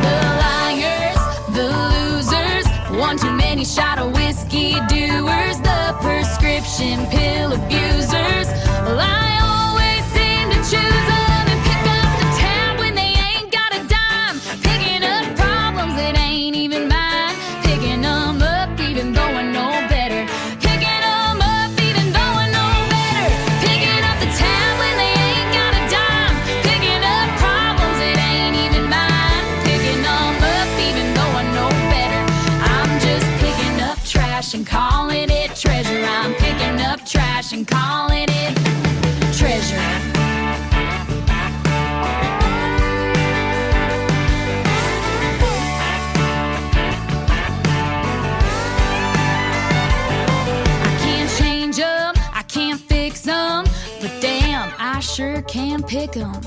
The liars, the losers, one too many shot of whiskey doers, the prescription pill abusers. Well, I always seem to choose them and pick up the tab when they ain't got a dime. Picking up problems that ain't even mine. Picking them up even though I know better. Picking them up even though I know better. Picking up the tab when they ain't got a dime. Picking up problems that ain't even mine. Picking them up even though I know better. I'm just picking up trash and calling it treasure. I'm picking up trash and calling it treasure. I can't change them, I can't fix them, but damn, I sure can pick them.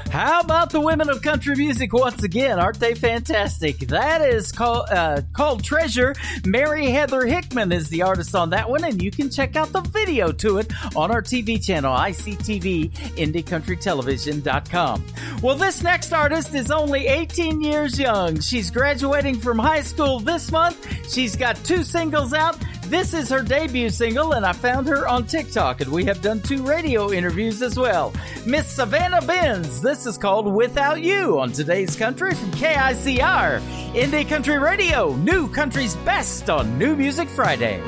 How about the women of country music once again? Aren't they fantastic? That is called Treasure. Mary Heather Hickman is the artist on that one, and you can check out the video to it on our TV channel, ICTV, IndieCountryTelevision.com. Well, this next artist is only 18 years young. She's graduating from high school this month. She's got 2 singles out. This is her debut single, and I found her on TikTok, and we have done 2 radio interviews as well. Miss Savannah Benz. This is called Without You on Today's Country from KICR, Indie Country Radio, New Country's Best on New Music Friday.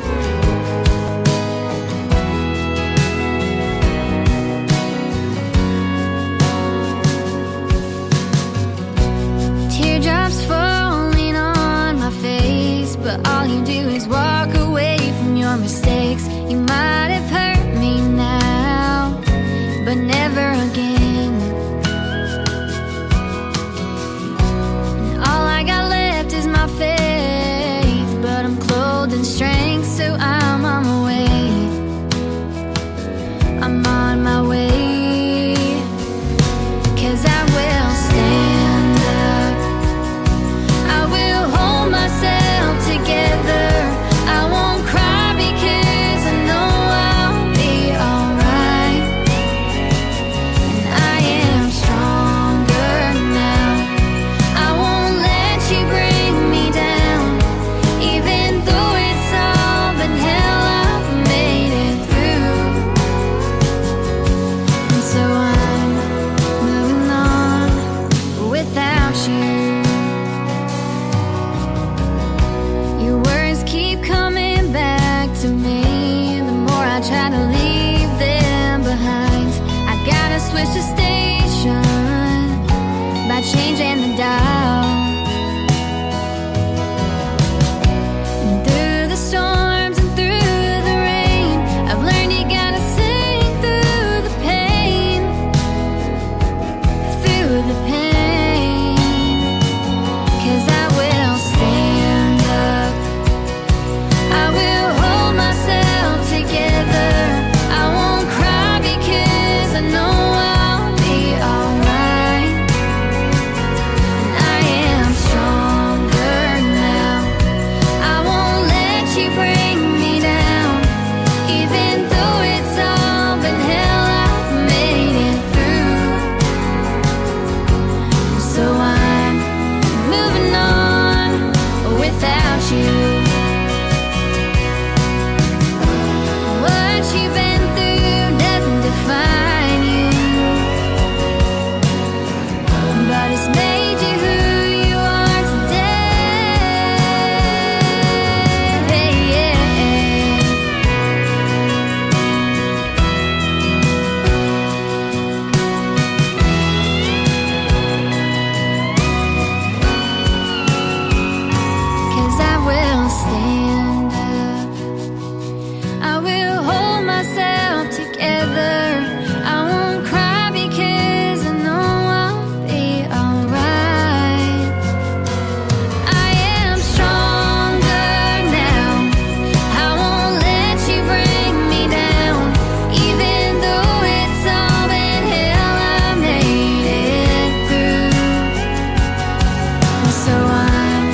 Teardrops falling on my face, but all you do is walk away from your mistakes. You might have hurt me now, but never again. And all I got left is my faith, but I'm clothed in strength, so I'm on my way. I'm on my way, 'cause I will stand up. I will hold myself together. I won't cry because I know I'll be alright. And I am stronger now. I won't let you bring me down. Even though it's all been hell, I've made it through. And so I'm moving on without you. Your words keep coming back to me. The more I try to leave them behind, I gotta switch the station by changing the dial. And through the storms and through the rain, I've learned you gotta sing through the pain, through the pain. 'Cause I will stand up. I will hold myself together. I won't cry because I know I'll be alright. And I am stronger now. I won't let you bring me down. Even though it's all been hell, I've made it through. So I'm moving on without you. What you've been through doesn't define you, but it's made you who you are today. 'Cause I will stand up. I will hold myself together. I won't cry because I know I'll be alright. I am stronger now. I won't let you bring me down. Even though it's all been hell, I made it through. So I'm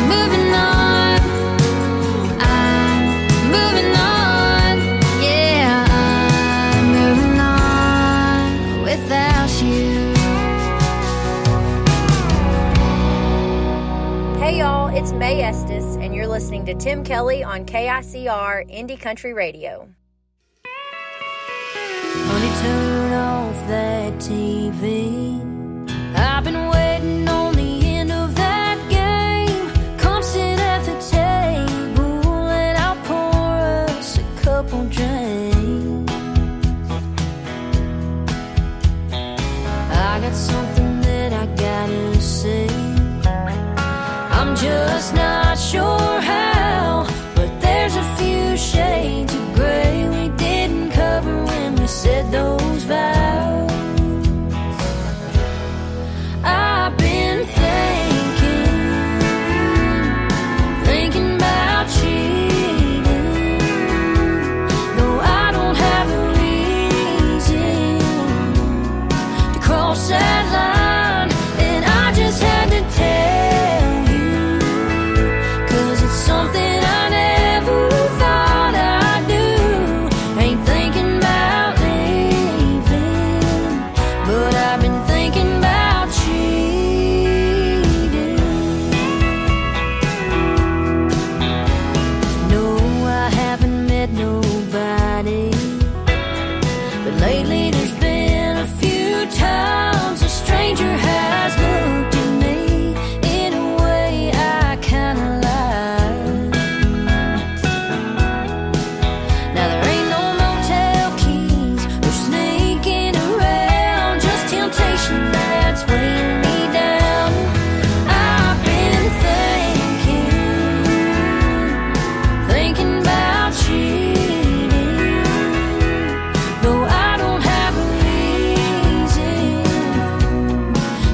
moving on. I'm moving on. Yeah, I'm moving on without you. Hey y'all, it's May Estes, and you're listening to Tim Kelly on KICR Indie Country Radio. Honey, turn off that TV. I've been waiting on the end of that game. Come sit at the table and I'll pour us a couple drinks. I got something that I gotta say. I'm just not sure how, but there's a few shades of gray we didn't cover when we said those vows. I've been thinking about cheating, though I don't have a reason to cross that that's weighing me down. I've been thinking about cheating, though I don't have a reason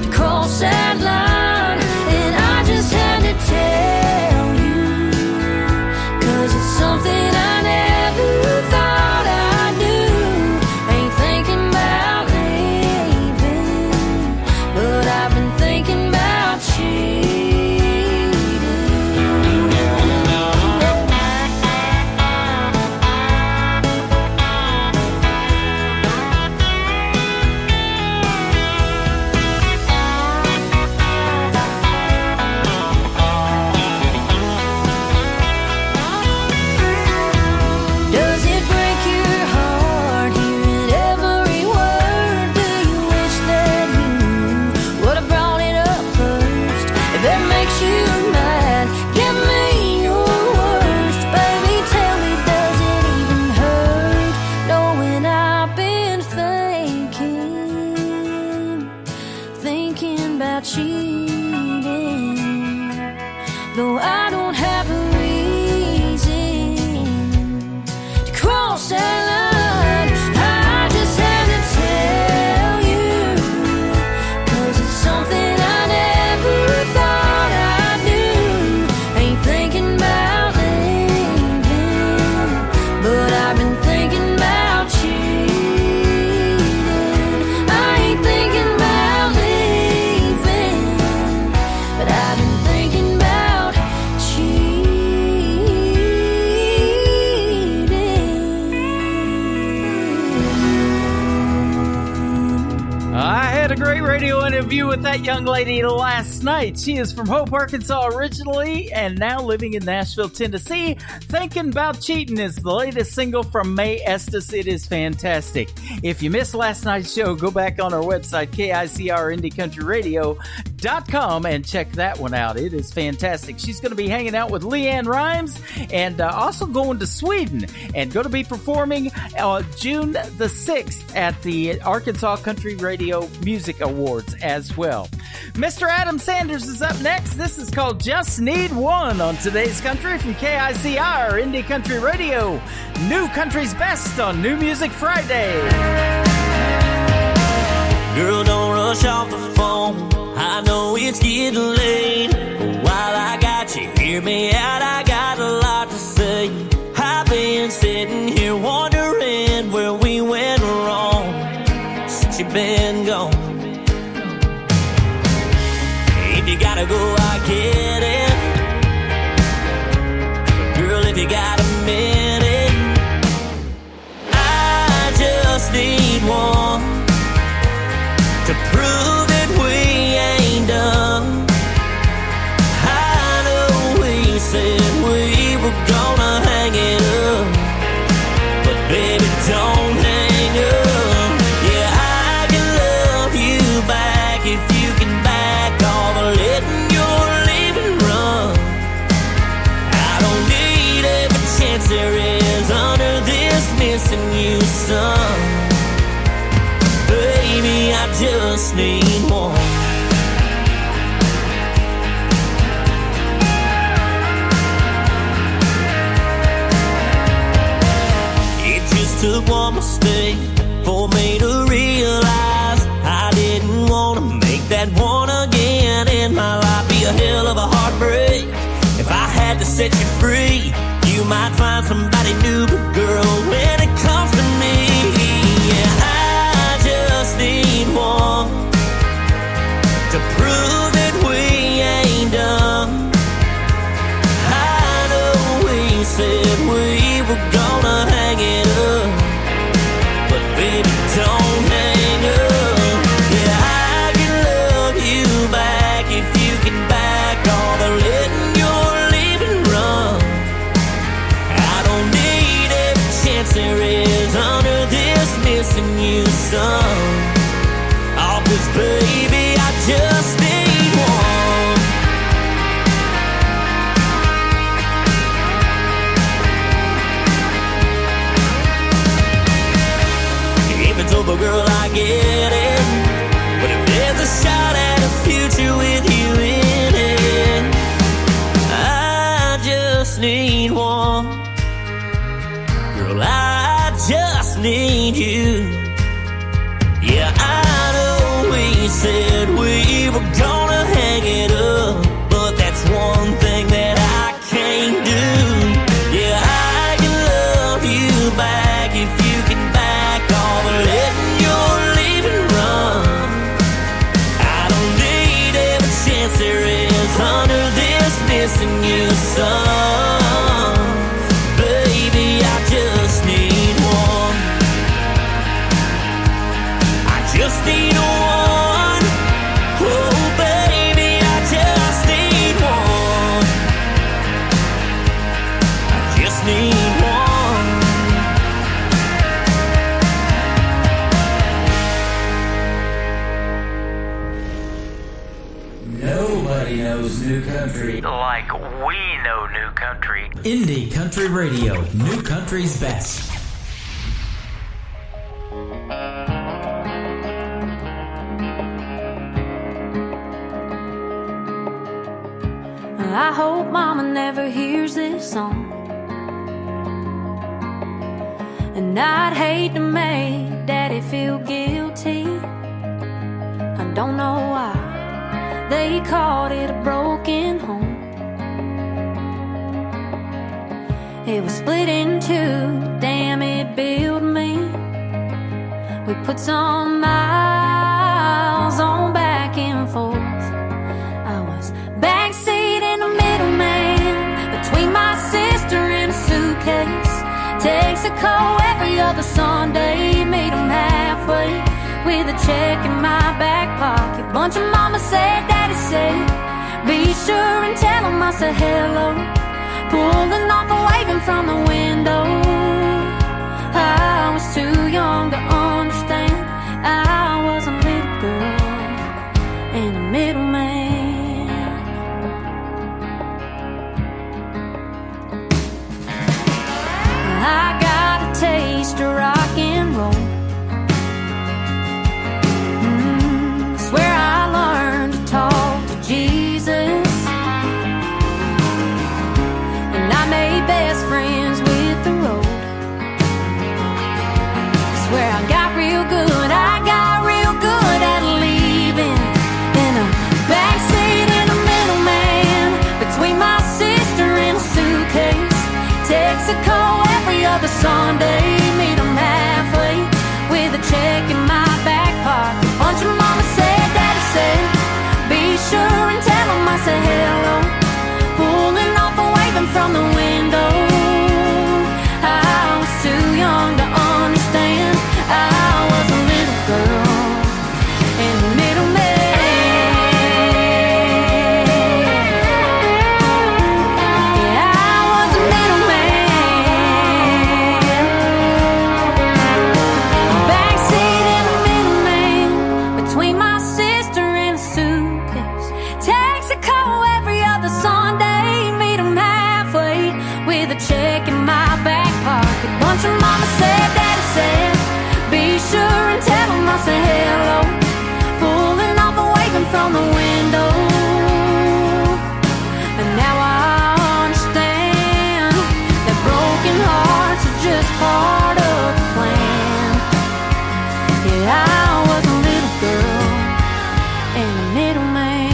to cross that line, and I just had to tell you, 'cause it's something I never thought I knew. Ain't thinking about leaving, but I've been thinking about cheating. Does it break your heart hearing every word? Do you wish that you would have brought it up first? If that makes you mad, give me your worst. Baby, tell me, does it even hurt knowing I've been thinking about cheating, though I don't have a reason to cross that line. I just had to tell you, 'cause it's something I never thought I knew. Ain't thinking about leaving, but I've been thinking about cheating. I ain't thinking about leaving, but I've been thinking about I had a great radio interview with that young lady last night. She is from Hope, Arkansas originally and now living in Nashville, Tennessee. Thinking About Cheating is the latest single from Mae Estes. It is fantastic. If you missed last night's show, go back on our website, KICRIndieCountryRadio.com, and check that one out. It is fantastic. She's going to be hanging out with Leanne Rimes and also going to Sweden and going to be performing June the 6th at the Arkansas Country Radio Music Awards as well. Mr. Adam Sanders is up next. This is called Just Need One on Today's Country from KICR Indie Country Radio. New Country's Best on New Music Friday. Girl, don't rush off the phone. I know it's getting late, but while I got you, hear me out. I got a lot to say. I've been sitting here wondering where we went wrong since you've been gone. If you gotta go, I get it. Girl, if you got a minute, I just need one to prove that we ain't done. I know we said we were gonna hang it up, but baby, don't hang up. Yeah, I can love you back if you can back off letting your leaving run. I don't need every chance there is under this missing you, son. Baby, I just need one. It just took one mistake for me to realize I didn't want to make that one again in my life. Be a hell of a heartbreak if I had to set you free. You might find somebody new, but girl, when it comes to me, yeah, I just need one to prove that we ain't done. I know we said we were gonna hang it up, but baby, don't hang up. Yeah, I can love you back if you can back all the letting your leaving run. I don't need every chance there is under this missing you, son. Oh, 'cause baby, I just need shot at a future with you in it. I just need one. Girl, I just need you. Yeah, I know we said we were gonna hang it up, but that's one thing that I can't do. Yeah, I can love you back if you can back off letting your leaving run. I don't need every chance there is under this missing you sun. Baby, I just need one. I just need one. Oh, baby, I just need one. I just need one. Nobody knows new country like we know new country. Indie Country Radio, new country's best. I hope Mama never hears this song. And I'd hate to make Daddy feel guilty. I don't know why they called it a broken home. It was split in two, damn it built me. We put some miles on back and forth. I was backseat in the middle man, between my sister and a suitcase. Texaco every other Sunday, meet 'em halfway with a check in my back pocket. Bunch of mama said, daddy said, be sure and tell 'em I said hello. Pulling off and waving from the window. I was too young to understand. I was a little girl and a middleman. I got a taste of rock and roll. Swear I learned to talk to Jesus. And I made best friends with the road. Swear I got real good, I got real good at leaving. In a backseat in a middleman, between my sister and a suitcase. Texaco every other Sunday, meet 'em halfway with a check in my back pocket. Bunch of mama said, daddy said, be sure and tell 'em I said hello. Pulling off and waving from the window. I was too young to understand. I was a little girl and a middleman. Yeah, I was a middleman. Backseat in a middleman, between my sister and a suitcase. Texaco every other Sunday, meet 'em halfway with a check in my back pocket. Bunch of mama said, daddy said, be sure and tell 'em I said hello. Pulling off and waving from the window. And now I understand that broken hearts are just part of the plan. Yeah, I was a little girl and a middleman.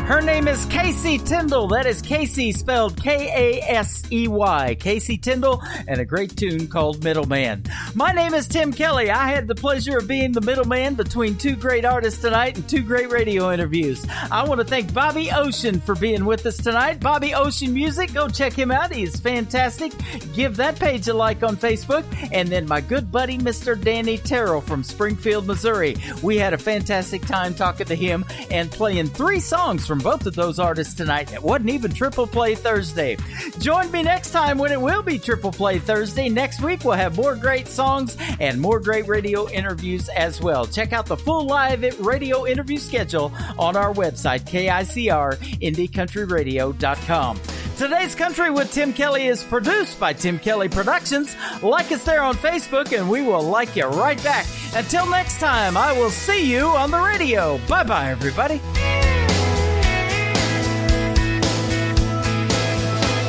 Her name is Casey Tyndall. That is Casey spelled K-A-S-E-Y. Casey Tyndall, and a great tune called Middleman. My name is Tim Kelly. I had the pleasure of being the middleman between two great artists tonight and two great radio interviews. I want to thank Bobby Ocean for being with us tonight. Bobby Ocean Music, go check him out. He's fantastic. Give that page a like on Facebook. And then my good buddy, Mr. Danny Terrell from Springfield, Missouri. We had a fantastic time talking to him and playing 3 songs from both of those artists tonight. It wasn't even Triple Play Thursday. Join me next time when it will be Triple Play Thursday. Next week we'll have more great songs and more great radio interviews as well. Check out the full live radio interview schedule on our website, KICR, IndieCountryRadio.com. Today's Country with Tim Kelly is produced by Tim Kelly Productions. Like us there on Facebook, and we will like you right back. Until next time, I will see you on the radio. Bye-bye, everybody.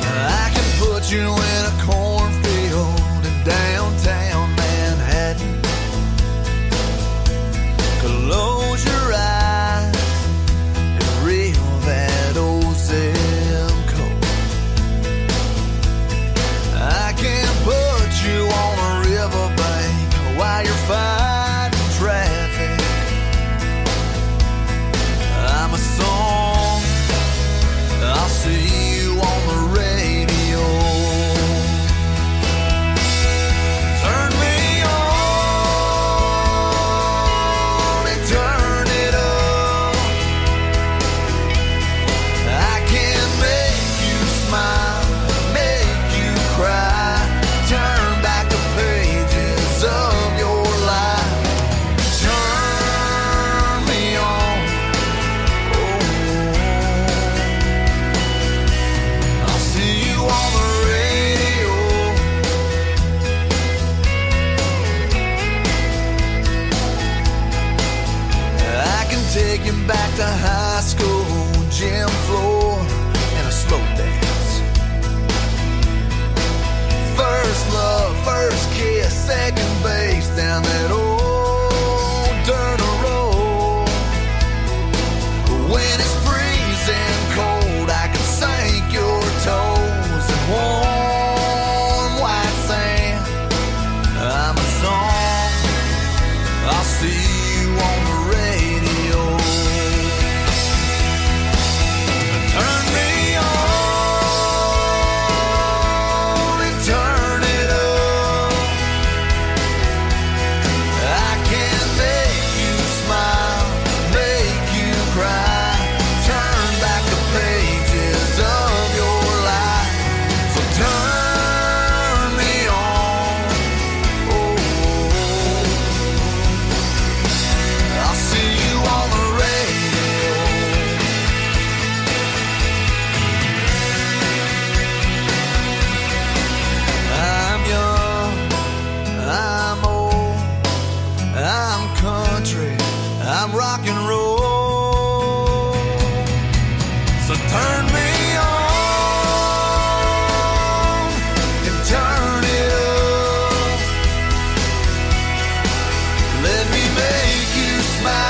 I can put you in a cornfield in downtown Manhattan. Close your eyes and reel that old zip code. I can put you on a riverbank while you're fighting traffic. I'm a song, I'll see you on the radio. Turn me on and turn it up. I can make you smile, make you cry, turn back the pages of your life. Turn me on, oh, I'll see you on the radio. I can take you back to high school, gym floor, and a slow dance. First love, first kiss, second base down that old dirt road. When it's freezing cold, I can sink your toes in warm white sand. I'm a song, I'll see you on the radio. Turn me on and turn it up. I can make you smile, make you cry, turn back the pages of your life. So turn me on, oh, I'll see you on the radio. I'm young, I'm old, I'm country, I'm rock and roll. So turn me on and turn it up. Let me make you smile.